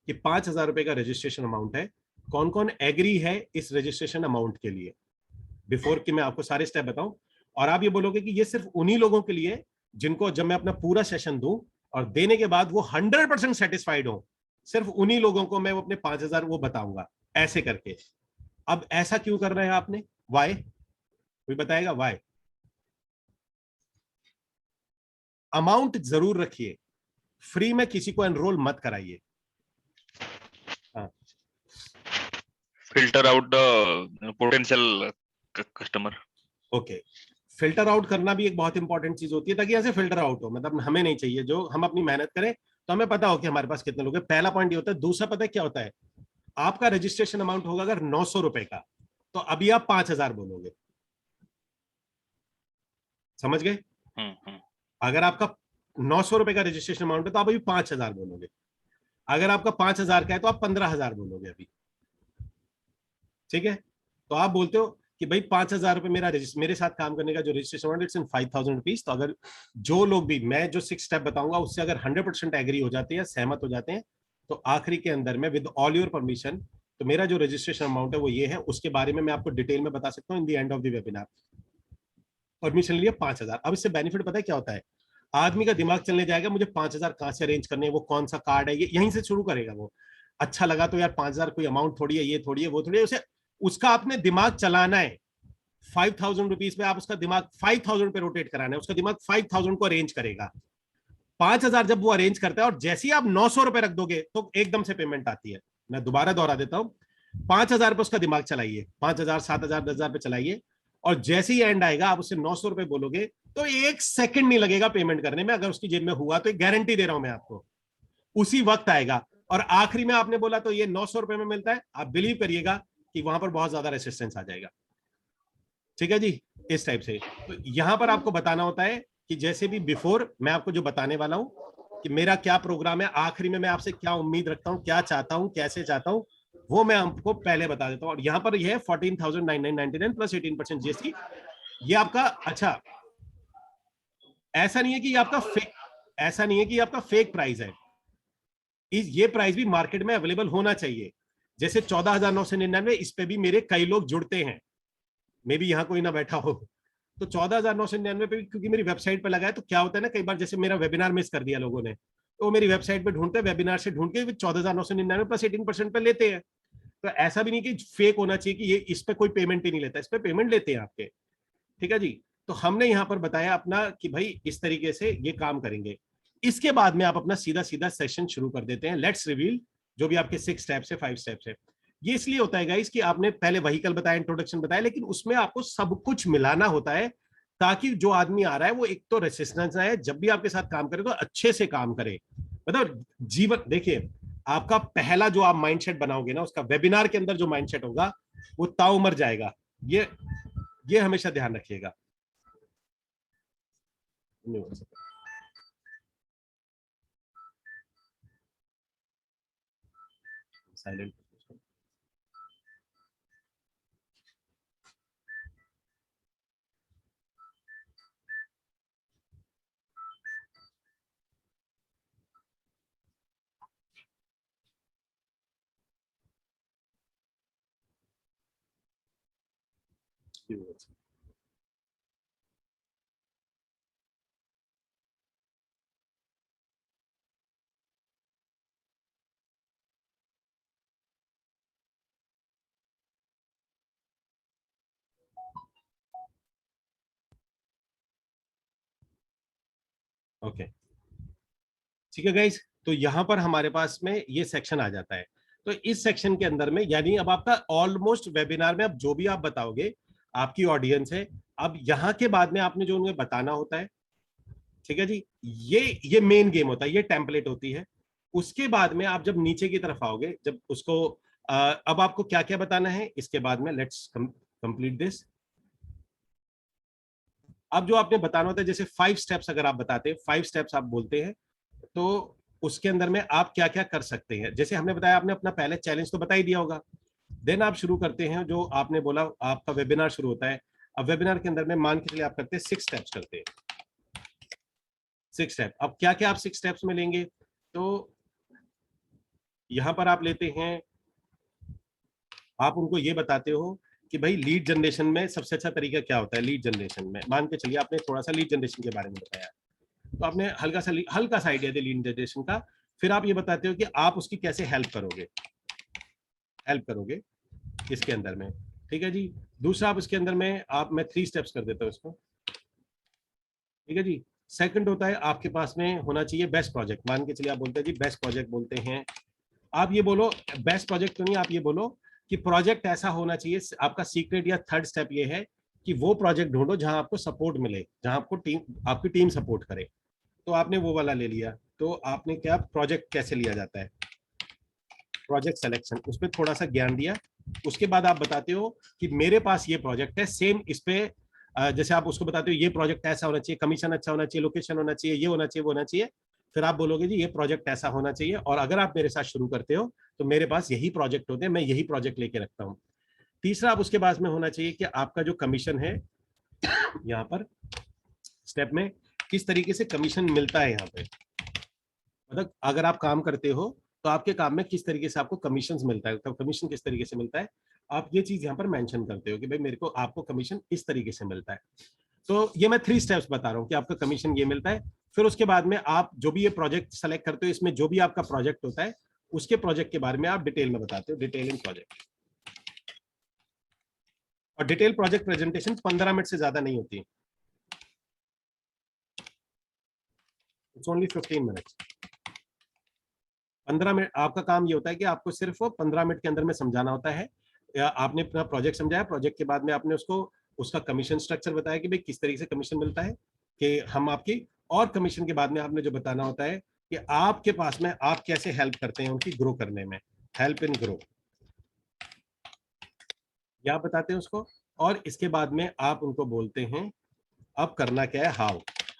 कि 5000 रुपए का रजिस्ट्रेशन अमाउंट है। कौन कौन एग्री है इस रजिस्ट्रेशन अमाउंट के लिए, बिफोर कि मैं आपको सारे स्टेप बताऊं। और आप ये बोलोगे कि ये सिर्फ उन्हीं लोगों के लिए जिनको जब मैं अपना पूरा सेशन दूं और देने के बाद वो 100% सेटिस्फाइड हो, सिर्फ उन्हीं लोगों को मैं वो अपने 5000 वो बताऊंगा, ऐसे करके। अब ऐसा क्यों कर रहे हैं आपने, वाई, कोई बताएगा वाई? अमाउंट जरूर रखिए, फ्री में किसी को एनरोल मत कराइए। हाँ, filter out the potential customer. Okay. Filter out करना भी एक बहुत इंपॉर्टेंट चीज होती है, ताकि ऐसे फिल्टर आउट हो, मतलब हमें नहीं चाहिए, जो हम अपनी मेहनत करें तो हमें पता हो कि हमारे पास कितने लोग हैं। पहला पॉइंट ये होता है। दूसरा पता है क्या होता है, आपका रजिस्ट्रेशन अमाउंट होगा अगर 900 रुपए का, तो अभी आप 5000 बोलोगे, समझ गए? अगर आपका 900 रुपए का रजिस्ट्रेशन अमाउंट है तो आप अभी 5000 बोलोगे। अगर आपका 5000 का है तो आप 15000 बोलोगे अभी, ठीक है? तो आप बोलते हो कि भाई 5000 रुपए मेरे साथ काम करने का जो registration amount it's in 5000 rupees. तो अगर जो लोग भी मैं जो 6 स्टेप बताऊंगा उससे अगर 100% एग्री हो जाते हैं, सहमत हो जाते हैं, तो आखिरी के अंदर में विद ऑल योर परमिशन, तो मेरा जो रजिस्ट्रेशन अमाउंट है वो ये है, उसके बारे में मैं आपको डिटेल में बता सकता हूँ in the end of the webinar. Permission लिए 5000। अब इससे बेनिफिट पता है क्या होता है, आदमी का दिमाग चलने जाएगा, मुझे 5000 कहां से अरेंज करने हैं, वो कौन सा कार्ड है, ये यहीं से शुरू करेगा वो। अच्छा लगा तो यार 5000 कोई अमाउंट थोड़ी है, ये थोड़ी है, वो थोड़ी है, उसे उसका आपने दिमाग चलाना है। 5000 रुपीज पे आप उसका दिमाग 5000 पे रोटेट कराना है, उसका दिमाग 5000 को अरेंज करेगा। 5000 जब वो अरेंज करता है और जैसे ही आप 900 रुपए रख दोगे तो एकदम से पेमेंट आती है। मैं दोबारा दोहरा देता हूं, 5000 पे उसका दिमाग चलाइए, 5000, 7000, 10000 पे चलाइए, और जैसे ही एंड आएगा आप उससे 900 रुपए बोलोगे तो 1 सेकंड नहीं लगेगा पेमेंट करने में। अगर उसकी जेब में हुआ तो गारंटी दे रहा हूं मैं आपको, उसी वक्त आएगा। और आखिरी में आपने बोला तो ये 900 रुपए में मिलता है, आप बिलीव करिएगा कि वहां पर बहुत ज्यादा रेसिस्टेंस आ जाएगा। ठीक है जी, इस टाइप से। तो यहां पर आपको बताना होता है कि जैसे भी बिफोर मैं आपको जो बताने वाला हूं कि मेरा क्या प्रोग्राम है, आखिरी में मैं आपसे क्या उम्मीद रखता हूं, क्या चाहता हूं, कैसे चाहता हूं, वो मैं आपको पहले बता देता हूं। और यहां पर यह है 14,999 प्लस 18% जीएसटी। ये आपका, अच्छा ऐसा नहीं है कि ये आपका फेक, ऐसा नहीं है कि ये आपका फेक प्राइस है, ये प्राइस भी मार्केट में अवेलेबल होना चाहिए। जैसे 14,999, इस पे भी मेरे कई लोग जुड़ते हैं, मे भी यहां कोई ना बैठा हो, तो 14,999 पे, क्योंकि मेरी वेबसाइट पे लगा है। तो क्या होता है ना, कई बार जैसे मेरा वेबिनार मिस कर दिया लोगों ने, तो मेरी वेबसाइट पे ढूंढते हैं, वेबिनार से ढूंढ के 14,999 प्लस 18% पे लेते हैं। तो ऐसा भी नहीं कि फेक होना चाहिए कि ये इस पे कोई पेमेंट ही नहीं लेता, इस पे पेमेंट लेते हैं आपके। ठीक है जी। तो हमने यहां पर बताया अपना कि भाई इस तरीके से ये काम करेंगे। इसके बाद में आप अपना सीधा सीधा सेशन शुरू कर देते हैं। लेट्स रिवील जो भी आपके 6 स्टेप्स है, 5 स्टेप्स है। ये इसलिए होता है गाइस कि आपने पहले व्हीकल बताया, इंट्रोडक्शन बताया, लेकिन उसमें आपको सब कुछ मिलाना होता है ताकि जो आदमी आ रहा है वो एक तो रेसिस्टेंस है, जब भी आपके साथ काम करे तो अच्छे से काम करे। मतलब जीवन देखिए, आपका पहला जो आप माइंडसेट बनाओगे ना, उसका वेबिनार के अंदर जो माइंडसेट होगा वो ताउमर जाएगा। ये हमेशा ध्यान रखिएगा। साइलेंट। ओके, ठीक है गाइस, तो यहां पर हमारे पास में ये सेक्शन आ जाता है। तो इस सेक्शन के अंदर में यानी अब आपका ऑलमोस्ट वेबिनार में अब जो भी आप बताओगे आपकी ऑडियंस है, अब यहां के बाद में आपने जो उन्हें बताना होता है, ठीक है जी, ये मेन गेम होता है, ये टेम्पलेट होती है। उसके बाद में आप जब नीचे की तरफ आओगे, जब उसको अब आपको क्या क्या बताना है इसके बाद में, लेट्स कंप्लीट दिस। अब जो आपने बताना होता है, जैसे 5 स्टेप्स अगर आप बताते हैं, 5 स्टेप्स आप बोलते हैं, तो उसके अंदर में आप क्या क्या कर सकते हैं। जैसे हमने बताया, आपने अपना पहले चैलेंज तो बता ही दिया होगा, देन आप शुरू करते हैं, जो आपने बोला आपका वेबिनार शुरू होता है। अब वेबिनार के अंदर में मान के चलिए आप करते हैं 6 स्टेप्स करते हैं, 6 स्टेप। अब क्या क्या आप 6 स्टेप्स में लेंगे, तो यहां पर आप लेते हैं, आप उनको ये बताते हो कि भाई लीड जनरेशन में सबसे अच्छा तरीका क्या होता है। लीड जनरेशन में मान के चलिए आपने थोड़ा सा लीड जनरेशन के बारे में बताया, तो आपने हल्का सा आइडिया दिया लीड जनरेशन का। फिर आप ये बताते हो कि आप उसकी कैसे हेल्प करोगे इसके अंदर में, ठीक है जी। दूसरा आप इसके अंदर में मैं 3 स्टेप्स कर देता हूँ इसको, ठीक है जी। सेकंड होता है आपके पास में होना चाहिए बेस्ट प्रोजेक्ट। मान के चलिए आप बोलते हैं जी बेस्ट प्रोजेक्ट बोलते हैं, आप ये बोलो बेस्ट प्रोजेक्ट तो नहीं, आप ये बोलो कि प्रोजेक्ट ऐसा होना चाहिए। आपका सीक्रेट या थर्ड स्टेप ये है कि वो प्रोजेक्ट ढूंढो जहां आपको सपोर्ट मिले, जहां आपकी टीम सपोर्ट करे। तो आपने वो वाला ले लिया, तो आपने क्या प्रोजेक्ट कैसे लिया जाता है, प्रोजेक्ट सिलेक्शन, उस पर थोड़ा सा ज्ञान दिया। उसके बाद आप बताते हो कि मेरे पास ये प्रोजेक्ट है, सेम इस पे जैसे आप उसको बताते हो ये प्रोजेक्ट ऐसा होना चाहिए, कमीशन अच्छा होना चाहिए, लोकेशन होना चाहिए, ये होना चाहिए, वो होना चाहिए। फिर आप बोलोगे जी ये प्रोजेक्ट ऐसा होना चाहिए, और अगर आप मेरे साथ शुरू करते हो तो मेरे पास यही प्रोजेक्ट होते हैं, मैं यही प्रोजेक्ट लेके रखता हूँ। तीसरा आप उसके बाद में होना चाहिए कि आपका जो कमीशन है यहाँ पर स्टेप में किस तरीके से कमीशन मिलता है। यहाँ पे मतलब अगर आप काम करते हो तो आपके काम में किस तरीके से आपको कमीशन मिलता है, तो कमीशन किस तरीके से मिलता है, आप ये चीज यहाँ पर मेंशन करते हो कि भाई मेरे को आपको कमीशन इस तरीके से मिलता है। तो ये मैं 3 स्टेप्स बता रहा हूँ कि आपका कमीशन ये मिलता है। फिर उसके बाद में आप जो भी ये प्रोजेक्ट सेलेक्ट करते हो, इसमें जो भी आपका प्रोजेक्ट होता है उसके प्रोजेक्ट के बारे में आप डिटेल में बताते हो, डिटेलिंग प्रोजेक्ट। और डिटेल प्रोजेक्ट प्रेजेंटेशन 15 मिनट से ज्यादा नहीं होती, इट्स ओनली 15 मिनट्स। 15 मिनट आपका काम ये होता है कि आपको सिर्फ 15 मिनट के अंदर में समझाना होता है। या आपने अपना प्रोजेक्ट समझाया, प्रोजेक्ट के बाद में आपने उसका कमीशन स्ट्रक्चर बताया कि भाई किस तरीके से कमीशन मिलता है कि हम आपकी, और कमीशन के बाद में आपने जो बताना होता है कि आपके पास में आप कैसे हेल्प करते हैं उनकी ग्रो करने में, हेल्प इन ग्रो, या आप बताते हैं उसको। और इसके बाद में आप उनको बोलते हैं अब करना क्या है,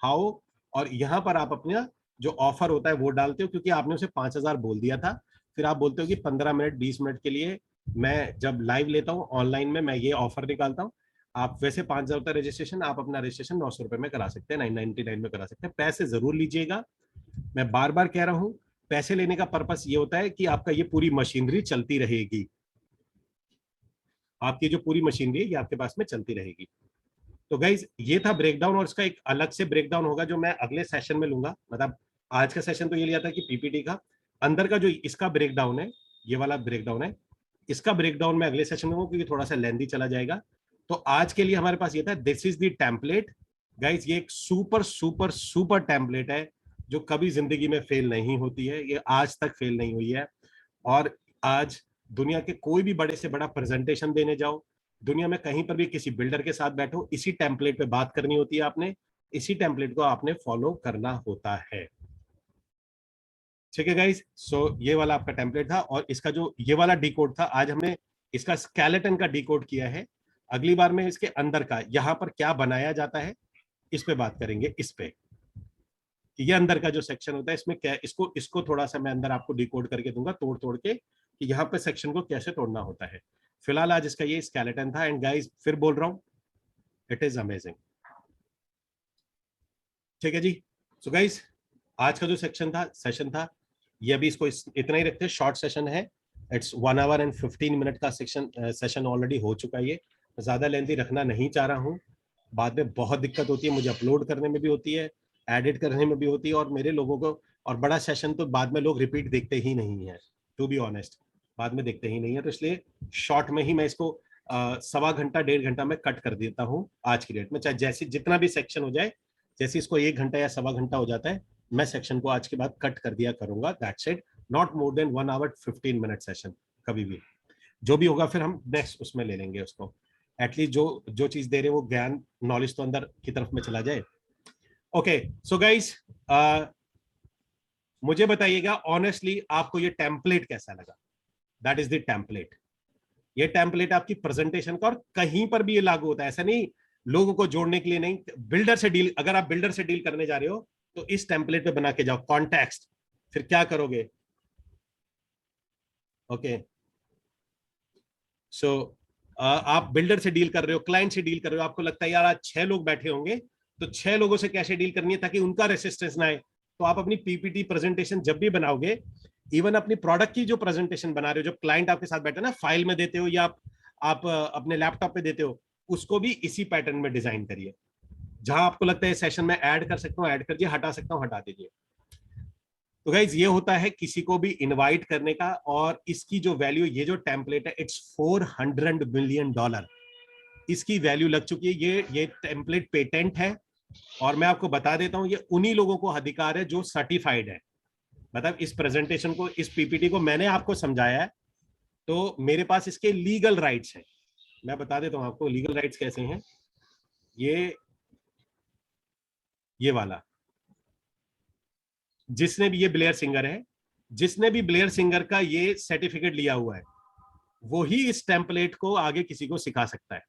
हाउ। और यहां पर आप अपना जो ऑफर होता है वो डालते हो, क्योंकि आपने उसे 5,000 बोल दिया था। फिर आप बोलते हो कि 15 मिनट 20 मिनट के लिए मैं जब लाइव लेता हूँ ऑनलाइन में, मैं ये ऑफर निकालता हूँ। आप वैसे 5,000 का रजिस्ट्रेशन, आप अपना रजिस्ट्रेशन 900 रुपए में करा सकते हैं, 999 में करा सकते हैं। पैसे जरूर लीजिएगा, मैं बार बार कह रहा हूँ। पैसे लेने का पर्पस ये होता है कि आपका ये पूरी मशीनरी चलती रहेगी, आपकी जो पूरी मशीनरी है ये आपके पास में चलती रहेगी। तो गाइज ये था ब्रेकडाउन, और इसका एक अलग से ब्रेकडाउन होगा जो मैं अगले सेशन में लूंगा। मतलब आज का सेशन तो ये लिया था कि पीपीटी का अंदर का जो इसका ब्रेकडाउन है, ये वाला ब्रेकडाउन है, इसका ब्रेकडाउन मैं अगले सेशन में लूंगा क्योंकि थोड़ा सा लेंथी चला जाएगा। तो आज के लिए हमारे पास ये था, this is the template guys. ये एक सुपर सुपर सुपर टेम्पलेट है जो कभी जिंदगी में फेल नहीं होती है, ये आज तक फेल नहीं हुई है। और आज दुनिया के कोई भी बड़े से बड़ा प्रेजेंटेशन देने जाओ, दुनिया में कहीं पर भी किसी बिल्डर के साथ बैठो, इसी टेम्पलेट पे बात करनी होती है आपने, इसी टेम्पलेट को आपने फॉलो करना होता है। ठीक है गाइस, सो ये वाला आपका टेम्पलेट था, और इसका जो ये वाला डिकोड था, आज हमने इसका स्केलेटन का डिकोड किया है। अगली बार में इसके अंदर का यहाँ पर क्या बनाया जाता है इस पे बात करेंगे। इस पे ये अंदर का जो सेक्शन होता है इसमें क्या, इसको थोड़ा सा मैं अंदर आपको डिकोड करके दूंगा, तोड़ तोड़ के, कि यहाँ पे सेक्शन को कैसे तोड़ना होता है। फिलहाल आज इसका ये स्केलेटन था, एंड गाइस फिर बोल रहा हूं, इट इज अमेजिंग। ठीक है जी, सो गाइस आज का जो सेशन था ये अभी इसको इतना ही रखते हैं, शॉर्ट सेशन है, इट्स 1 आवर एंड 15 मिनट का सेशन ऑलरेडी हो चुका है। ये ज्यादा लेंथी रखना नहीं चाह रहा हूँ, बाद में बहुत दिक्कत होती है, मुझे अपलोड करने में भी होती है, एडिट करने में भी होती है, और मेरे लोगों को, और बड़ा सेशन तो बाद में लोग रिपीट देखते ही नहीं है, टू बी ऑनेस्ट, बाद में देखते ही नहीं है, तो इसलिए शॉर्ट में ही मैं इसको 1.25 घंटा 1.5 घंटा में कट कर देता हूँ आज की डेट में, चाहे जैसे जितना भी सेक्शन हो जाए, जैसे इसको 1 घंटा या 1.25 घंटा हो जाता है, मैं सेक्शन को आज के बाद कट कर दिया करूंगा, that's it, not more than 1 hour 15 minute session, कभी भी जो भी होगा फिर हम नेक्स्ट उसमें ले लेंगे उसको, एटलीस्ट जो चीज दे रहे हैं वो ज्ञान नॉलेज तो अंदर की तरफ में चला जाए। ओके, सो गाइस मुझे बताइएगा ऑनेस्टली आपको ये टेम्पलेट कैसा लगा। दैट इज द टेम्पलेट, ये टेम्पलेट आपकी प्रेजेंटेशन का, और कहीं पर भी ये लागू होता है, ऐसा नहीं लोगों को जोड़ने के लिए नहीं, बिल्डर से डील, अगर आप बिल्डर से डील करने जा रहे हो तो इस टेम्पलेट पे बना के जाओ, कॉन्टेक्स्ट, फिर क्या करोगे। ओके, सो आप बिल्डर से डील कर रहे हो, क्लाइंट से डील कर रहे हो, आपको लगता है यार आज 6 लोग बैठे होंगे, तो 6 लोगों से कैसे डील करनी है ताकि उनका रेसिस्टेंस ना आए, तो आप अपनी पीपीटी प्रेजेंटेशन जब भी बनाओगे, इवन अपनी प्रोडक्ट की जो प्रेजेंटेशन बना रहे हो, जब क्लाइंट आपके साथ बैठे ना, फाइल में देते हो या आप अपने लैपटॉप पे देते हो, उसको भी इसी पैटर्न में डिजाइन करिए। जहां आपको लगता है सेशन में ऐड कर सकता हूं ऐड कर दिए, हटा सकता हूं हटा दीजिए। तो गाइज ये होता है किसी को भी इनवाइट करने का, और इसकी जो वैल्यू, ये जो टेम्पलेट है, इट्स $400 मिलियन इसकी वैल्यू लग चुकी है। ये टेम्पलेट पेटेंट है, और मैं आपको बता देता हूं, ये उन्हीं लोगों को अधिकार है जो सर्टिफाइड है। मतलब इस प्रेजेंटेशन को, इस पीपीटी को मैंने आपको समझाया है, तो मेरे पास इसके लीगल राइट्स हैं। मैं बता देता हूं आपको लीगल राइट्स कैसे हैं। ये वाला, जिसने भी, ये ब्लेयर सिंगर है, जिसने भी ब्लेयर सिंगर का ये सर्टिफिकेट लिया हुआ है, वो ही इस टेम्पलेट को आगे किसी को सिखा सकता है,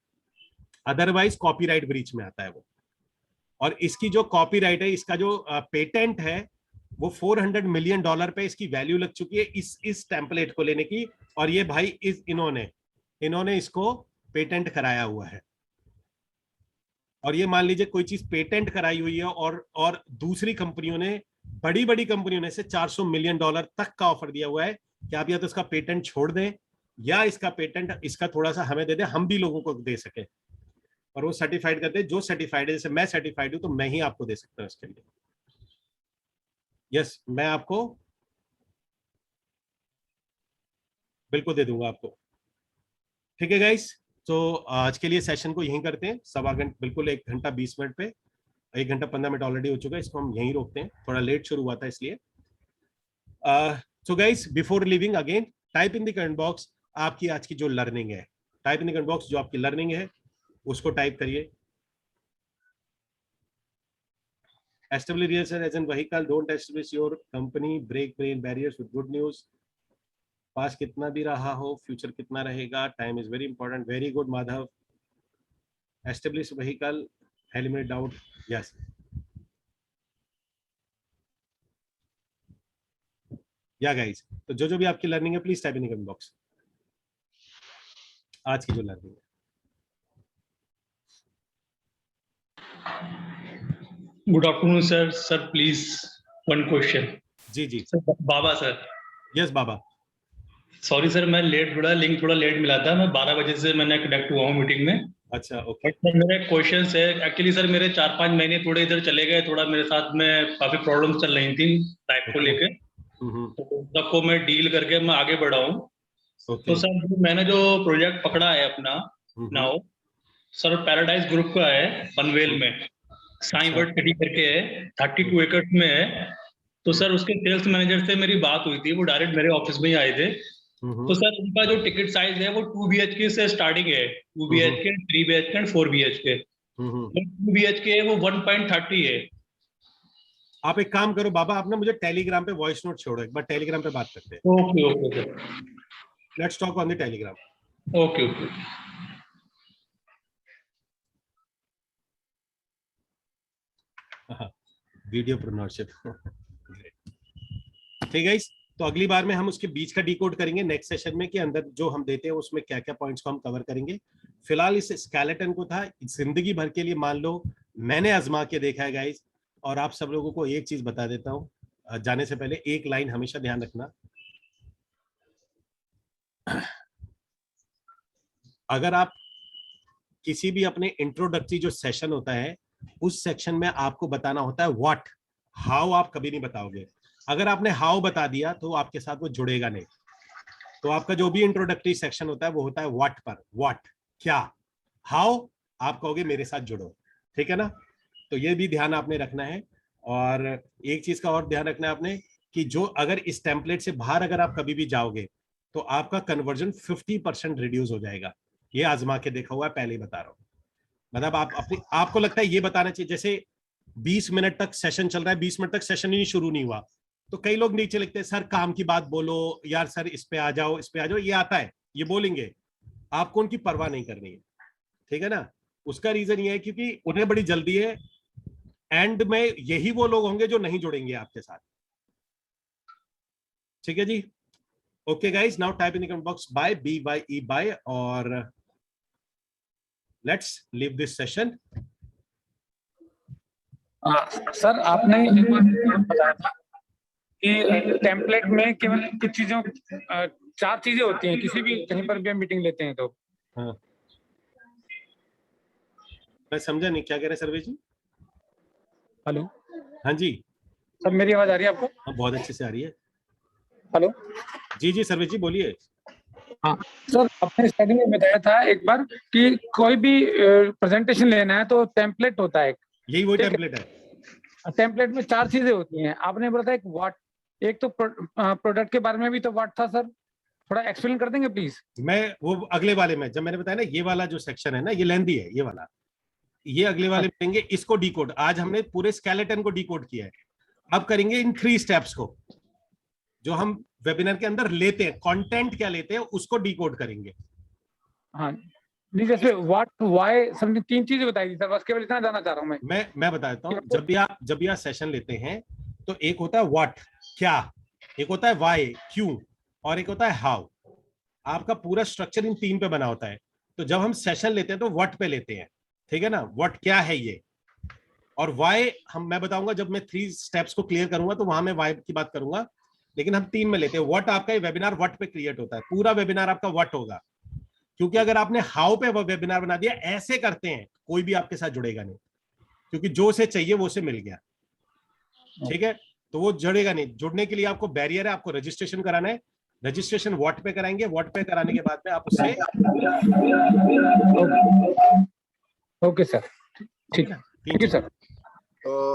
अदरवाइज कॉपीराइट ब्रीच में आता है वो। और इसकी जो कॉपीराइट है, इसका जो पेटेंट है, वो $400 मिलियन पे इसकी वैल्यू लग चुकी है इस टेम्पलेट को लेने की। और ये भाई इन्होंने इसको पेटेंट कराया हुआ है। और ये मान लीजिए कोई चीज पेटेंट कराई हुई है, और दूसरी कंपनियों ने, बड़ी बड़ी कंपनियों ने, से $400 मिलियन तक का ऑफर दिया हुआ है कि आप या तो इसका पेटेंट छोड़ दें, या इसका पेटेंट, इसका थोड़ा सा हमें दे दें, हम भी लोगों को दे सके, और वो सर्टिफाइड करते हैं। जो सर्टिफाइड है, जैसे मैं सर्टिफाइड हूं, तो मैं ही आपको दे सकता हूं इसके लिए। यस, मैं आपको बिल्कुल दे दूंगा आपको। ठीक है गाइस, तो आज के लिए सेशन को यहीं करते हैं, 1.25 घंटे, बिल्कुल 1 घंटा 20 मिनट पे, 1 घंटा 15 मिनट ऑलरेडी हो चुका है, इसको हम यहीं रोकते हैं, थोड़ा लेट शुरू हुआ था इसलिए। So guys, before living again, type in the comment box आपकी आज की जो लर्निंग है, type in the comment box जो आपकी लर्निंग है उसको टाइप करिए। Establish real estate as a vehicle, don't establish your company, break brain barriers with good news. पास कितना भी रहा हो, फ्यूचर कितना रहेगा, time is very important. Very good Madhav. Establish vehicle, eliminate doubt, yes. या गाइस, तो जो भी आपकी लर्निंग है please type in comment box, आज की जो लर्निंग है। Good afternoon sir. Sir please one question. जी जी sir, Baba sir. Yes Baba. Sorry sir, मैं लेट, लिंक थोड़ा लेट मिला था, मैं 12 बजे से मैंने कनेक्ट हुआ हूँ मीटिंग में। अच्छा, ओके। सर मेरे क्वेश्चन है, एक्चुअली सर मेरे 4-5 महीने थोड़े इधर चले गए, थोड़ा मेरे साथ में काफी प्रॉब्लम्स चल रही थी लाइफ को लेके, तो सबको मैं डील करके मैं आगे बढ़ा हूँ। तो सर मैंने जो प्रोजेक्ट पकड़ा है अपना नाउ, सर पैराडाइज ग्रुप का है, पनवेल में, साई वर्ड सिटी करके है, 32 एकड़ में है। तो सर उसके सेल्स मैनेजर से मेरी बात हुई थी, वो डायरेक्ट मेरे ऑफिस में ही आए थे। तो सर उनका जो टिकट साइज है वो 2 BHK से स्टार्टिंग है, 2 BHK, 3 BHK and 4 BHK। 2 BHK है वो 1.30 है। आप एक काम करो बाबा, आप ना मुझे टेलीग्राम पे वॉइस नोट छोड़ो, एक बार टेलीग्राम पे बात करते हैं। Okay okay sir, let's talk on the Telegram. Okay okay. Video प्रोनाउंशिप। ठीक है, तो अगली बार में हम उसके बीच का डिकोड करेंगे नेक्स्ट सेशन में, कि अंदर जो हम देते हैं उसमें क्या क्या पॉइंट्स को हम कवर करेंगे। फिलहाल इस स्केलेटन को था जिंदगी भर के लिए, मान लो मैंने आजमा के देखा है गाइस। और आप सब लोगों को एक चीज बता देता हूं जाने से पहले, एक लाइन हमेशा ध्यान रखना, अगर आप किसी भी अपने इंट्रोडक्टरी जो सेशन होता है उस सेक्शन में आपको बताना होता है व्हाट, हाउ आप कभी नहीं बताओगे। अगर आपने हाउ बता दिया तो आपके साथ वो जुड़ेगा नहीं। तो आपका जो भी इंट्रोडक्टरी सेक्शन होता है वो होता है व्हाट पर, व्हाट क्या, हाउ आप कहोगे मेरे साथ जुड़ो, ठीक है ना। तो ये भी ध्यान आपने रखना है। और एक चीज का और ध्यान रखना है आपने, कि जो अगर इस टेम्पलेट से बाहर अगर आप कभी भी जाओगे तो आपका कन्वर्जन 50% रिड्यूस हो जाएगा। ये आजमा के देखा हुआ है, पहले ही बता रहा हूँ। मतलब आप अपनी, आपको लगता है ये बताना चाहिए, जैसे 20 मिनट तक सेशन चल रहा है, 20 मिनट तक सेशन ही शुरू नहीं हुआ, तो कई लोग नीचे लिखते हैं सर काम की बात बोलो यार, सर इस पे आ जाओ, इस पे आ जाओ। ये आता है, ये बोलेंगे, आपको उनकी परवाह नहीं करनी है, ठीक है ना। उसका रीजन ये है क्योंकि उन्हें बड़ी जल्दी है, एंड में यही वो लोग होंगे जो नहीं जुड़ेंगे आपके साथ, ठीक है जी। Okay guys, now type in the comment box bye, BYE bye, और let's leave this session. Sir आपने एक बार बताया था कि टेम्पलेट में केवल कुछ चीजों 4 चीजें होती हैं किसी भी कहीं पर भी हम मीटिंग लेते हैं तो। हाँ, मैं समझा नहीं क्या कह रहे सर्वे जी। हेलो, हाँ जी, सर मेरी आवाज आ रही है आपको? हाँ बहुत अच्छे से आ रही है। हेलो, जी जी सर्वे जी बोलिए। हाँ सर, आपने स्टार्टिंग में बताया था एक बार कि कोई भी प्रेजेंटेशन लेना है तो टेम्पलेट होता है, यही वही टेम्पलेट है। टेम्पलेट में 4 चीजें होती हैं। आपने बोला था एक व्हाट, एक तो प्रोडक्ट के बारे में भी तो व्हाट था सर, थोड़ा एक्सप्लेन कर देंगे प्लीज। मैं वो अगले वाले में, जब मैंने बताया ना ये वाला जो सेक्शन है ना ये लेंदी है, ये वाला, ये अगले वाले में करेंगे इसको डिकोड। आज हमने पूरे स्केलेटन को डिकोड किया है, अब करेंगे इन 3 स्टेप्स को जो हम वेबिनार के अंदर लेते हैं, कंटेंट क्या लेते हैं उसको डिकोड करेंगे। हाँ नहीं, जैसे व्हाट, व्हाई, समझे 3 चीजें बताई थी सर, बस केवल इतना जानना चाह रहा हूँ मैं बता देता हूँ। जब भी आप सेशन लेते हैं तो एक होता है व्हाट क्या, एक होता है व्हाई क्यों, और एक होता है हाउ। आपका पूरा स्ट्रक्चर इन 3 पे बना होता है। तो जब हम सेशन लेते हैं तो व्हाट पे लेते हैं, ठीक है ना, व्हाट क्या है ये, और व्हाई मैं बताऊंगा जब मैं 3 स्टेप्स को क्लियर करूंगा तो वहां मैं व्हाई की बात करूंगा, लेकिन हम 3 में लेते हैं। व्हाट आपका वेबिनार व्हाट पे क्रिएट होता है, पूरा वेबिनार आपका व्हाट होगा। क्योंकि अगर आपने हाउ पे वेबिनार बना दिया, ऐसे करते हैं, कोई भी आपके साथ जुड़ेगा नहीं, क्योंकि जो उसे चाहिए वो उसे मिल गया, ठीक है। तो वो जुड़ेगा नहीं। जुड़ने के लिए आपको बैरियर है, आपको रजिस्ट्रेशन कराना है। रजिस्ट्रेशन व्हाट पे कराएंगे, व्हाट पे कराने के बाद में आप उससे। ओके सर, ठीक है, thank you sir.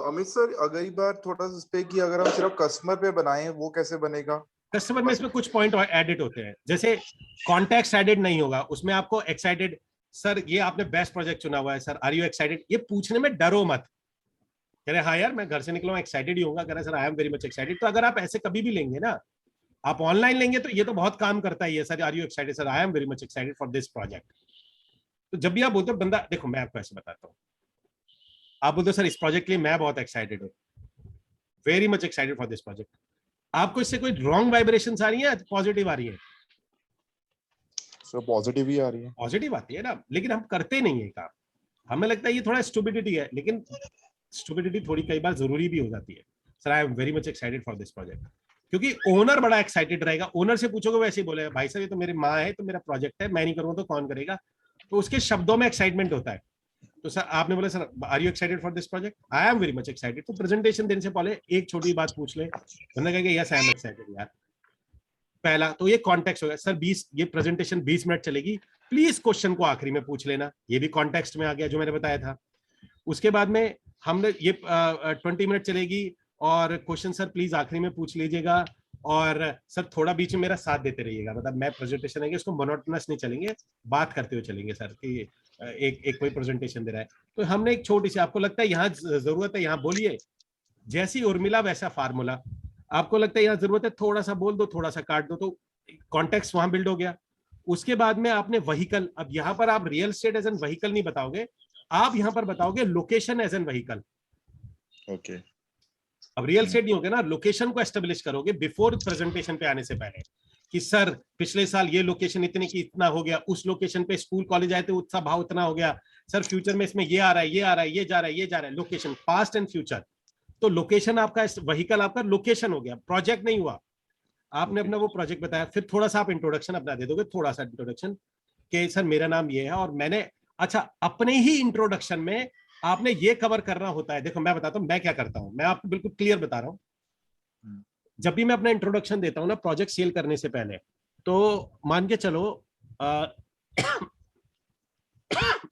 Amit sir, अगली बार थोड़ा सा इस पे कि अगर हम सिर्फ कस्टमर पे बनाएं वो कैसे बनेगा? कस्टमर में इसमें कुछ पॉइंट एडिट होते हैं, जैसे कॉन्टेक्स्ट एडिट नहीं होगा उसमें। आपको एक्साइटेड सर, ये आपने बेस्ट प्रोजेक्ट चुना हुआ है सर, आर यू एक्साइटेड, ये पूछने में डरो मत। कह रहे हाँ यार मैं घर से निकला हूँ एक्साइटेड ही होगा, कह रहे sir I am very much excited. तो अगर आप ऐसे कभी भी लेंगे ना, आप ऑनलाइन लेंगे तो ये तो बहुत काम करता है ये, sir are you excited, sir I am very much excited for this project. तो जब भी आप बोलते हो बंदा, देखो मैं आपको ऐसे बताता हूँ, आप बोलते हो सर इस प्रोजेक्ट के लिए मैं बहुत एक्साइटेड हूँ, very much excited for this project, आपको इससे कोई रॉन्ग वाइब्रेशंस आ रही है, पॉजिटिव आ रही है? सर पॉजिटिव ही आ रही है। पॉजिटिव आती है ना, लेकिन हम करते नहीं है काम। हमें लगता है ये थोड़ा स्टुपिडिटी है, लेकिन स्टुपिडिटी थोड़ी कई बार जरूरी भी हो जाती है। Sir I am very much excited for this project, क्योंकि ओनर बड़ा एक्साइटेड रहेगा। ओनर से पूछोगे वैसे ही बोलेगा भाई साहब ये तो मेरी माँ है, तो मेरा प्रोजेक्ट है, मैं नहीं करूंगा तो कौन करेगा। तो उसके शब्दों में एक्साइटमेंट होता है। तो सर आपने बोला sir are you excited for this project, I am very much excited. तो प्रेजेंटेशन देने से पहले एक छोटी बात पूछ ले, बंदा कहेगा यस आई एम एक्साइटेड यार। पहला तो ये कॉन्टेक्स्ट हो गया। सर 20 ये प्रेजेंटेशन 20 मिनट चलेगी, प्लीज क्वेश्चन को आखिरी में पूछ लेना, ये भी कॉन्टेक्स्ट में आ गया जो मैंने बताया था। उसके बाद में हमने ये 20 मिनट चलेगी और क्वेश्चन सर प्लीज आखिरी में पूछ लीजिएगा, और सर थोड़ा बीच में मेरा साथ देते रहिएगा, मतलब मैं प्रेजेंटेशन है उसको मोनोटोनस नहीं चलेंगे, बात करते हुए चलेंगे सर कि एक कोई प्रेजेंटेशन दे रहा है तो हमने एक छोटी सी, आपको लगता है यहाँ जरूरत है यहाँ बोलिए, जैसी उर्मिला वैसा फार्मूला, आपको लगता है यहाँ जरूरत है थोड़ा सा बोल दो थोड़ा सा काट दो, तो कॉन्टेक्स्ट वहां बिल्ड हो गया। उसके बाद में आपने व्हीकल, अब यहाँ पर आप real estate as an vehicle नहीं बताओगे, आप यहाँ पर बताओगे location as an vehicle. Okay, अब रियल एस्टेट नहीं होगा ना, लोकेशन को एस्टेब्लिश करोगे बिफोर प्रेजेंटेशन पे आने से पहले कि सर पिछले साल ये लोकेशन इतने की इतना हो गया, उस लोकेशन पे स्कूल कॉलेज आए थे उसका भाव इतना हो गया, सर फ्यूचर में इसमें ये आ रहा है ये आ रहा है ये जा रहा है ये जा रहा है, लोकेशन पास्ट एंड फ्यूचर। तो लोकेशन आपका व्हीकल आपका लोकेशन हो गया, प्रोजेक्ट नहीं हुआ। आपने अपना वो प्रोजेक्ट बताया, फिर थोड़ा सा आप इंट्रोडक्शन अपना दे दोगे, थोड़ा सा इंट्रोडक्शन कि सर मेरा नाम ये है और मैंने, अच्छा अपने ही इंट्रोडक्शन में आपने ये कवर करना होता है। देखो मैं बताता हूँ मैं क्या करता हूँ, मैं आपको बिल्कुल क्लियर बता रहा हूँ। जब भी मैं अपना इंट्रोडक्शन देता हूँ ना प्रोजेक्ट सेल करने से पहले, तो मान के चलो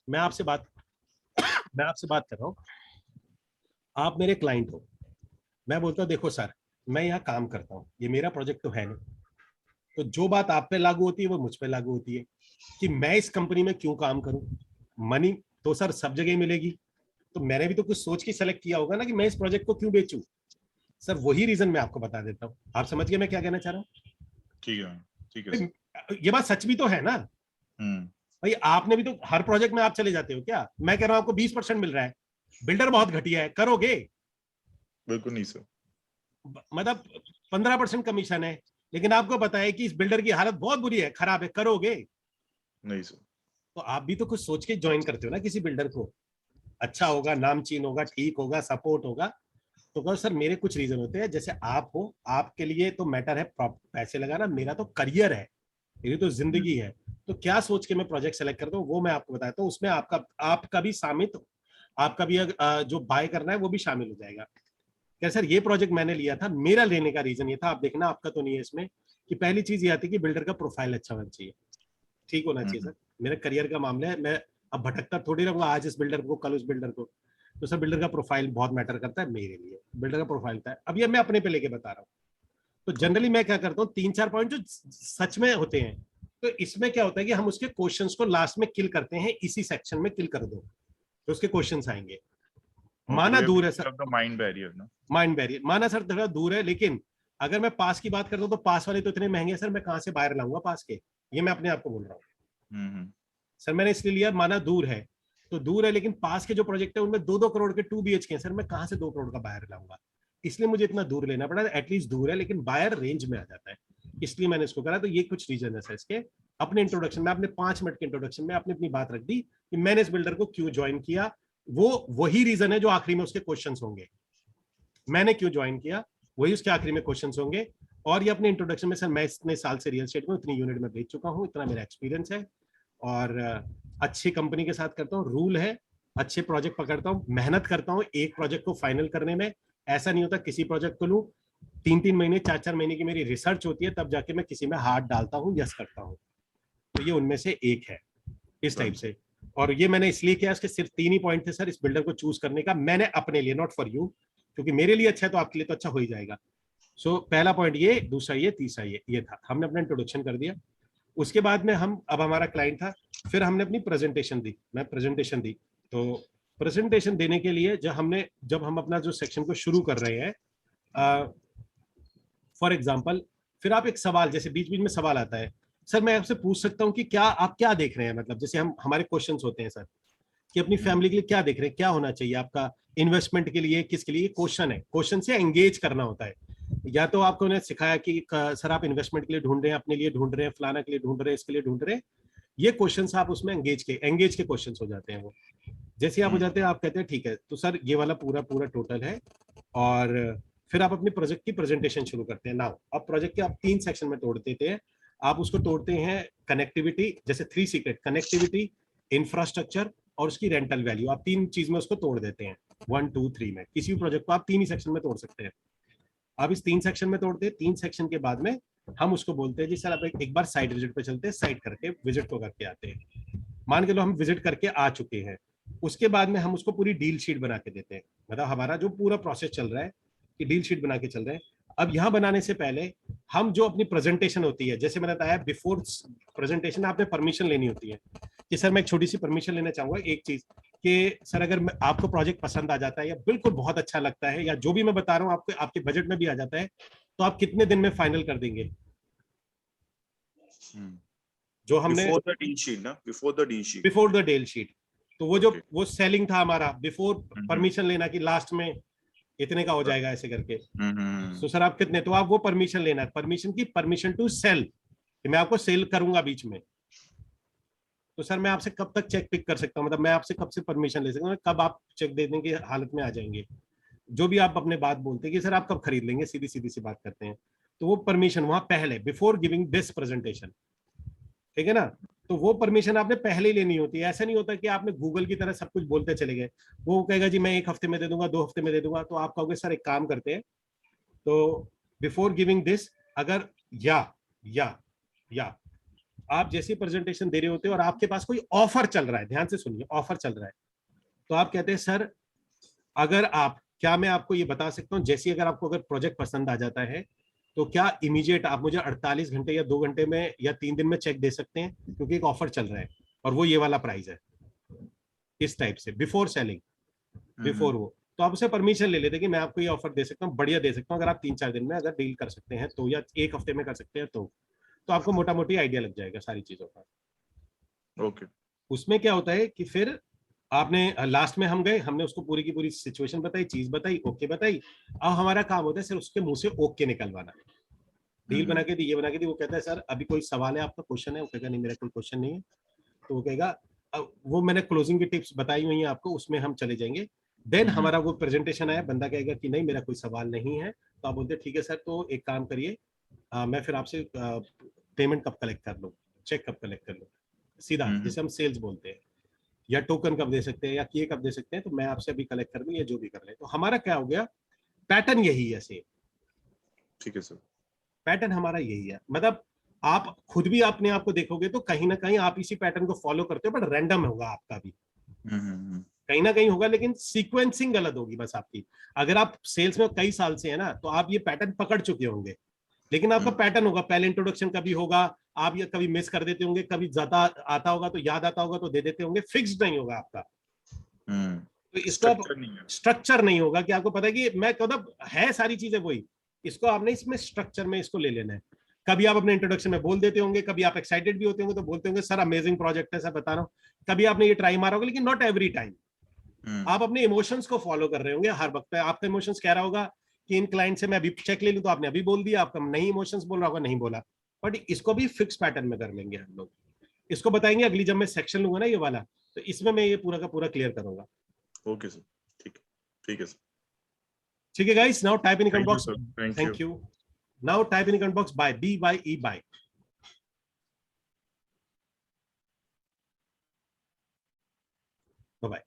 मैं आपसे बात कर रहा हूँ, आप मेरे क्लाइंट हो, मैं बोलता हूँ देखो सर मैं यहाँ काम करता हूँ, ये मेरा प्रोजेक्ट तो है नहीं, तो जो बात आप पे लागू होती है वो मुझ पे लागू होती है कि मैं इस कंपनी में क्यों काम करूं। मनी तो सर सब जगह मिलेगी, तो मैंने भी तो कुछ सोच के सेलेक्ट किया होगा ना कि मैं इस प्रोजेक्ट को क्यों बेचूं। सर वही रीजन मैं आपको बता देता हूँ, आप समझ गए मैं क्या कहना चाह रहा हूँ। ठीक है ये बात सच भी तो है ना भाई, आपने भी तो हर प्रोजेक्ट में आप चले जाते हो क्या, मैं कह रहा हूँ आपको 20% मिल रहा है, बिल्डर बहुत घटिया है, करोगे? बिल्कुल नहीं सर, मतलब 15% कमीशन है, लेकिन आपको पता है कि इस बिल्डर की हालत बहुत बुरी है, खराब है, करोगे? नहीं सर। तो आप भी तो कुछ सोच के ज्वाइन करते हो ना किसी बिल्डर को, अच्छा होगा, नामचीन होगा, ठीक होगा, सपोर्ट होगा। तो कहो सर मेरे कुछ रीजन होते हैं, जैसे आप हो, आपके लिए तो मैटर है पैसे लगाना, मेरा तो करियर है, मेरी तो जिंदगी है, तो क्या सोच के मैं प्रोजेक्ट सेलेक्ट करता हूँ वो मैं आपको बताता हूँ। उसमें आपका भी शामिल, आपका भी जो बाय करना है वो भी शामिल हो जाएगा। क्या सर ये प्रोजेक्ट मैंने लिया था, मेरा लेने का रीजन ये था, आप देखना आपका तो नहीं है इसमें, कि पहली चीज ये आती है कि बिल्डर का प्रोफाइल अच्छा होना चाहिए, ठीक होना चाहिए सर, मेरा करियर का मामला है, मैं अब भटकता थोड़ी रहूंगा आज इस बिल्डर को कल उस बिल्डर को, तो सर बिल्डर का प्रोफाइल बहुत मैटर करता है मेरे लिए, बिल्डर का प्रोफाइल था। अब ये मैं अपने पे लेके बता रहा हूँ, तो जनरली मैं क्या करता हूँ 3-4 पॉइंट जो सच में होते हैं, तो इसमें क्या होता है कि हम उसके क्वेश्चंस को लास्ट में किल करते हैं, इसी सेक्शन में किल कर दो तो उसके क्वेश्चंस आएंगे। माना दूर है सर, माइंड बैरियर ना, माइंड बैरियर माना सर थोड़ा दूर है, लेकिन अगर मैं पास की बात करता हूँ तो पास वाले तो इतने महंगे हैं सर, मैं कहाँ से बाहर लाऊंगा पास के, ये मैं अपने आप को बोल रहा हूँ सर। मैंने इसलिए लिया, माना दूर है तो दूर है, लेकिन पास के जो प्रोजेक्ट है उनमें 2-2 करोड़ के 2 BHK हैं सर, मैं कहाँ से 2 करोड़ का बायर लाऊंगा, इसलिए मुझे इतना दूर लेना पड़ा। एटलीस्ट दूर है लेकिन बायर रेंज में आ जाता है, इसलिए मैंने इसको करा। तो ये कुछ रीजन है सर इसके। अपने इंट्रोडक्शन में, आपने 5 मिनट के इंट्रोडक्शन में आपने अपनी बात रख दी कि मैंने इस बिल्डर को क्यों ज्वाइन किया, वो वही रीजन है जो आखिरी में उसके क्वेश्चंस होंगे, मैंने क्यों ज्वाइन किया वही उसके आखिरी में क्वेश्चंस होंगे। और ये अपने इंट्रोडक्शन में सर मैं इतने साल से रियल एस्टेट में इतनी यूनिट में बेच चुका हूँ, इतना मेरा एक्सपीरियंस है और अच्छी कंपनी के साथ करता हूँ, रूल है, अच्छे प्रोजेक्ट पकड़ता हूँ, मेहनत करता हूँ एक प्रोजेक्ट को फाइनल करने में। ऐसा नहीं होता किसी प्रोजेक्ट को लूं 3-3 महीने 4-4 महीने की मेरी रिसर्च होती है, तब जाके मैं किसी में हाथ डालता हूँ, यस करता हूँ। तो ये उनमें से एक है इस टाइप से। और ये मैंने इसलिए किया, इसके सिर्फ 3 ही पॉइंट थे सर इस बिल्डर को चूज करने का, मैंने अपने लिए, नॉट फॉर यू, क्योंकि मेरे लिए अच्छा है तो आपके लिए तो अच्छा हो ही जाएगा। सो पहला पॉइंट ये, दूसरा ये, तीसरा ये था। हमने अपना इंट्रोडक्शन कर दिया, उसके बाद में हम, अब हमारा क्लाइंट था, फिर हमने अपनी प्रेजेंटेशन दी, मैं प्रेजेंटेशन दी। तो प्रेजेंटेशन देने के लिए जब हम अपना जो सेक्शन को शुरू कर रहे हैं, फॉर एग्जांपल, फिर आप एक सवाल, जैसे बीच बीच में सवाल आता है, सर मैं आपसे पूछ सकता हूँ कि क्या आप क्या देख रहे हैं, मतलब जैसे हमारे क्वेश्चंस होते हैं सर कि अपनी फैमिली के लिए क्या देख रहे हैं, क्या होना चाहिए आपका इन्वेस्टमेंट के लिए, किसके लिए, क्वेश्चन है, क्वेश्चन से एंगेज करना होता है। या तो आपको उन्हें सिखाया कि सर आप इन्वेस्टमेंट के लिए ढूंढ रहे हैं, अपने लिए ढूंढ रहे हैं, फलाना के लिए ढूंढ रहे हैं, इसके लिए ढूंढ रहे हैं, ये क्वेश्चंस आप उसमें एंगेज के क्वेश्चंस हो जाते हैं। वो जैसे आप हो जाते हैं, आप कहते हैं ठीक है तो सर ये वाला पूरा टोटल है, और फिर आप अपने प्रोजेक्ट की प्रेजेंटेशन शुरू करते हैं। नाउ अब प्रोजेक्ट के आप 3 सेक्शन में तोड़ देते हैं, आप उसको तोड़ते हैं कनेक्टिविटी, जैसे 3 सीक्रेट, कनेक्टिविटी, इंफ्रास्ट्रक्चर और उसकी रेंटल वैल्यू, आप 3 चीज में उसको तोड़ देते हैं 1, 2, 3 में। किसी भी प्रोजेक्ट को आप 3 ही सेक्शन में तोड़ सकते हैं। आप इस 3 सेक्शन में तोड़ते हैं, 3 सेक्शन के बाद में हम उसको बोलते हैं जी सर आप एक बार साइट विजिट पे चलते हैं, साइट करके विजिट को करके आते हैं। मान के लो हम विजिट करके आ चुके हैं, उसके बाद में हम उसको पूरी डील शीट बना के देते हैं, मतलब हमारा जो पूरा प्रोसेस चल रहा है कि डील शीट बना के चल रहे हैं। अब यहाँ बनाने से पहले हम जो अपनी प्रेजेंटेशन होती है, जैसे मैंने बताया बिफोर प्रेजेंटेशन आपने परमिशन लेनी होती है कि सर मैं एक छोटी सी परमिशन लेना चाहूंगा, एक चीज कि सर अगर आपको प्रोजेक्ट पसंद आ जाता है या बिल्कुल बहुत अच्छा लगता है या जो भी मैं बता रहा हूँ आपको आपके बजट में भी आ जाता है, तो आप कितने दिन में फाइनल कर देंगे? जो हमने बिफोर द डील शीट ना, बिफोर द डील शीट, तो वो जो वो सेलिंग था हमारा बिफोर परमिशन लेना कि लास्ट में इतने का हो जाएगा ऐसे करके, तो सर आप कितने, तो आप वो परमिशन लेना है, परमिशन की परमिशन टू सेल, कि मैं आपको सेल करूंगा बीच में, तो सर मैं आपसे कब तक चेक पिक कर सकता हूँ, मतलब मैं आपसे कब से परमिशन ले सकता हूँ, कब आप चेक देने की हालत में आ जाएंगे, जो भी आप अपने बात बोलते हैं कि सर आप कब खरीद लेंगे, सीधी सीधी सी बात करते हैं, तो वो परमिशन वहां पहले बिफोर गिविंग दिस प्रेजेंटेशन, ठीक है ना, तो वो परमिशन आपने पहले ही लेनी होती है। ऐसा नहीं होता कि आपने गूगल की तरह सब कुछ बोलते चले गए, वो कहेगा जी मैं 1 हफ्ते में दे दूंगा, 2 हफ्ते में दे दूंगा, तो आप कहोगे सर एक काम करते हैं, तो बिफोर गिविंग दिस अगर या आप जैसी प्रेजेंटेशन दे रहे होते हो और आपके पास कोई ऑफर चल रहा है, ध्यान से सुनिए, ऑफर चल रहा है, तो आप कहते हैं सर अगर आप, क्या मैं आपको ये बता सकता हूँ, जैसे अगर आपको अगर प्रोजेक्ट पसंद आ जाता है तो क्या इमीडिएट आप मुझे 48 घंटे या 2 घंटे में या 3 दिन में चेक दे सकते हैं, क्योंकि एक ऑफर चल रहा है और वो ये वाला प्राइस है, इस टाइप से बिफोर सेलिंग, बिफोर वो, तो आप उसे परमिशन ले लेते कि मैं आपको ये ऑफर दे सकता हूँ, बढ़िया दे सकता हूँ, अगर आप 3-4 दिन में अगर डील कर सकते हैं तो, या 1 हफ्ते में कर सकते हैं तो आपको मोटा मोटी आइडिया लग जाएगा सारी चीजों का। ओके। उसमें क्या होता है कि फिर आपने लास्ट में हम गए, हमने उसको पूरी की पूरी सिचुएशन बताई, चीज बताई, ओके बताई, अब हमारा काम होता है सिर्फ उसके मुंह से ओके निकलवाना, डील बना के दी, ये बना के दी, वो कहता है सर अभी कोई सवाल है आपका, क्वेश्चन है, वो कहेगा नहीं मेरा कोई क्वेश्चन नहीं है, तो वो कहेगा वो मैंने क्लोजिंग की टिप्स बताई हुई है आपको, उसमें हम चले जाएंगे, देन हमारा वो प्रेजेंटेशन आया, बंदा कहेगा कि नहीं मेरा कोई सवाल नहीं है, तो आप बोलते ठीक है सर, तो एक काम करिए मैं फिर आपसे पेमेंट कब कलेक्ट कर लूँ, चेक कब कलेक्ट कर लूँ, सीधा जैसे हम सेल्स बोलते हैं, या टोकन कब दे सकते हैं, या किए कब दे सकते हैं, तो मैं आपसे अभी कलेक्ट कर लूँ या जो भी कर ले, तो हमारा क्या हो गया, पैटर्न यही है सेम। ठीक है सर। पैटर्न हमारा यही है, मतलब आप खुद भी अपने आप को देखोगे तो कहीं ना कहीं आप इसी पैटर्न को फॉलो करते हो, बट रैंडम होगा आपका भी, कहीं ना कहीं होगा, लेकिन सीक्वेंसिंग गलत होगी बस आपकी। अगर आप सेल्स में कई साल से है ना, तो आप ये पैटर्न पकड़ चुके होंगे, लेकिन आपका पैटर्न होगा, पहले इंट्रोडक्शन कभी होगा, आप ये कभी मिस कर देते होंगे, कभी ज्यादा आता होगा तो याद आता होगा तो दे देते होंगे, फिक्स्ड नहीं होगा आपका। तो इसको आप स्ट्रक्चर नहीं होगा कि आपको पता है कि मैं मतलब है सारी चीजें वही, इसको आपने इसमें स्ट्रक्चर में इसको ले लेना है। कभी आप अपने इंट्रोडक्शन में बोल देते होंगे, कभी आप एक्साइटेड भी होते होंगे तो बोलते होंगे सर अमेजिंग प्रोजेक्ट है, सर बता रहा हूँ, कभी आपने ये ट्राई मारा होगा, लेकिन नॉट एवरी टाइम। आप अपने इमोशंस को फॉलो कर रहे होंगे हर वक्त पे, आपका इमोशंस कह रहा होगा कि इन क्लाइंट से मैं अभी चेक ले लूं, तो आपने अभी बोल दिया, आपका नहीं इमोशंस बोल रहा होगा नहीं बोला, बट इसको भी फिक्स पैटर्न में कर लेंगे हम लोग, इसको बताएंगे अगली जब मैं सेक्शन लूंगा ना ये वाला, तो इसमें मैं ये पूरा का पूरा क्लियर करूंगा। ओके सर, ठीक है सर। ठीक है guys, now type in comment box, thank you. Now type in comment box bye, BYE bye. Bye bye.